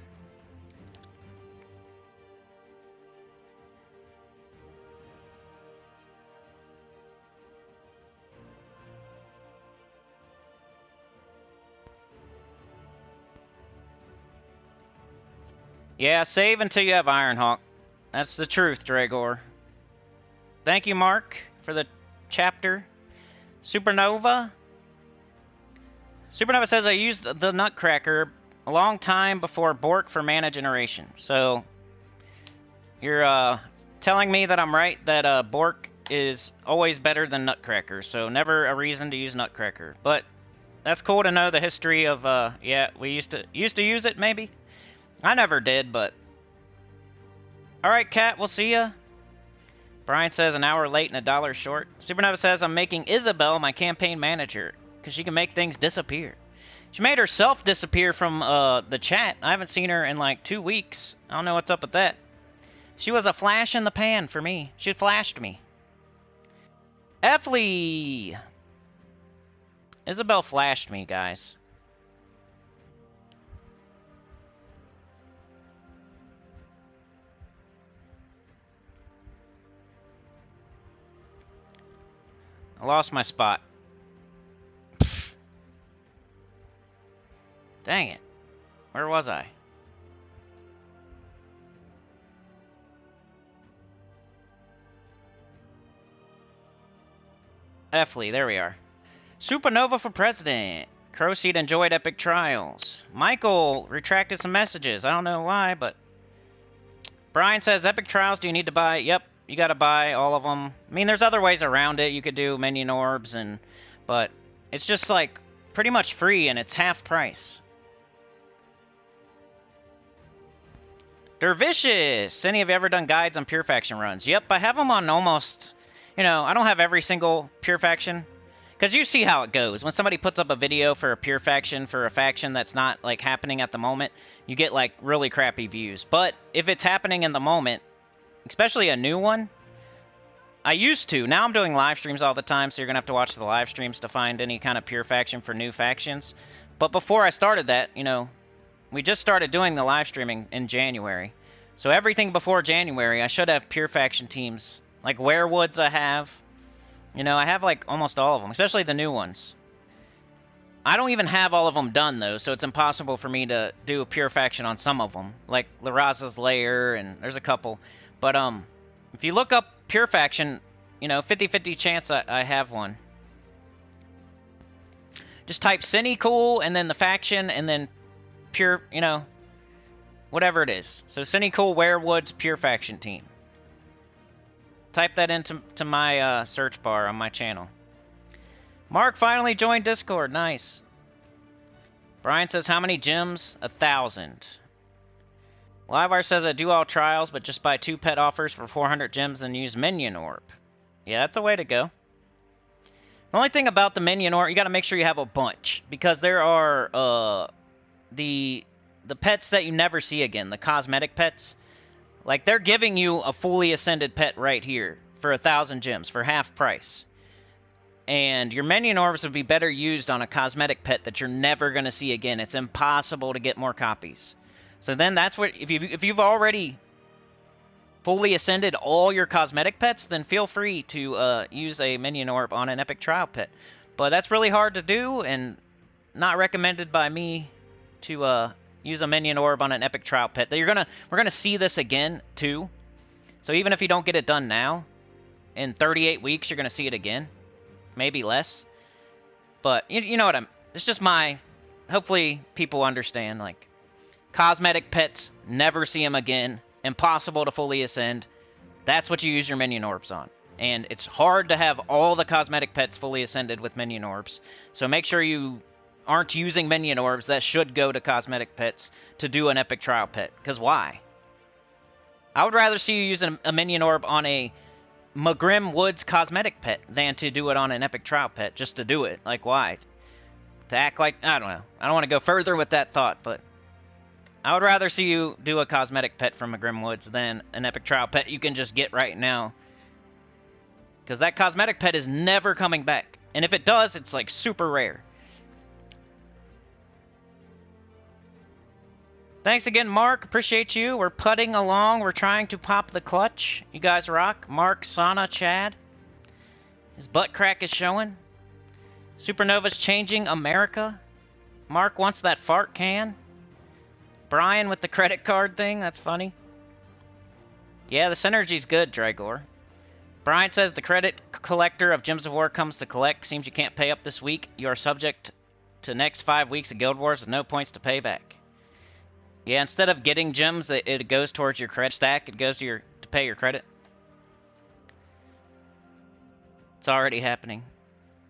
Speaker 1: Yeah, save until you have Ironhawk. That's the truth, Dragor. Thank you, Mark, for the chapter. Supernova. Supernova says, I used the Nutcracker a long time before Bork for mana generation. So, you're telling me that I'm right, that Bork is always better than Nutcracker, so never a reason to use Nutcracker. But that's cool to know the history of, yeah, we used to use it, maybe? I never did, but... Alright, Kat, we'll see ya. Brian says an hour late and $1 short. Supernova says I'm making Isabel my campaign manager, because she can make things disappear. She made herself disappear from, the chat. I haven't seen her in, like, 2 weeks. I don't know what's up with that. She was a flash in the pan for me. She flashed me. Effley! Isabel flashed me, guys. I lost my spot. Pfft. Dang it. Where was I? Effley, there we are. Supernova for president. Crowseed enjoyed epic trials. Michael retracted some messages. I don't know why, but... Brian says, epic trials, do you need to buy? Yep, you gotta buy all of them. I mean, there's other ways around it. You could do minion orbs, but it's just, like, pretty much free, and it's half price. Dervicious! Cindy, have you ever done guides on Pure Faction runs? Yep, I have them on almost... You know, I don't have every single Pure Faction. Because you see how it goes. When somebody puts up a video for a Pure Faction, for a faction that's not, like, happening at the moment, you get, like, really crappy views. But if it's happening in the moment, especially a new one, I used to. Now I'm doing live streams all the time, so you're going to have to watch the live streams to find any kind of Pure Faction for new factions. But before I started that, you know, we just started doing the live streaming in January. So everything before January, I should have Pure Faction teams. Like Werewoods I have. You know, I have like almost all of them, especially the new ones. I don't even have all of them done though, so it's impossible for me to do a Pure Faction on some of them. Like Laraza's Lair, and there's a couple. But if you look up Pure Faction, you know, 50-50 chance I have one. Just type Sinnycool, and then the faction, and then Pure, you know, whatever it is. So Sinnycool Werewoods Pure Faction team. Type that into my search bar on my channel. Mark finally joined Discord. Nice. Brian says, how many gems? 1,000. Livewire says I do all trials, but just buy 2 pet offers for 400 gems and use Minion Orb. Yeah, that's a way to go. The only thing about the Minion Orb, you got to make sure you have a bunch. Because there are the pets that you never see again. The cosmetic pets. Like, they're giving you a fully ascended pet right here for 1,000 gems, for half price. And your Minion Orbs would be better used on a cosmetic pet that you're never going to see again. It's impossible to get more copies. So then that's what, if you've already fully ascended all your cosmetic pets, then feel free to use a Minion Orb on an epic trial pet. But that's really hard to do, and not recommended by me to... use a Minion Orb on an epic trial pet. We're gonna see this again too. So even if you don't get it done now, in 38 weeks you're gonna see it again, maybe less. But you know what it's just my. Hopefully people understand. Like, cosmetic pets, never see them again. Impossible to fully ascend. That's what you use your Minion Orbs on. And it's hard to have all the cosmetic pets fully ascended with Minion Orbs. So make sure you aren't using Minion Orbs that should go to cosmetic pets to do an epic trial pet. Because why? I would rather see you use a Minion Orb on a Magrim Woods cosmetic pet than to do it on an epic trial pet just to do it. Like, why? To act like... I don't know. I don't want to go further with that thought, but... I would rather see you do a cosmetic pet from Magrim Woods than an epic trial pet you can just get right now. Because that cosmetic pet is never coming back. And if it does, it's like super rare. Thanks again, Mark. Appreciate you. We're putting along. We're trying to pop the clutch. You guys rock. Mark, Sana, Chad. His butt crack is showing. Supernova's changing America. Mark wants that fart can. Brian with the credit card thing. That's funny. Yeah, the synergy's good, Dragor. Brian says the credit collector of Gems of War comes to collect. Seems you can't pay up this week. You are subject to next 5 weeks of Guild Wars with no points to pay back. Yeah, instead of getting gems, it goes towards your credit stack. It goes to pay your credit. It's already happening.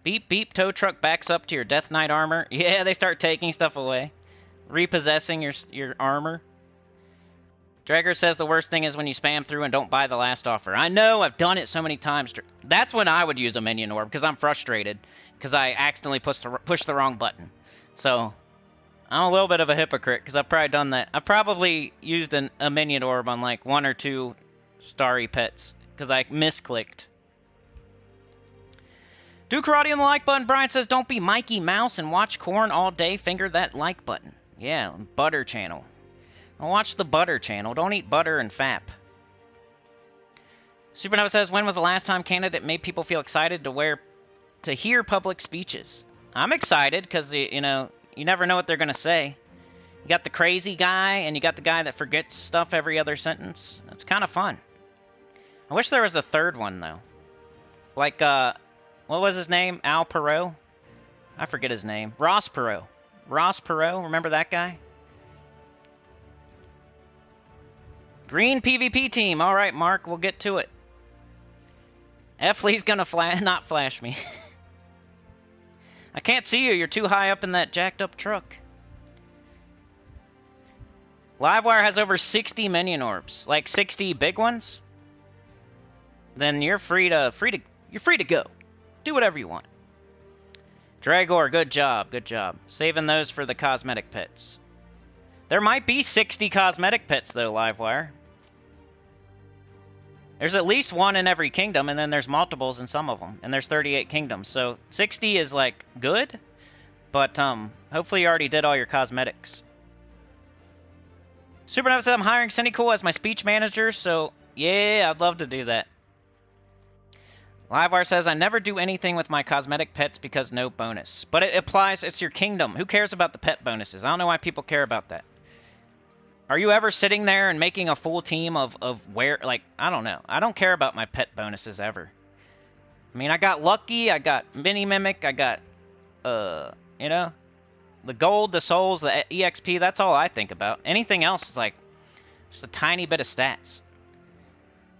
Speaker 1: Beep, beep, tow truck backs up to your Death Knight armor. Yeah, they start taking stuff away. Repossessing your armor. Dragger says the worst thing is when you spam through and don't buy the last offer. I know, I've done it so many times. That's when I would use a minion orb, because I'm frustrated. Because I accidentally pushed the wrong button. So, I'm a little bit of a hypocrite, because I've probably done that. I've probably used a minion orb on like 1 or 2 starry pets, because I misclicked. Do karate on the like button. Brian says, don't be Mikey Mouse and watch corn all day. Finger that like button. Yeah, butter channel. I'll watch the butter channel. Don't eat butter and fap. Supernova says, when was the last time candidate made people feel excited to hear public speeches? I'm excited because, you know, you never know what they're going to say. You got the crazy guy and you got the guy that forgets stuff every other sentence. It's kind of fun. I wish there was a third one, though. Like, what was his name? Al Perot? I forget his name. Ross Perot. Ross Perot, remember that guy? Green PvP team. All right, Mark, we'll get to it. F. Lee's gonna not flash me. I can't see you. You're too high up in that jacked up truck. Livewire has over 60 minion orbs, like 60 big ones. Then you're free to go. Do whatever you want. Dragor, good job, good job. Saving those for the cosmetic pets. There might be 60 cosmetic pets though, Livewire. There's at least one in every kingdom, and then there's multiples in some of them. And there's 38 kingdoms, so 60 is, like, good. But, hopefully you already did all your cosmetics. Supernova said, I'm hiring Sinnycool as my speech manager, so, yeah, I'd love to do that. Livewire says, I never do anything with my cosmetic pets because no bonus. But it applies, it's your kingdom. Who cares about the pet bonuses? I don't know why people care about that. Are you ever sitting there and making a full team of where, like, I don't know. I don't care about my pet bonuses ever. I mean, I got Lucky, I got Mini Mimic, I got, you know, the gold, the souls, the EXP, that's all I think about. Anything else is like, just a tiny bit of stats.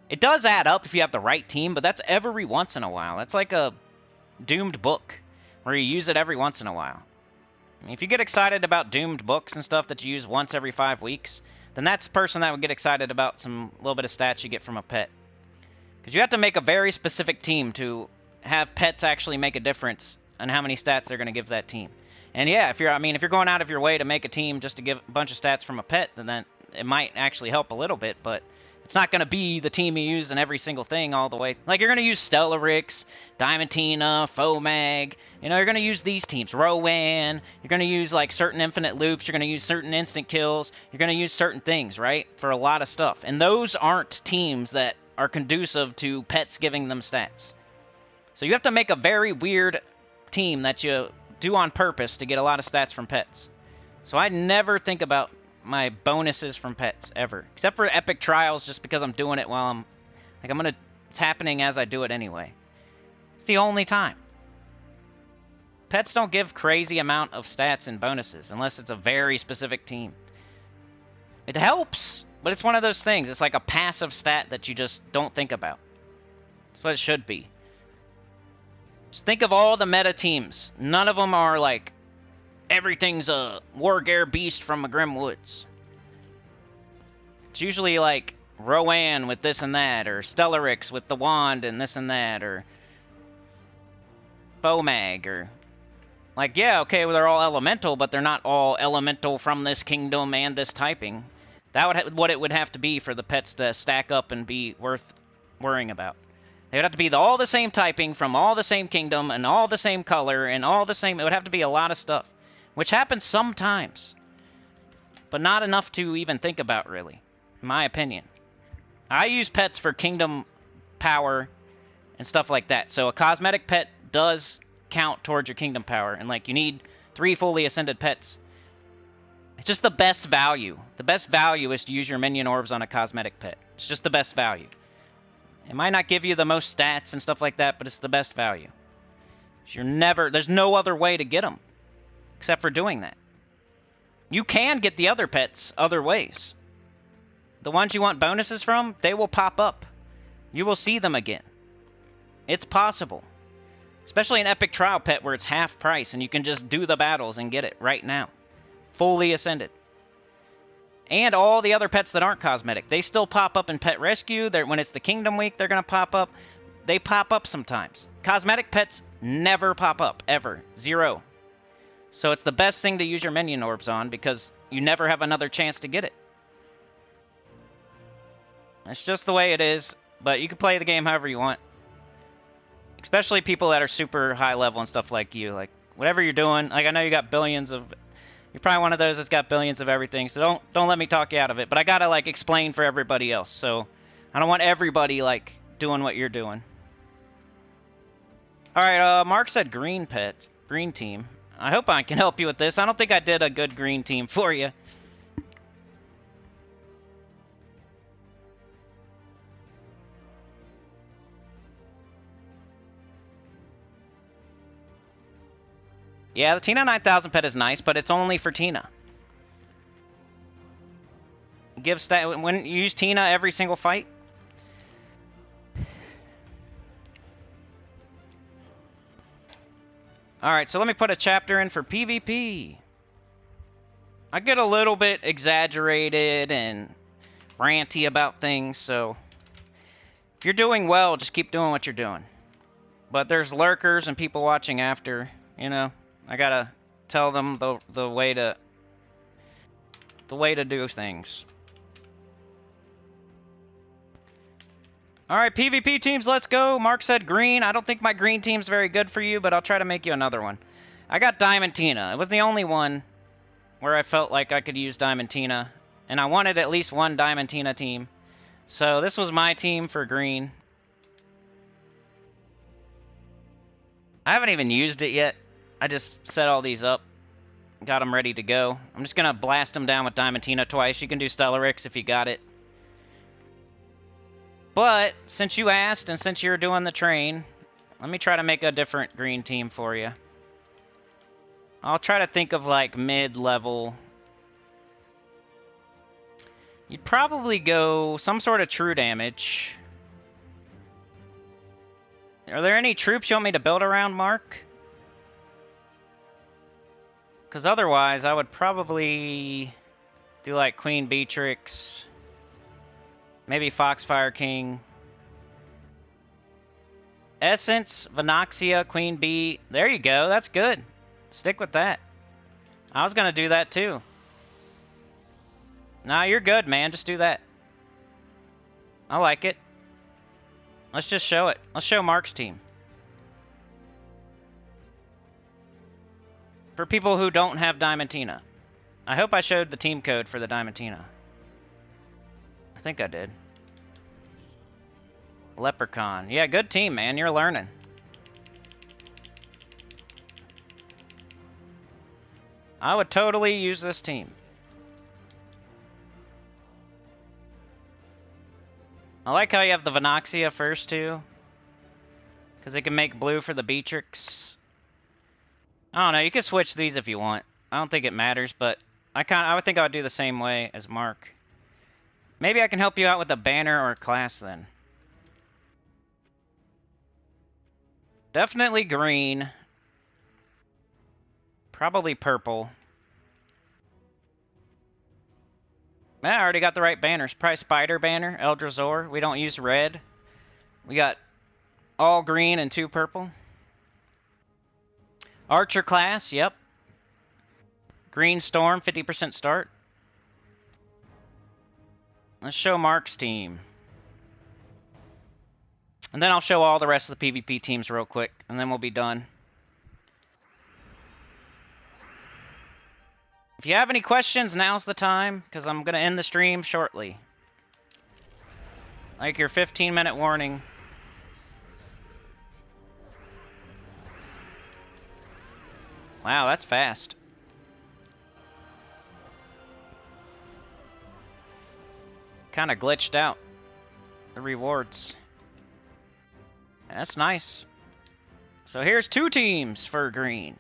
Speaker 1: It does add up if you have the right team, but that's every once in a while. That's like a doomed book, where you use it every once in a while. I mean, if you get excited about doomed books and stuff that you use once every 5 weeks, then that's the person that would get excited about some little bit of stats you get from a pet. Because you have to make a very specific team to have pets actually make a difference on how many stats they're going to give that team. And yeah, if you're going out of your way to make a team just to give a bunch of stats from a pet, then it might actually help a little bit, but it's not going to be the team you use in every single thing all the way. Like, you're going to use Stellarix, Diamantina, Fomag. You know, you're going to use these teams. Rowan. You're going to use, like, certain infinite loops. You're going to use certain instant kills. You're going to use certain things, right? For a lot of stuff. And those aren't teams that are conducive to pets giving them stats. So you have to make a very weird team that you do on purpose to get a lot of stats from pets. So I never think about my bonuses from pets ever, except for epic trials, just because I'm doing it while it's happening as I do it anyway. It's the only time. Pets don't give crazy amount of stats and bonuses unless it's a very specific team. It helps, but it's one of those things. It's like a passive stat that you just don't think about. That's what it should be. Just think of all the meta teams. None of them are like, everything's a Wargear Beast from the Grim Woods. It's usually like Rowan with this and that, or Stellarix with the wand and this and that, or Fomag, or like, yeah, okay, well, they're all elemental, but they're not all elemental from this kingdom and this typing. That would what it would have to be for the pets to stack up and be worth worrying about. They would have to be all the same typing from all the same kingdom and all the same color and all the same. It would have to be a lot of stuff. Which happens sometimes, but not enough to even think about, really, in my opinion. I use pets for kingdom power and stuff like that. So a cosmetic pet does count towards your kingdom power, and like you need 3 fully ascended pets. It's just the best value. The best value is to use your minion orbs on a cosmetic pet. It's just the best value. It might not give you the most stats and stuff like that, but it's the best value. There's no other way to get them. Except for doing that. You can get the other pets other ways. The ones you want bonuses from, they will pop up. You will see them again. It's possible. Especially an epic trial pet where it's half price and you can just do the battles and get it right now. Fully ascended. And all the other pets that aren't cosmetic. They still pop up in Pet Rescue. When it's the Kingdom Week, they're going to pop up. They pop up sometimes. Cosmetic pets never pop up, ever. 0. So it's the best thing to use your minion orbs on because you never have another chance to get it. It's just the way it is, but you can play the game however you want. Especially people that are super high level and stuff like you. Like, whatever you're doing, like I know you got billions of... You're probably one of those that's got billions of everything, so don't let me talk you out of it. But I gotta, like, explain for everybody else, so I don't want everybody, like, doing what you're doing. Alright, Mark said green pets, green team. I hope I can help you with this. I don't think I did a good green team for you. Yeah, the Tina 9000 pet is nice, but it's only for Tina. When you use Tina every single fight. Alright, so let me put a chapter in for PvP. I get a little bit exaggerated and ranty about things, so if you're doing well, just keep doing what you're doing. But there's lurkers and people watching after, you know. I gotta tell them the way to do things. Alright, PvP teams, let's go. Mark said green. I don't think my green team's very good for you, but I'll try to make you another one. I got Diamond Tina. It was the only one where I felt like I could use Diamond Tina. And I wanted at least one Diamond Tina team. So this was my team for green. I haven't even used it yet. I just set all these up. Got them ready to go. I'm just going to blast them down with Diamond Tina twice. You can do Stellarix if you got it. But, since you asked and since you're doing the train, let me try to make a different green team for you. I'll try to think of, like, mid-level. You'd probably go some sort of true damage. Are there any troops you want me to build around, Mark? Because otherwise, I would probably do, like, Queen Beatrix. Maybe Foxfire King. Essence, Venoxia, Queen Bee. There you go. That's good. Stick with that. I was going to do that too. Nah, you're good, man. Just do that. I like it. Let's just show it. Let's show Mark's team. For people who don't have Diamantina. I hope I showed the team code for the Diamantina. I think I did. Leprechaun. Yeah, good team, man. You're learning. I would totally use this team. I like how you have the Venoxia first, too. Because it can make blue for the Beatrix. I don't know. You can switch these if you want. I don't think it matters, but I would think I would do the same way as Mark. Maybe I can help you out with a banner or a class then. Definitely green. Probably purple. I already got the right banners. Probably Spider Banner, Eldrazi. We don't use red. We got all green and 2 purple. Archer class, yep. Green Storm, 50% start. Let's show Mark's team. And then I'll show all the rest of the PvP teams real quick, and then we'll be done. If you have any questions, now's the time, because I'm going to end the stream shortly. Like your 15-minute warning. Wow, that's fast. Kind of glitched out. The rewards. That's nice. So here's 2 teams for green.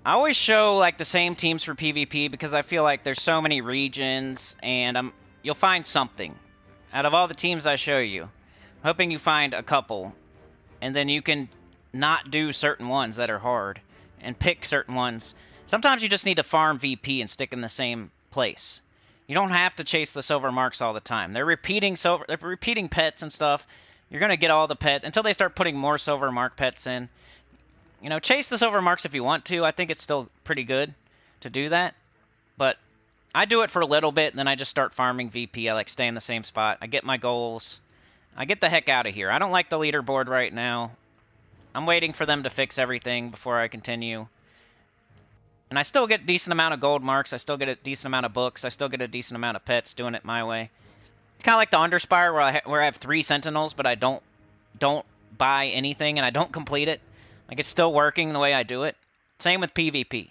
Speaker 1: I always show like the same teams for PvP because I feel like there's so many regions and you'll find something. Out of all the teams I show you, I'm hoping you find a couple. And then you can not do certain ones that are hard and pick certain ones. Sometimes you just need to farm VP and stick in the same place. You don't have to chase the silver marks all the time. They're repeating pets and stuff. You're going to get all the pets until they start putting more silver mark pets in. You know, chase the silver marks if you want to. I think it's still pretty good to do that. But I do it for a little bit, and then I just start farming VP. I like stay in the same spot. I get my goals. I get the heck out of here. I don't like the leaderboard right now. I'm waiting for them to fix everything before I continue. And I still get a decent amount of gold marks. I still get a decent amount of books. I still get a decent amount of pets doing it my way. It's kind of like the Underspire where I have 3 Sentinels, but I don't buy anything and I don't complete it. Like, it's still working the way I do it. Same with PvP.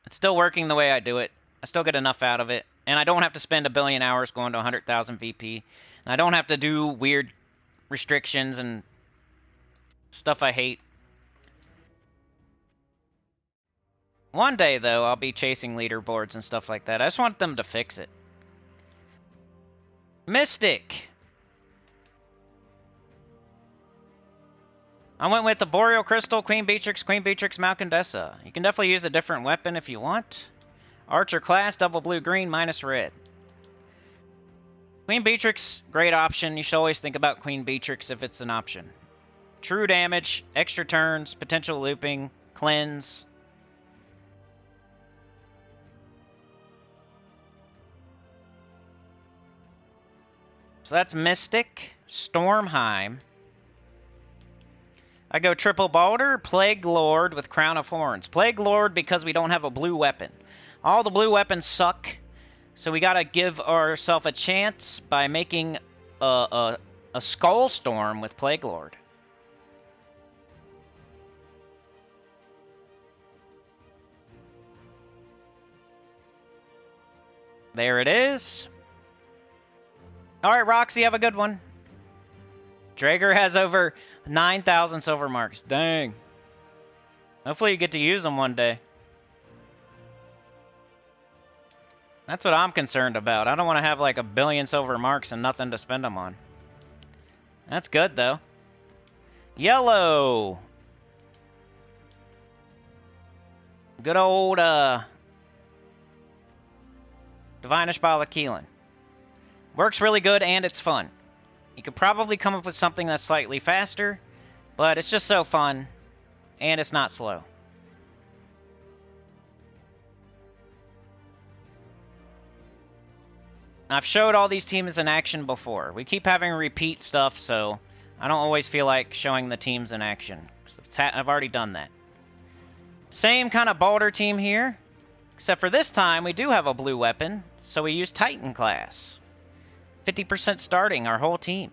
Speaker 1: It's still working the way I do it. I still get enough out of it. And I don't have to spend 1 billion hours going to 100,000 VP. And I don't have to do weird restrictions and stuff I hate. One day, though, I'll be chasing leaderboards and stuff like that. I just want them to fix it. Mystic! I went with the Boreal Crystal, Queen Beatrix, Malcondessa. You can definitely use a different weapon if you want. Archer class, double blue, green, minus red. Queen Beatrix, great option. You should always think about Queen Beatrix if it's an option. True damage, extra turns, potential looping, cleanse. So that's Mystic, Stormheim. I go triple Balder, Plague Lord with Crown of Horns. Plague Lord because we don't have a blue weapon. All the blue weapons suck, so we gotta give ourselves a chance by making a Skull Storm with Plague Lord. There it is. Alright, Roxy, have a good one. Drager has over 9,000 silver marks. Dang. Hopefully you get to use them one day. That's what I'm concerned about. I don't want to have like 1 billion silver marks and nothing to spend them on. That's good, though. Yellow. Good old, Divinish Balakeelan. Works really good, and it's fun. You could probably come up with something that's slightly faster, but it's just so fun, and it's not slow. I've showed all these teams in action before. We keep having repeat stuff, so I don't always feel like showing the teams in action. I've already done that. Same kind of Balder team here, except for this time we do have a blue weapon, so we use Titan class. 50% starting, our whole team.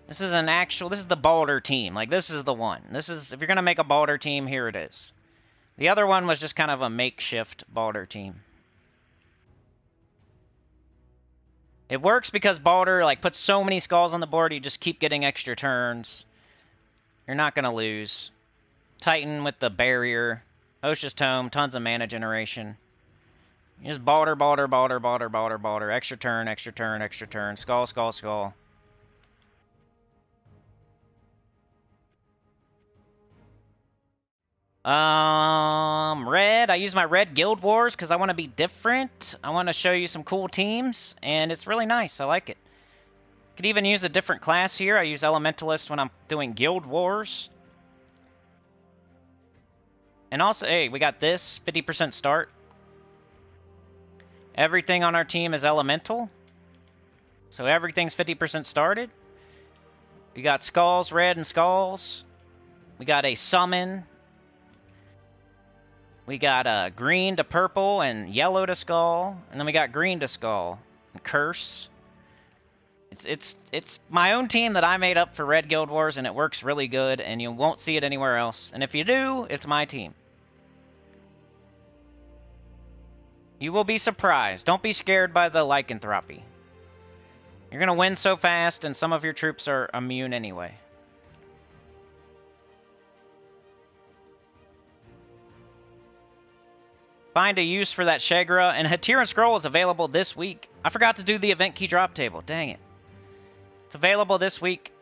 Speaker 1: This is this is the Balder team. Like, this is the one. This is, if you're going to make a Balder team, here it is. The other one was just kind of a makeshift Balder team. It works because Balder, like, puts so many skulls on the board, you just keep getting extra turns. You're not going to lose. Titan with the barrier. Osha's Tome, tons of mana generation. You just Balder, extra turn, extra turn, extra turn, skull, skull, skull. Red, I use my red Guild Wars because I want to be different. I want to show you some cool teams, and it's really nice. I like it. Could even use a different class here. I use Elementalist when I'm doing Guild Wars. And also, hey, we got this, 50% start. Everything on our team is elemental. So everything's 50% started. We got skulls, red and skulls. We got a summon. We got green to purple and yellow to skull. And then we got green to skull and curse. It's my own team that I made up for Red Guild Wars, and it works really good, and you won't see it anywhere else. And if you do, it's my team. You will be surprised. Don't be scared by the lycanthropy. You're going to win so fast, and some of your troops are immune anyway. Find a use for that Shegra, and Hatiran Scroll is available this week. I forgot to do the event key drop table. Dang it. It's available this week,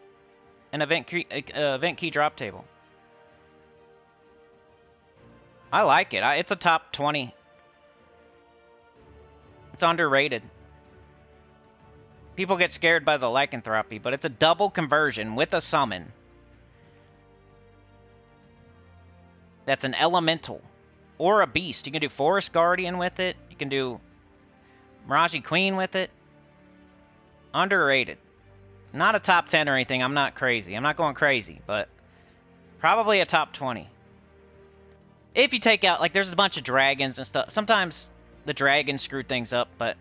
Speaker 1: an event key drop table. I like it. It's a top 20. It's underrated. People get scared by the lycanthropy, but it's a double conversion with a summon. That's an elemental. Or a beast. You can do Forest Guardian with it. You can do Miraji Queen with it. Underrated. Not a top 10 or anything. I'm not crazy. I'm not going crazy, but probably a top 20. If you take out, like, there's a bunch of dragons and stuff. Sometimes the dragons screw things up, but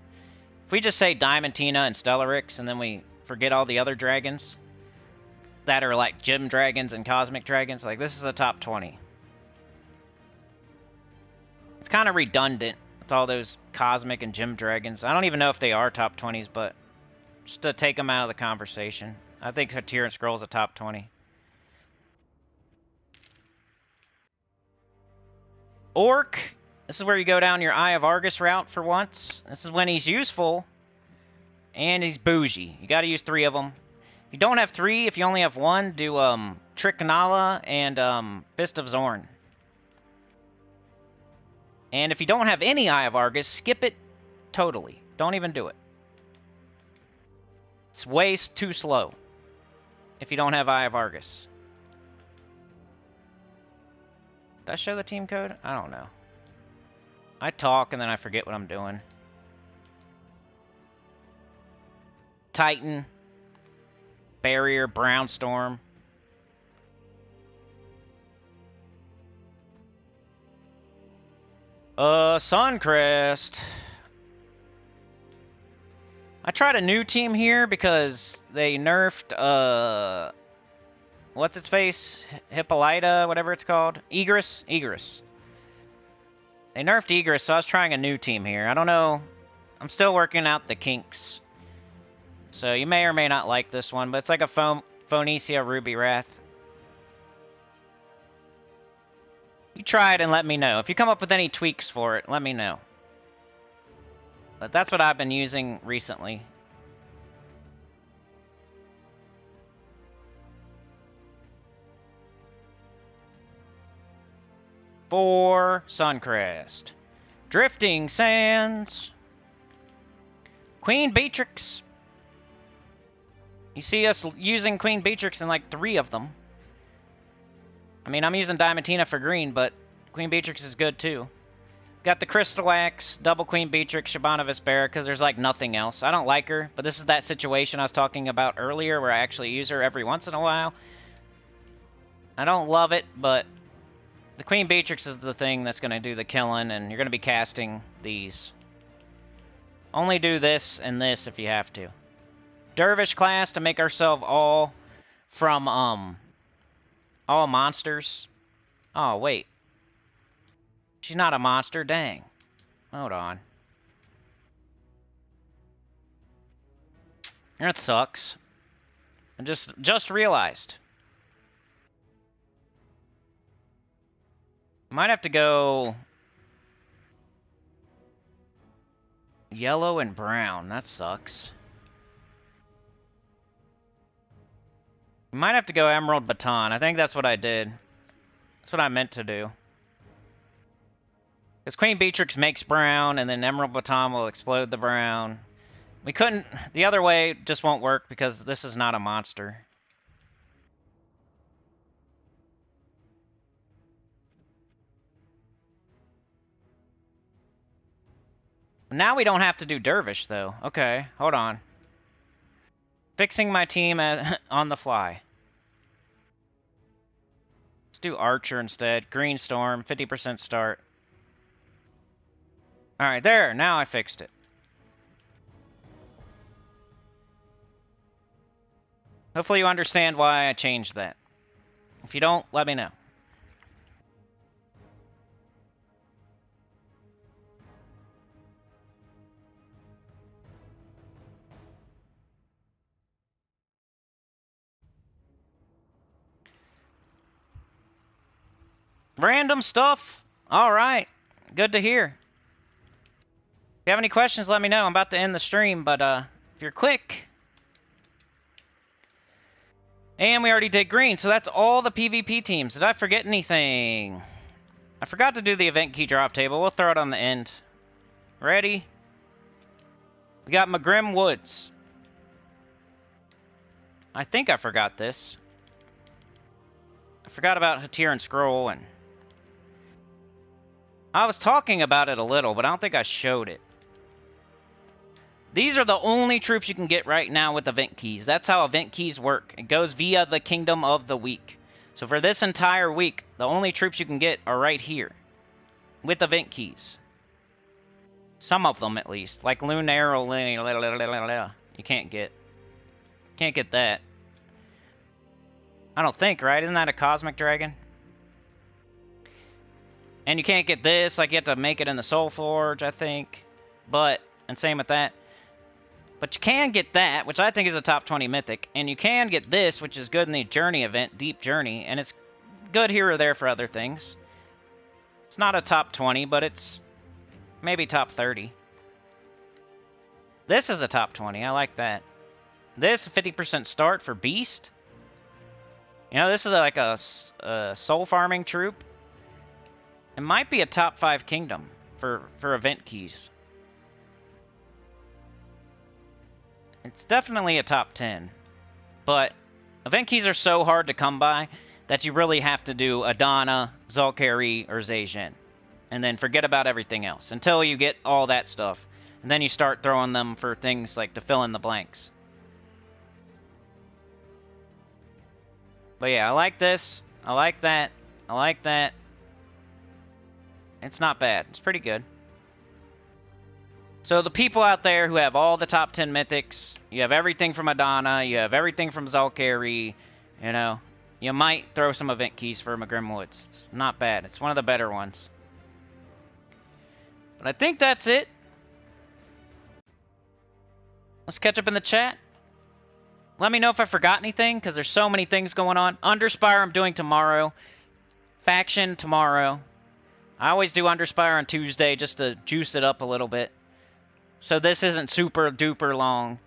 Speaker 1: if we just say Diamantina and Stellarix and then we forget all the other dragons that are like gym dragons and cosmic dragons, like, this is a top 20. It's kind of redundant with all those cosmic and gym dragons. I don't even know if they are top 20s, but just to take them out of the conversation. I think Tyrant Scroll's a top 20. Orc. This is where you go down your Eye of Argus route for once. This is when he's useful. And he's bougie. You gotta use 3 of them. If you don't have 3, if you only have 1, do Trick-Nala and Fist of Zorn. And if you don't have any Eye of Argus, skip it totally. Don't even do it. It's way too slow if you don't have Eye of Argus. Did I show the team code? I don't know. I talk and then I forget what I'm doing. Titan. Barrier. Brownstorm. Suncrest. I tried a new team here because they nerfed, what's its face? Hippolyta, whatever it's called. Egress? Egress. They nerfed Egress, so I was trying a new team here. I don't know. I'm still working out the kinks. So you may or may not like this one, but it's like a Phoenicia Ruby Wrath. You try it and let me know. If you come up with any tweaks for it, let me know. But that's what I've been using recently. For Suncrest. Drifting Sands. Queen Beatrix. You see us using Queen Beatrix in like 3 of them. I mean, I'm using Diamantina for green, but Queen Beatrix is good too. Got the Crystal Axe, double Queen Beatrix, Shabana Vespera, because there's like nothing else. I don't like her, but this is that situation I was talking about earlier where I actually use her every once in a while. I don't love it, but the Queen Beatrix is the thing that's going to do the killing, and you're going to be casting these. Only do this and this if you have to. Dervish class to make ourselves all from, all monsters. Oh, wait. She's not a monster, dang. Hold on. That sucks. I just realized. Might have to go yellow and brown. That sucks. Might have to go Emerald Baton. I think that's what I did. That's what I meant to do. Because Queen Beatrix makes brown, and then Emerald Baton will explode the brown. We couldn't... The other way just won't work because this is not a monster. Now we don't have to do Dervish, though. Okay, hold on. Fixing my team on the fly. Let's do Archer instead. Green Storm, 50% start. Alright, there. Now I fixed it. Hopefully you understand why I changed that. If you don't, let me know. Random stuff. Alright. Good to hear. If you have any questions, let me know. I'm about to end the stream, but if you're quick... And we already did green, so that's all the PvP teams. Did I forget anything? I forgot to do the event key drop table. We'll throw it on the end. Ready? We got Magrim Woods. I think I forgot this. I forgot about Hatir and Scroll, and I was talking about it a little, but I don't think I showed it. These are the only troops you can get right now with event keys. That's how event keys work. It goes via the Kingdom of the Week. So for this entire week, the only troops you can get are right here with event keys. Some of them, at least. Like Lunaro, you can't get. Can't get that. I don't think, right? Isn't that a Cosmic Dragon? And you can't get this. Like, you have to make it in the SOULFORGE, I think. But, and same with that. But you can get that, which I think is a top 20 mythic. And you can get this, which is good in the Journey event, Deep Journey. And it's good here or there for other things. It's not a top 20, but it's maybe top 30. This is a top 20. I like that. This, 50% start for Beast. You know, this is like a soul farming troop. It might be a top 5 kingdom for event keys. It's definitely a top 10. But event keys are so hard to come by that you really have to do Adana, Zul'Kari, or Zay-Jin. And then forget about everything else until you get all that stuff. And then you start throwing them for things like to fill in the blanks. But yeah, I like this. I like that. I like that. It's not bad. It's pretty good. So the people out there who have all the top 10 mythics, you have everything from Adana, you have everything from Zul'Kari, you know, you might throw some event keys for Magrim Woods. It's not bad. It's one of the better ones. But I think that's it. Let's catch up in the chat. Let me know if I forgot anything, because there's so many things going on. Underspire I'm doing tomorrow. Faction tomorrow. I always do Underspire on Tuesday just to juice it up a little bit. So this isn't super duper long.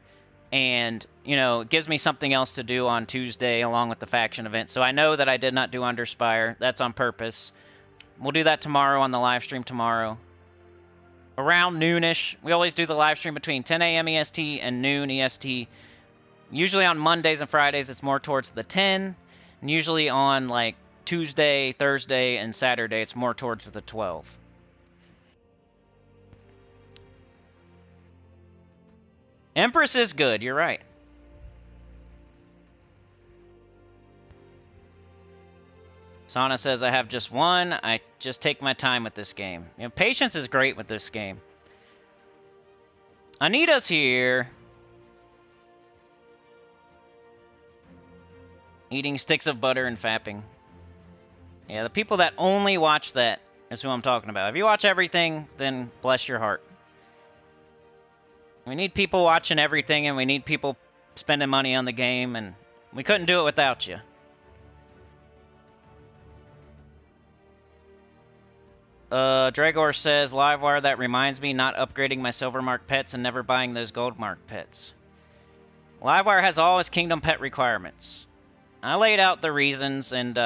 Speaker 1: And, you know, it gives me something else to do on Tuesday along with the faction event. So I know that I did not do Underspire. That's on purpose. We'll do that tomorrow on the live stream tomorrow. Around noonish. We always do the live stream between 10 a.m. EST and noon EST. Usually on Mondays and Fridays it's more towards the 10. And usually on like Tuesday, Thursday, and Saturday it's more towards the 12. Empress is good, you're right. Sana says, I have just one. I just take my time with this game. You know, patience is great with this game. Anita's here. Eating sticks of butter and fapping. Yeah, the people that only watch that is who I'm talking about. If you watch everything, then bless your heart. We need people watching everything, and we need people spending money on the game, and we couldn't do it without you. Dragor says, Livewire, that reminds me not upgrading my silver mark pets and never buying those gold mark pets. Livewire has all his kingdom pet requirements. I laid out the reasons, and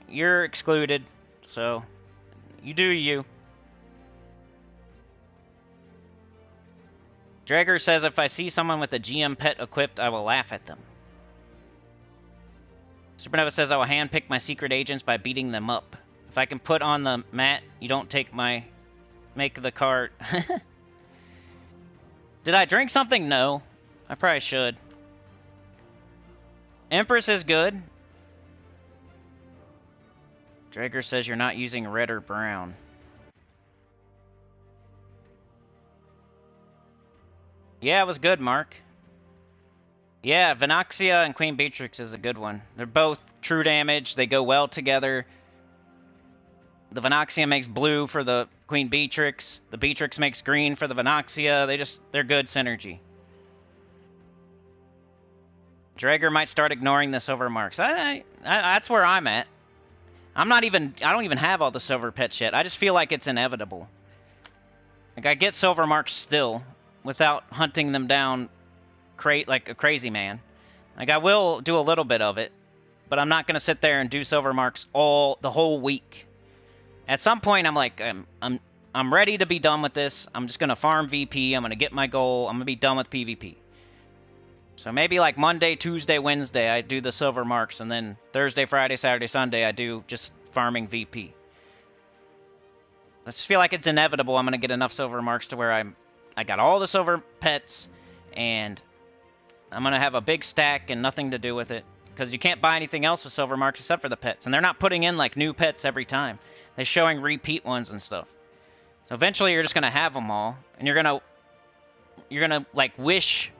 Speaker 1: you're excluded, so you do you. Drager says, if I see someone with a GM pet equipped, I will laugh at them. Supernova says, I will handpick my secret agents by beating them up. If I can put on the mat, you don't take my... Make the cart. Did I drink something? No. I probably should. Empress is good. Drager says you're not using red or brown. Yeah, it was good, Mark. Yeah, Venoxia and Queen Beatrix is a good one. They're both true damage. They go well together. The Venoxia makes blue for the Queen Beatrix. The Beatrix makes green for the Venoxia. They're good synergy. Drager might start ignoring the silver marks. That's where I'm at. I don't even have all the silver pets yet. I just feel like it's inevitable. Like, I get silver marks still without hunting them down like a crazy man. Like, I will do a little bit of it, but I'm not going to sit there and do silver marks the whole week. At some point, I'm like, I'm ready to be done with this. I'm just gonna farm VP. I'm gonna get my goal. I'm gonna be done with PvP. So maybe like Monday, Tuesday, Wednesday, I do the silver marks, and then Thursday, Friday, Saturday, Sunday, I do just farming VP. I just feel like it's inevitable. I'm gonna get enough silver marks to where I got all the silver pets, and I'm gonna have a big stack and nothing to do with it, because you can't buy anything else with silver marks except for the pets, and they're not putting in like new pets every time. They're showing repeat ones and stuff. So eventually, you're just gonna have them all, and you're gonna like wish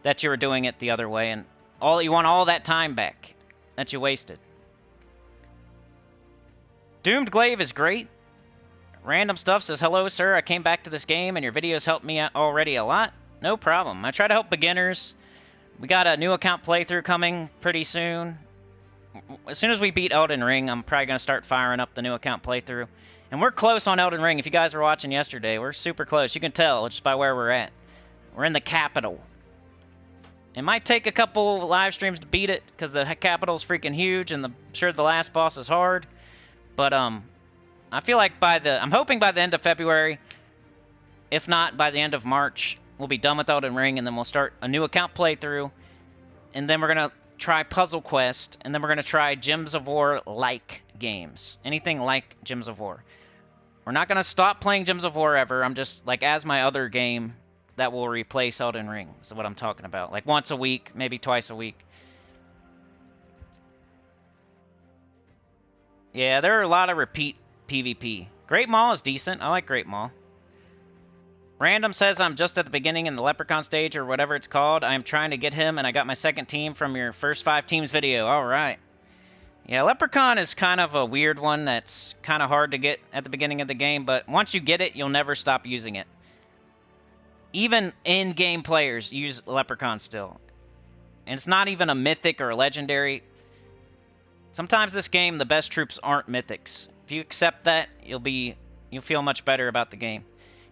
Speaker 1: that you were doing it the other way, and you want all that time back that you wasted. Doomed Glaive is great. Random Stuff says, hello, sir. I came back to this game, and your videos helped me out already a lot. No problem. I try to help beginners. We got a new account playthrough coming pretty soon. As soon as we beat Elden Ring, I'm probably going to start firing up the new account playthrough. And we're close on Elden Ring. If you guys were watching yesterday, we're super close. You can tell just by where we're at. We're in the capital. It might take a couple live streams to beat it, because the capital's freaking huge, and I'm sure the last boss is hard. But, I feel like I'm hoping by the end of February, if not by the end of March, we'll be done with Elden Ring, and then we'll start a new account playthrough, and then we're going to try Puzzle Quest, and then we're going to try Gems of War-like games. Anything like Gems of War. We're not going to stop playing Gems of War ever. I'm just, like, as my other game that will replace Elden Ring is what I'm talking about. Like, once a week, maybe twice a week. Yeah, there are a lot of repeat PvP. Great Maul is decent. I like Great Maul. Random says I'm just at the beginning in the Leprechaun stage, or whatever it's called. I am trying to get him, and I got my second team from your first 5 teams video. All right. Yeah, Leprechaun is kind of a weird one that's kind of hard to get at the beginning of the game, but once you get it, you'll never stop using it. Even in-game players use Leprechaun still. And it's not even a mythic or a legendary. Sometimes this game, the best troops aren't mythics. If you accept that, you'll feel much better about the game.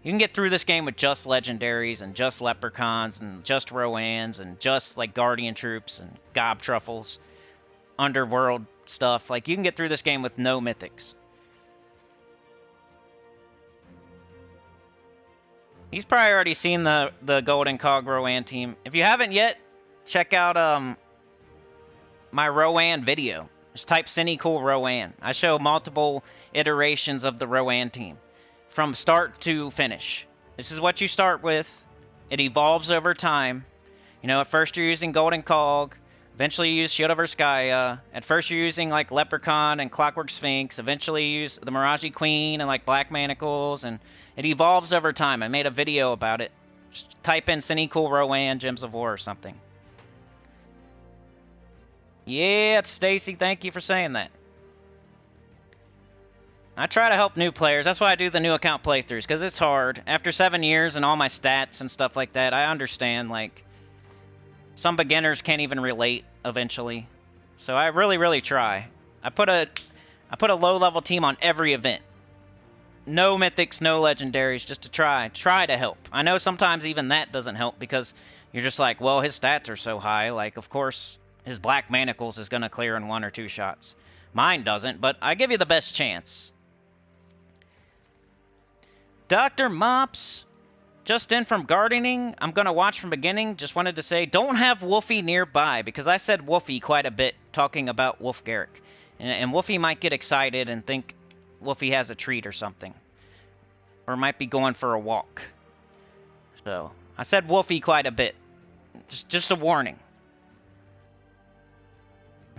Speaker 1: You can get through this game with just legendaries and just leprechauns and just Roans and just like guardian troops and gob truffles, underworld stuff. Like, you can get through this game with no mythics. He's probably already seen the Golden Cog Rowan team. If you haven't yet, check out my Rowan video. Just type Sinnycool Rowan. I show multiple iterations of the Rowan team from start to finish. This is what you start with. It evolves over time. You know, at first you're using Golden Cog. Eventually you use Shield of Erskaya. At first you're using like Leprechaun and Clockwork Sphinx. Eventually you use the Mirage Queen and like Black Manacles. And it evolves over time. I made a video about it. Just type in Sinnycool Rowan Gems of War or something. Yeah, it's Stacy. Thank you for saying that. I try to help new players. That's why I do the new account playthroughs, because it's hard. After 7 years and all my stats and stuff like that, I understand, like, some beginners can't even relate eventually. So I really, really try. I put a low-level team on every event. No mythics, no legendaries, just to try to help. I know sometimes even that doesn't help, because you're just like, well, his stats are so high. Like, of course, his Black Manacles is going to clear in 1 or 2 shots. Mine doesn't, but I give you the best chance. Dr. Mops, just in from gardening. I'm going to watch from beginning. Just wanted to say, don't have Wolfy nearby, because I said Wolfy quite a bit talking about Wolf Garrick. And Wolfy might get excited and think Wolfy has a treat or something. Or might be going for a walk. So, I said Wolfy quite a bit. Just a warning.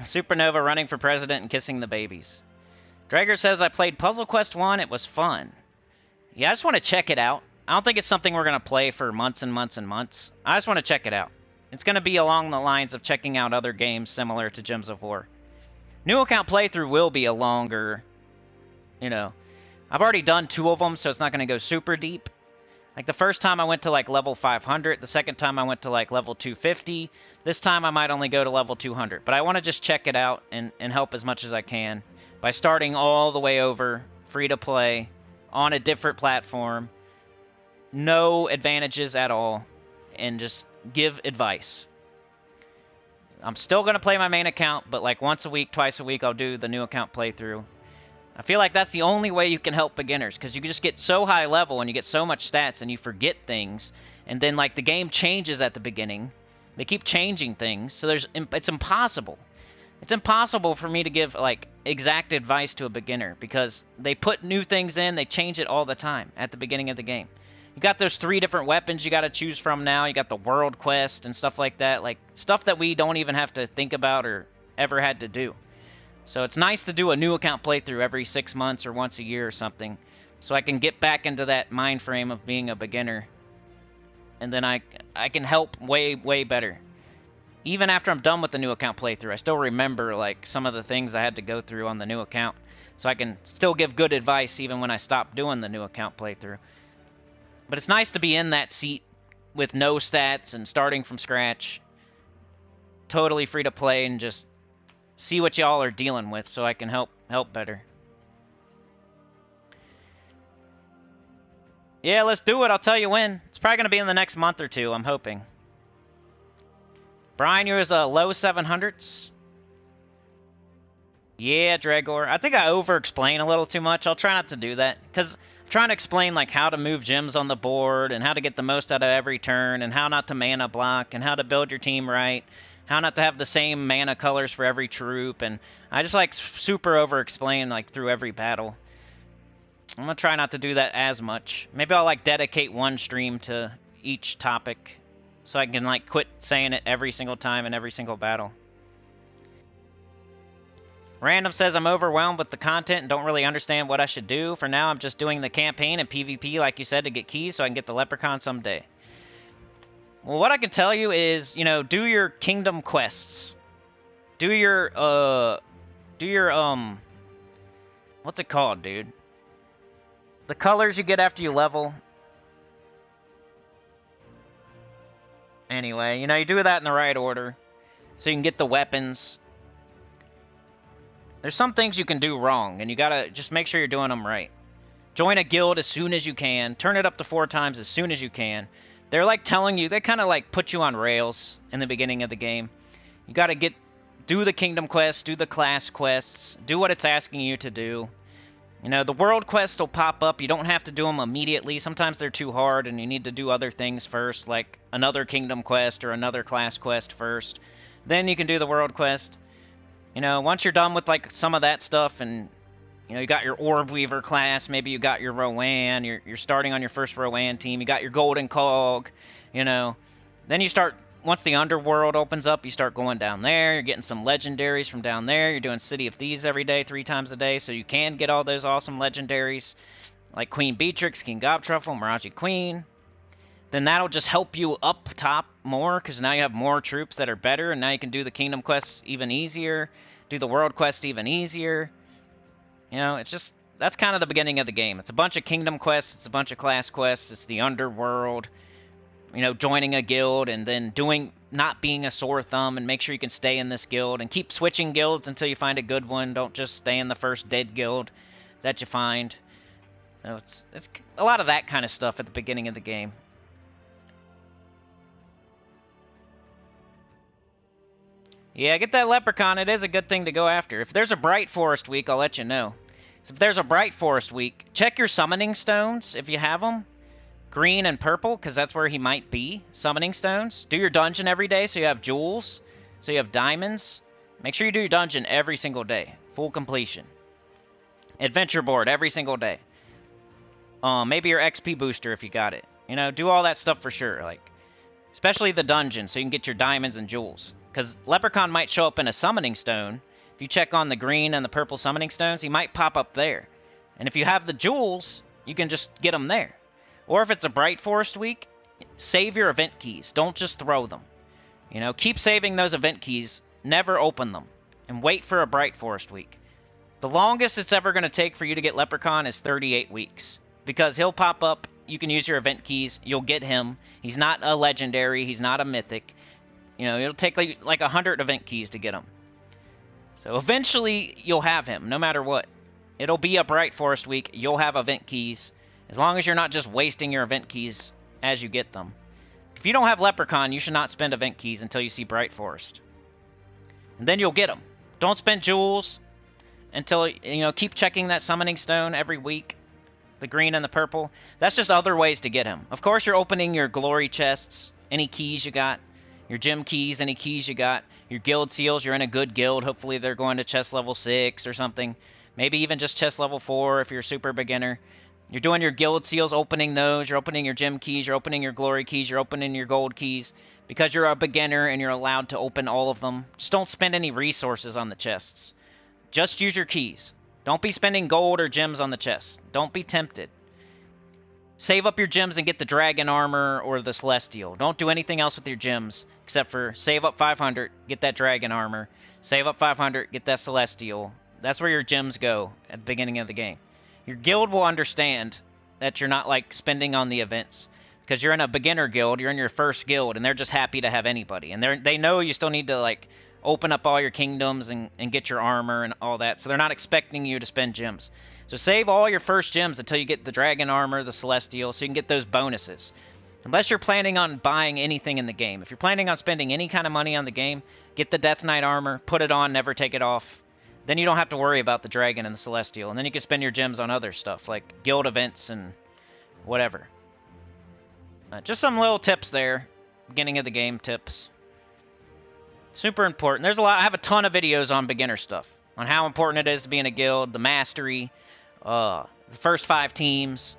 Speaker 1: Supernova running for president and kissing the babies. Drager says, I played Puzzle Quest 1. It was fun. Yeah, I just want to check it out. I don't think it's something we're going to play for months and months and months. I just want to check it out. It's going to be along the lines of checking out other games similar to Gems of War. New account playthrough will be a longer, you know. I've already done 2 of them, so it's not going to go super deep. Like, the first time I went to, like, level 500. The second time I went to, like, level 250. This time I might only go to level 200. But I want to just check it out and help as much as I can by starting all the way over, free to play, on a different platform. No advantages at all. And just give advice. I'm still going to play my main account, but, like, once a week, twice a week, I'll do the new account playthrough. I feel like that's the only way you can help beginners, because you can just get so high level and you get so much stats and you forget things, and then like the game changes at the beginning. They keep changing things, so it's impossible. It's impossible for me to give like exact advice to a beginner, because they put new things in, they change it all the time at the beginning of the game. You got those 3 different weapons you got to choose from now. You got the world quest and stuff like that, like stuff that we don't even have to think about or ever had to do. So it's nice to do a new account playthrough every 6 months or once a year or something, so I can get back into that mind frame of being a beginner, and then I can help way better. Even after I'm done with the new account playthrough, I still remember like some of the things I had to go through on the new account, so I can still give good advice even when I stop doing the new account playthrough. But it's nice to be in that seat with no stats and starting from scratch, totally free to play, and just see what y'all are dealing with so I can help better. Yeah, let's do it. I'll tell you when. It's probably going to be in the next month or 2, I'm hoping. Brian, you're a low 700s. Yeah, Dregor. I think I over-explain a little too much. I'll try not to do that, because I'm trying to explain like how to move gems on the board and how to get the most out of every turn and how not to mana block and how to build your team right, how not to have the same mana colors for every troop, and I just like super over-explain like through every battle. I'm gonna try not to do that as much. Maybe I'll like dedicate one stream to each topic, so I can like quit saying it every single time in every single battle. Random says, I'm overwhelmed with the content and don't really understand what I should do. For now, I'm just doing the campaign and PvP, like you said, to get keys so I can get the leprechaun someday. Well, what I can tell you is, you know, do your kingdom quests. Do your, what's it called, dude? The colors you get after you level. Anyway, you know, you do that in the right order, so you can get the weapons. There's some things you can do wrong, and you gotta just make sure you're doing them right. Join a guild as soon as you can. Turn it up to 4 times as soon as you can. They're like telling you, they kind of like put you on rails in the beginning of the game. You gotta do the kingdom quests, do the class quests, do what it's asking you to do. You know, the world quests will pop up. You don't have to do them immediately. Sometimes they're too hard and you need to do other things first, like another kingdom quest or another class quest first. Then you can do the world quest. You know, once you're done with like some of that stuff, and you know, you got your Orb Weaver class, maybe you got your Rowan, you're starting on your first Rowan team, you got your Golden Cog, you know, then you start, once the underworld opens up, you start going down there, you're getting some legendaries from down there, you're doing City of Thieves every day, 3 times a day, so you can get all those awesome legendaries, like Queen Beatrix, King Gobtruffle, Miraji Queen. Then that'll just help you up top more, because now you have more troops that are better, and now you can do the kingdom quests even easier, do the world quest even easier. You know, it's just, that's kind of the beginning of the game. It's a bunch of kingdom quests, it's a bunch of class quests, it's the underworld, you know, joining a guild, and then not being a sore thumb, and make sure you can stay in this guild, and keep switching guilds until you find a good one. Don't just stay in the first dead guild that you find. You know, it's a lot of that kind of stuff at the beginning of the game. Yeah, get that leprechaun. It is a good thing to go after. If there's a Bright Forest week, I'll let you know. So if there's a Bright Forest week, check your summoning stones if you have them. Green and purple, because that's where he might be. Summoning stones. Do your dungeon every day so you have jewels. So you have diamonds. Make sure you do your dungeon every single day. Full completion. Adventure board every single day. Maybe your XP booster if you got it. You know, do all that stuff for sure. Like, especially the dungeon, so you can get your diamonds and jewels. Because Leprechaun might show up in a summoning stone. If you check on the green and the purple summoning stones, he might pop up there. And if you have the jewels, you can just get them there. Or if it's a Bright Forest week, save your event keys. Don't just throw them. You know, keep saving those event keys. Never open them. And wait for a Bright Forest week. The longest it's ever going to take for you to get Leprechaun is 38 weeks. Because he'll pop up, you can use your event keys, you'll get him. He's not a legendary, he's not a mythic. You know, it'll take like 100 event keys to get him. So eventually, you'll have him, no matter what. It'll be a Bright Forest week, you'll have event keys. As long as you're not just wasting your event keys as you get them. If you don't have Leprechaun, you should not spend event keys until you see Bright Forest. And then you'll get them. Don't spend jewels. until, you know, keep checking that summoning stone every week. The green and the purple. That's just other ways to get him. Of course, you're opening your glory chests, any keys you got, your gym keys, any keys you got, your guild seals. You're in a good guild. Hopefully, they're going to chest level 6 or something. Maybe even just chest level 4 if you're a super beginner. You're doing your guild seals, opening those. You're opening your gym keys. You're opening your glory keys. You're opening your gold keys. Because you're a beginner and you're allowed to open all of them. Just don't spend any resources on the chests. Just use your keys. Don't be spending gold or gems on the chest. Don't be tempted. Save up your gems and get the dragon armor or the celestial. Don't do anything else with your gems except for save up 500, get that dragon armor. Save up 500, get that celestial. That's where your gems go at the beginning of the game. Your guild will understand that you're not like spending on the events because you're in a beginner guild, you're in your first guild, and they're just happy to have anybody. And they know you still need to like open up all your kingdoms and get your armor and all that. So they're not expecting you to spend gems. So save all your first gems until you get the dragon armor, the celestial, so you can get those bonuses. Unless you're planning on buying anything in the game. If you're planning on spending any kind of money on the game, get the Death Knight armor, put it on, never take it off. Then you don't have to worry about the dragon and the celestial. And then you can spend your gems on other stuff, like guild events and whatever. Just some little tips there. Beginning of the game tips. Super important. There's a lot. I have a ton of videos on beginner stuff. On how important it is to be in a guild, the mastery, the first 5 teams,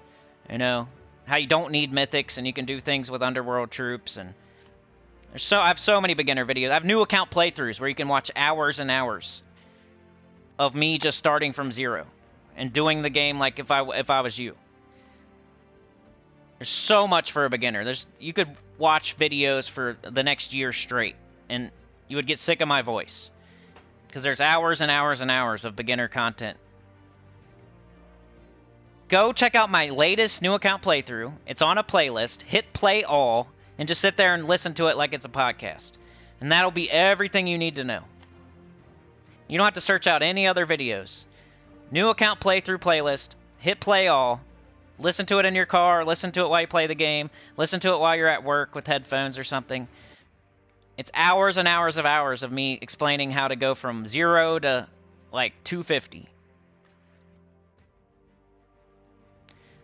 Speaker 1: you know, how you don't need mythics and you can do things with underworld troops. And I have so many beginner videos. I have new account playthroughs where you can watch hours and hours of me just starting from 0 and doing the game like if I was you. There's so much for a beginner. You could watch videos for the next year straight and you would get sick of my voice because there's hours and hours and hours of beginner content. Go check out my latest new account playthrough. It's on a playlist. Hit play all and just sit there and listen to it like it's a podcast. And that'll be everything you need to know. You don't have to search out any other videos. New account playthrough playlist. Hit play all. Listen to it in your car. Listen to it while you play the game. Listen to it while you're at work with headphones or something. It's hours and hours of me explaining how to go from 0 to like 250.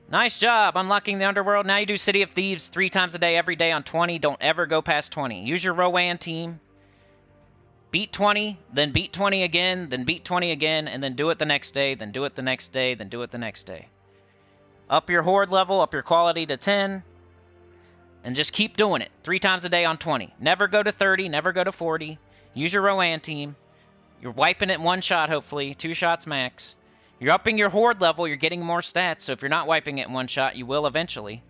Speaker 1: Nice job unlocking the underworld. Now you do City of Thieves 3 times a day, every day on 20. Don't ever go past 20. Use your Rowan team. Beat 20, then beat 20 again, then beat 20 again, and then do it the next day, then do it the next day, then do it the next day. Up your horde level, up your quality to 10, and just keep doing it 3 times a day on 20. Never go to 30, never go to 40. Use your Rowan team. You're wiping it 1 shot, hopefully, 2 shots max. You're upping your horde level, you're getting more stats, so if you're not wiping it in 1 shot, you will eventually.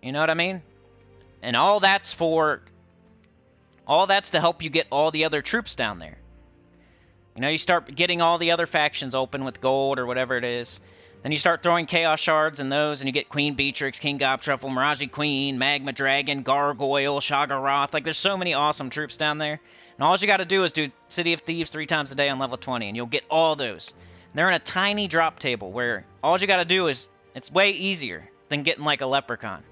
Speaker 1: You know what I mean? And all that's to help you get all the other troops down there. You know, you start getting all the other factions open with gold or whatever it is. Then you start throwing Chaos Shards in those, and you get Queen Beatrix, King Gobtruffle, Miraji Queen, Magma Dragon, Gargoyle, Shagaroth. Like, there's so many awesome troops down there. And all you got to do is do City of Thieves 3 times a day on level 20, and you'll get all those. They're in a tiny drop table where all you got to do is, it's way easier than getting like a Leprechaun.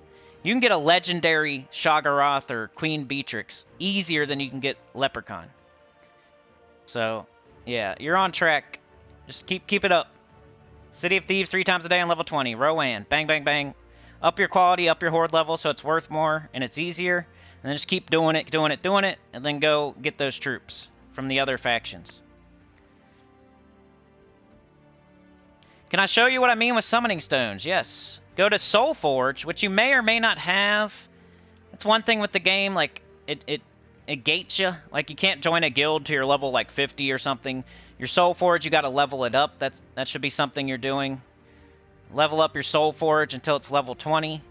Speaker 1: You can get a legendary Shagaroth or Queen Beatrix easier than you can get Leprechaun. So, yeah, you're on track. Just keep it up. City of Thieves 3 times a day on level 20. Rowan. Bang, bang, bang. Up your quality, up your horde level so it's worth more and it's easier. And then just keep doing it, and then go get those troops from the other factions. Can I show you what I mean with summoning stones? Yes. Go to SOULFORGE, which you may or may not have. That's one thing with the game, like, it gates you. Like, you can't join a guild to your level, like, 50 or something. Your SOULFORGE, you gotta level it up. That should be something you're doing. Level up your SOULFORGE until it's level 20.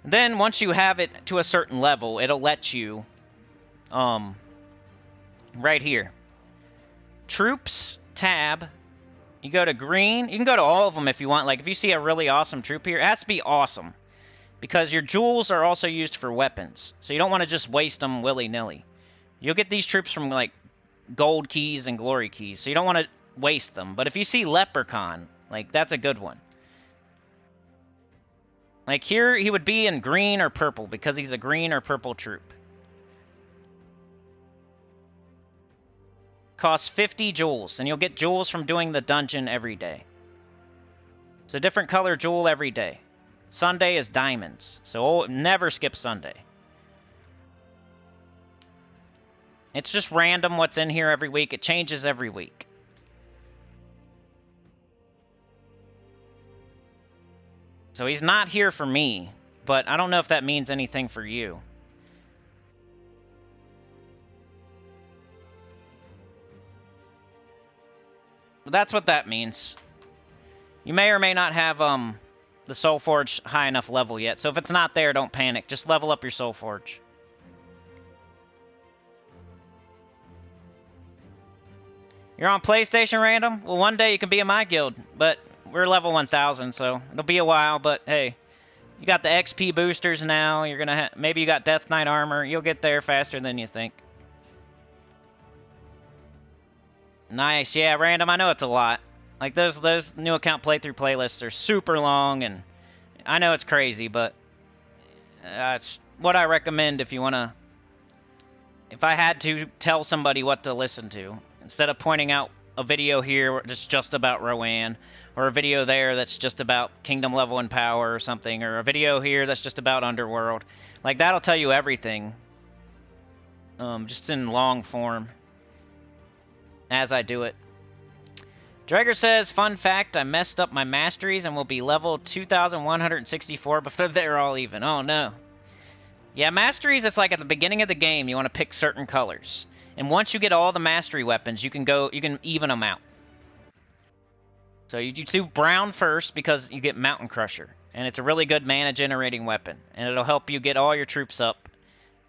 Speaker 1: And then, once you have it to a certain level, it'll let you, right here. Troops, tab. You go to green. You can go to all of them if you want. Like, if you see a really awesome troop here, it has to be awesome. Because your jewels are also used for weapons. So you don't want to just waste them willy-nilly. You'll get these troops from, like, gold keys and glory keys. So you don't want to waste them. But if you see Leprechaun, like, that's a good one. Like, here, he would be in green or purple because he's a green or purple troop. costs 50 jewels, and you'll get jewels from doing the dungeon every day. It's a different color jewel every day. Sunday is diamonds, so never skip Sunday. It's just random what's in here every week. It changes every week. So he's not here for me, but I don't know if that means anything for you. But that's what that means. You may or may not have the SOULFORGE high enough level yet. So if it's not there, don't panic. Just level up your SOULFORGE. You're on PlayStation Random? Well, one day you can be in my guild, but we're level 1000, so it'll be a while, but hey, you got the XP boosters now. You're gonna maybe you got Death Knight armor. You'll get there faster than you think. Nice, yeah, Random. I know it's a lot. Like those new account playthrough playlists are super long, and I know it's crazy, but it's what I recommend if you wanna. If I had to tell somebody what to listen to, instead of pointing out a video here that's just about Rowan, or a video there that's just about Kingdom Level and Power or something, or a video here that's just about Underworld, like that'll tell you everything, just in long form, as I do it. Drager says, fun fact, I messed up my masteries and will be level 2,164 before they're all even. Oh no. Yeah, masteries, it's like at the beginning of the game, you want to pick certain colors. And once you get all the mastery weapons, you can even them out. So you do brown first because you get Mountain Crusher. And it's a really good mana generating weapon. And it'll help you get all your troops up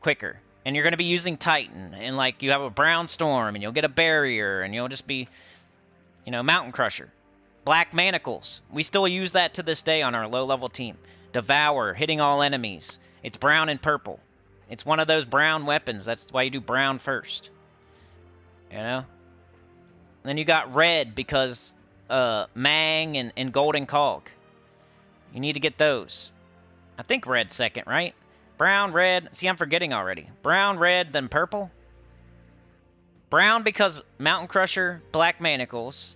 Speaker 1: quicker. And you're going to be using Titan. And like you have a Brown Storm and you'll get a Barrier. And you'll just be, you know, Mountain Crusher. Black Manacles. We still use that to this day on our low level team. Devour, hitting all enemies. It's brown and purple. It's one of those brown weapons. That's why you do brown first. You know? And then you got red because Mang and Golden Cog. You need to get those. I think red second, right? Brown, red. See, I'm forgetting already. Brown, red, then purple. Brown because Mountain Crusher, Black Manacles.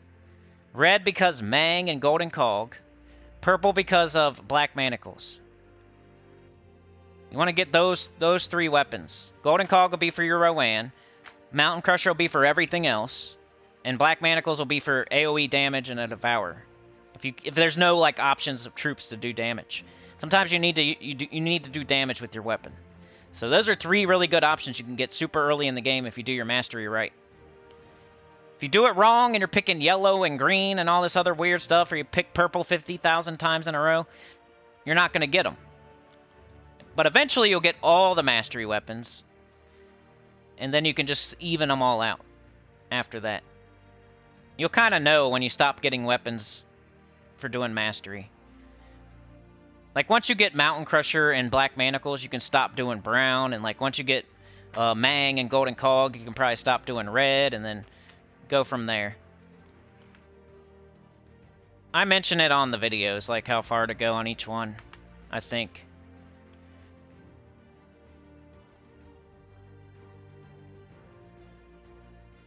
Speaker 1: Red because Mang and Golden Cog. Purple because of Black Manacles. You want to get those three weapons. Golden Cog will be for your Rowan. Mountain Crusher will be for everything else. And Black Manacles will be for AoE damage and a Devour. If there's no like options of troops to do damage. Sometimes you need to do damage with your weapon. So those are three really good options you can get super early in the game if you do your mastery right. If you do it wrong and you're picking yellow and green and all this other weird stuff, or you pick purple 50,000 times in a row, you're not going to get them. But eventually you'll get all the mastery weapons. And then you can just even them all out after that. You'll kind of know when you stop getting weapons for doing mastery. Like once you get Mountain Crusher and Black Manacles, you can stop doing brown. And like once you get Mang and Golden Cog, you can probably stop doing red and then go from there. I mention it on the videos, like how far to go on each one, I think.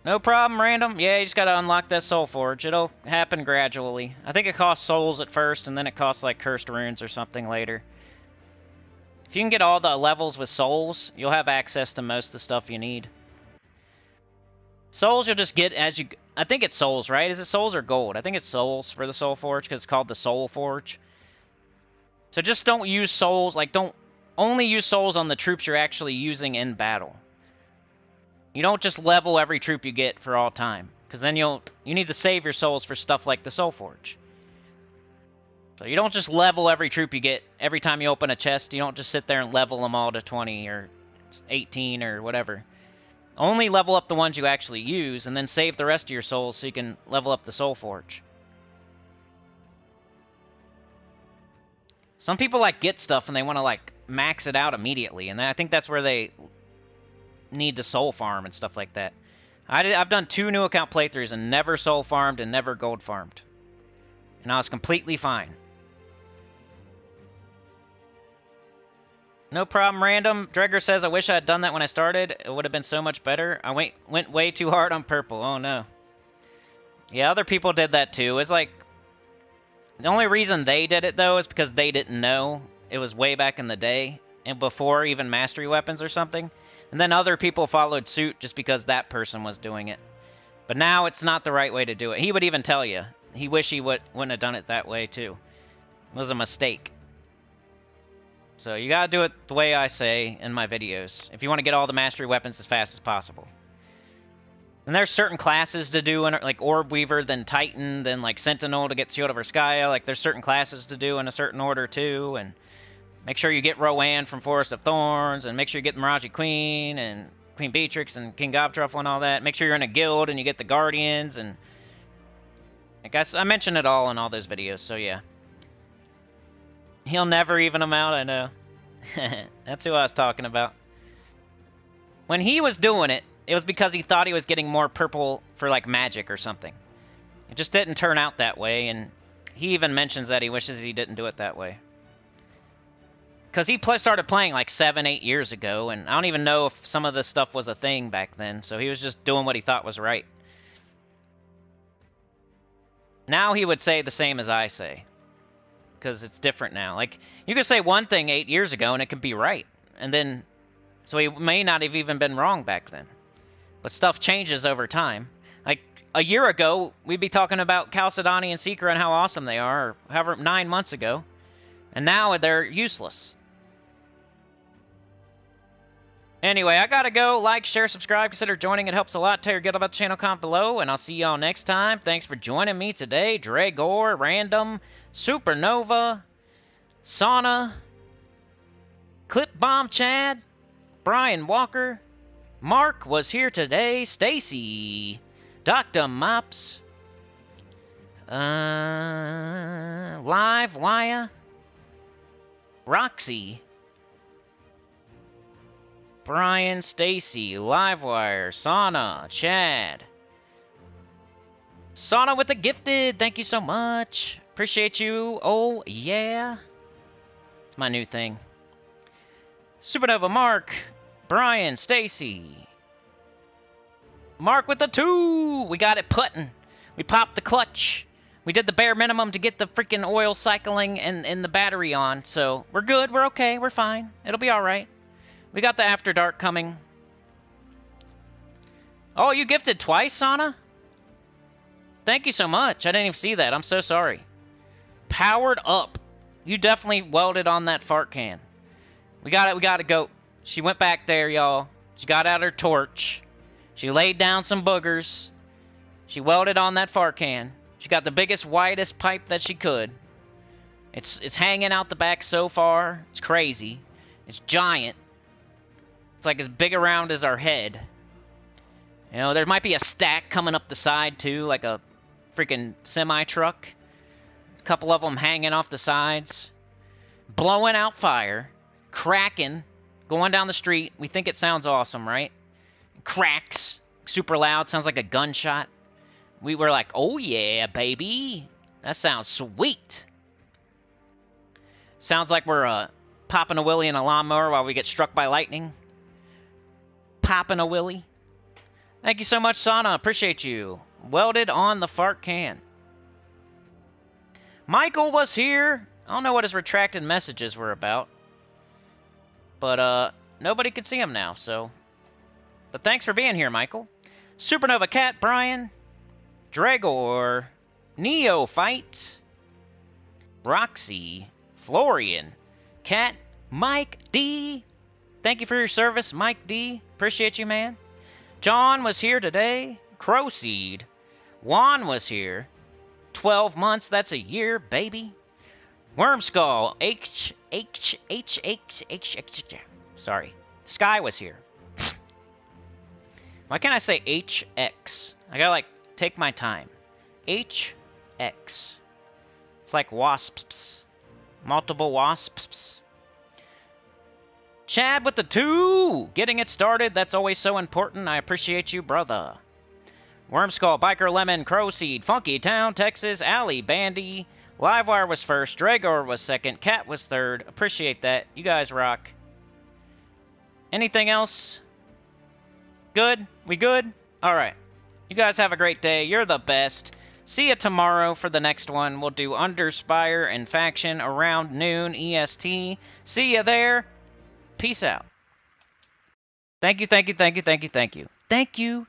Speaker 1: No problem, Random. Yeah, you just gotta unlock that SOULFORGE. It'll happen gradually. I think it costs souls at first, and then it costs like cursed runes or something later. If you can get all the levels with souls, you'll have access to most of the stuff you need. Souls you'll just get as you... I think it's souls, right? Is it souls or gold? I think it's souls for the SOULFORGE, because it's called the SOULFORGE. So just don't use souls, like don't... Only use souls on the troops you're actually using in battle. You don't just level every troop you get for all time, because then you need to save your souls for stuff like the SOULFORGE. So you don't just level every troop you get every time you open a chest. You don't just sit there and level them all to 20 or 18 or whatever. Only level up the ones you actually use, and then save the rest of your souls so you can level up the SOULFORGE. Some people like get stuff and they want to like max it out immediately, and I think that's where they need to soul farm and stuff like that. I've done 2 new account playthroughs and never soul farmed and never gold farmed. And I was completely fine. No problem, Random. Dregger says, I wish I had done that when I started. It would have been so much better. I went way too hard on purple. Oh, no. Yeah, other people did that, too. It's like... The only reason they did it, though, is because they didn't know. It was way back in the day, and before even mastery weapons or something. And then other people followed suit just because that person was doing it. But now it's not the right way to do it. He would even tell you. He wish he wouldn't have done it that way, too. It was a mistake. So you gotta do it the way I say in my videos, if you want to get all the mastery weapons as fast as possible. And there's certain classes to do, like Orb Weaver, then Titan, then like Sentinel to get Shield of Erskaya. Like there's certain classes to do in a certain order too, and make sure you get Rowan from Forest of Thorns, and make sure you get Miraji Queen, and Queen Beatrix, and King Gobtruffle, and all that. Make sure you're in a guild, and you get the Guardians, and... I guess I mentioned it all in all those videos, so yeah. He'll never even them out, I know. That's who I was talking about. When he was doing it, it was because he thought he was getting more purple for, like, magic or something. It just didn't turn out that way, and he even mentions that he wishes he didn't do it that way. Because he started playing, like, 7, 8 years ago, and I don't even know if some of this stuff was a thing back then, so he was just doing what he thought was right. Now he would say the same as I say. Because it's different now. Like, you could say one thing 8 years ago and it could be right. And then, so he may not have even been wrong back then. But stuff changes over time. Like, a year ago, we'd be talking about Chalcedony and Seeker and how awesome they are, or however, 9 months ago. And now they're useless. Anyway, I gotta go. Like, share, subscribe, consider joining. It helps a lot. Tell your guild about the channel, comment below, and I'll see y'all next time. Thanks for joining me today. Dragor, Random, Supernova, Sauna, Clip Bomb Chad, Brian Walker, Mark was here today, Stacy, Dr. Mops, Live Wire, Roxy, Brian, Stacy, Livewire, Sauna, Chad. Sauna with the gifted, thank you so much. Appreciate you. Oh, yeah. It's my new thing. Supernova, Mark, Brian, Stacy. Mark with the 2. We got it putting. We popped the clutch. We did the bare minimum to get the freaking oil cycling and the battery on. So we're good. We're okay. We're fine. It'll be all right. We got the After Dark coming. Oh, you gifted twice, Sauna? Thank you so much. I didn't even see that. I'm so sorry. Powered up. You definitely welded on that fart can. We got it. We got to go. She went back there, y'all. She got out her torch. She laid down some boogers. She welded on that fart can. She got the biggest, widest pipe that she could. It's hanging out the back so far. It's crazy. It's giant. It's like as big around as our head. You know, there might be a stack coming up the side, too, like a freaking semi-truck. A couple of them hanging off the sides. Blowing out fire. Cracking. Going down the street. We think it sounds awesome, right? Cracks. Super loud. Sounds like a gunshot. We were like, oh yeah, baby. That sounds sweet. Sounds like we're popping a willy in a lawnmower while we get struck by lightning. Popping a willy. Thank you so much, Sauna. Appreciate you. Welded on the fart can. Michael was here. I don't know what his retracted messages were about. But, nobody could see him now, so... But thanks for being here, Michael. Supernova Cat, Brian. Dragor. Neophyte. Roxy. Florian. Cat. Mike D. Thank you for your service, Mike D. Appreciate you, man. John was here today. Crowseed. Juan was here. 12 months, that's a year, baby. Wormskull. Sorry. Sky was here. Why can't I say HX? I gotta, like, take my time. HX. It's like wasps. Multiple wasps. Chad with the 2! Getting it started, that's always so important. I appreciate you, brother. Wormskull, Biker Lemon, Crowseed, Funky Town, Texas, Alley, Bandy. Livewire was first, Dragor was second, Cat was third. Appreciate that. You guys rock. Anything else? Good? We good? Alright. You guys have a great day. You're the best. See you tomorrow for the next one. We'll do Underspire and Faction around noon EST. See you there. Peace out. Thank you, thank you, thank you, thank you, thank you. Thank you, thank you.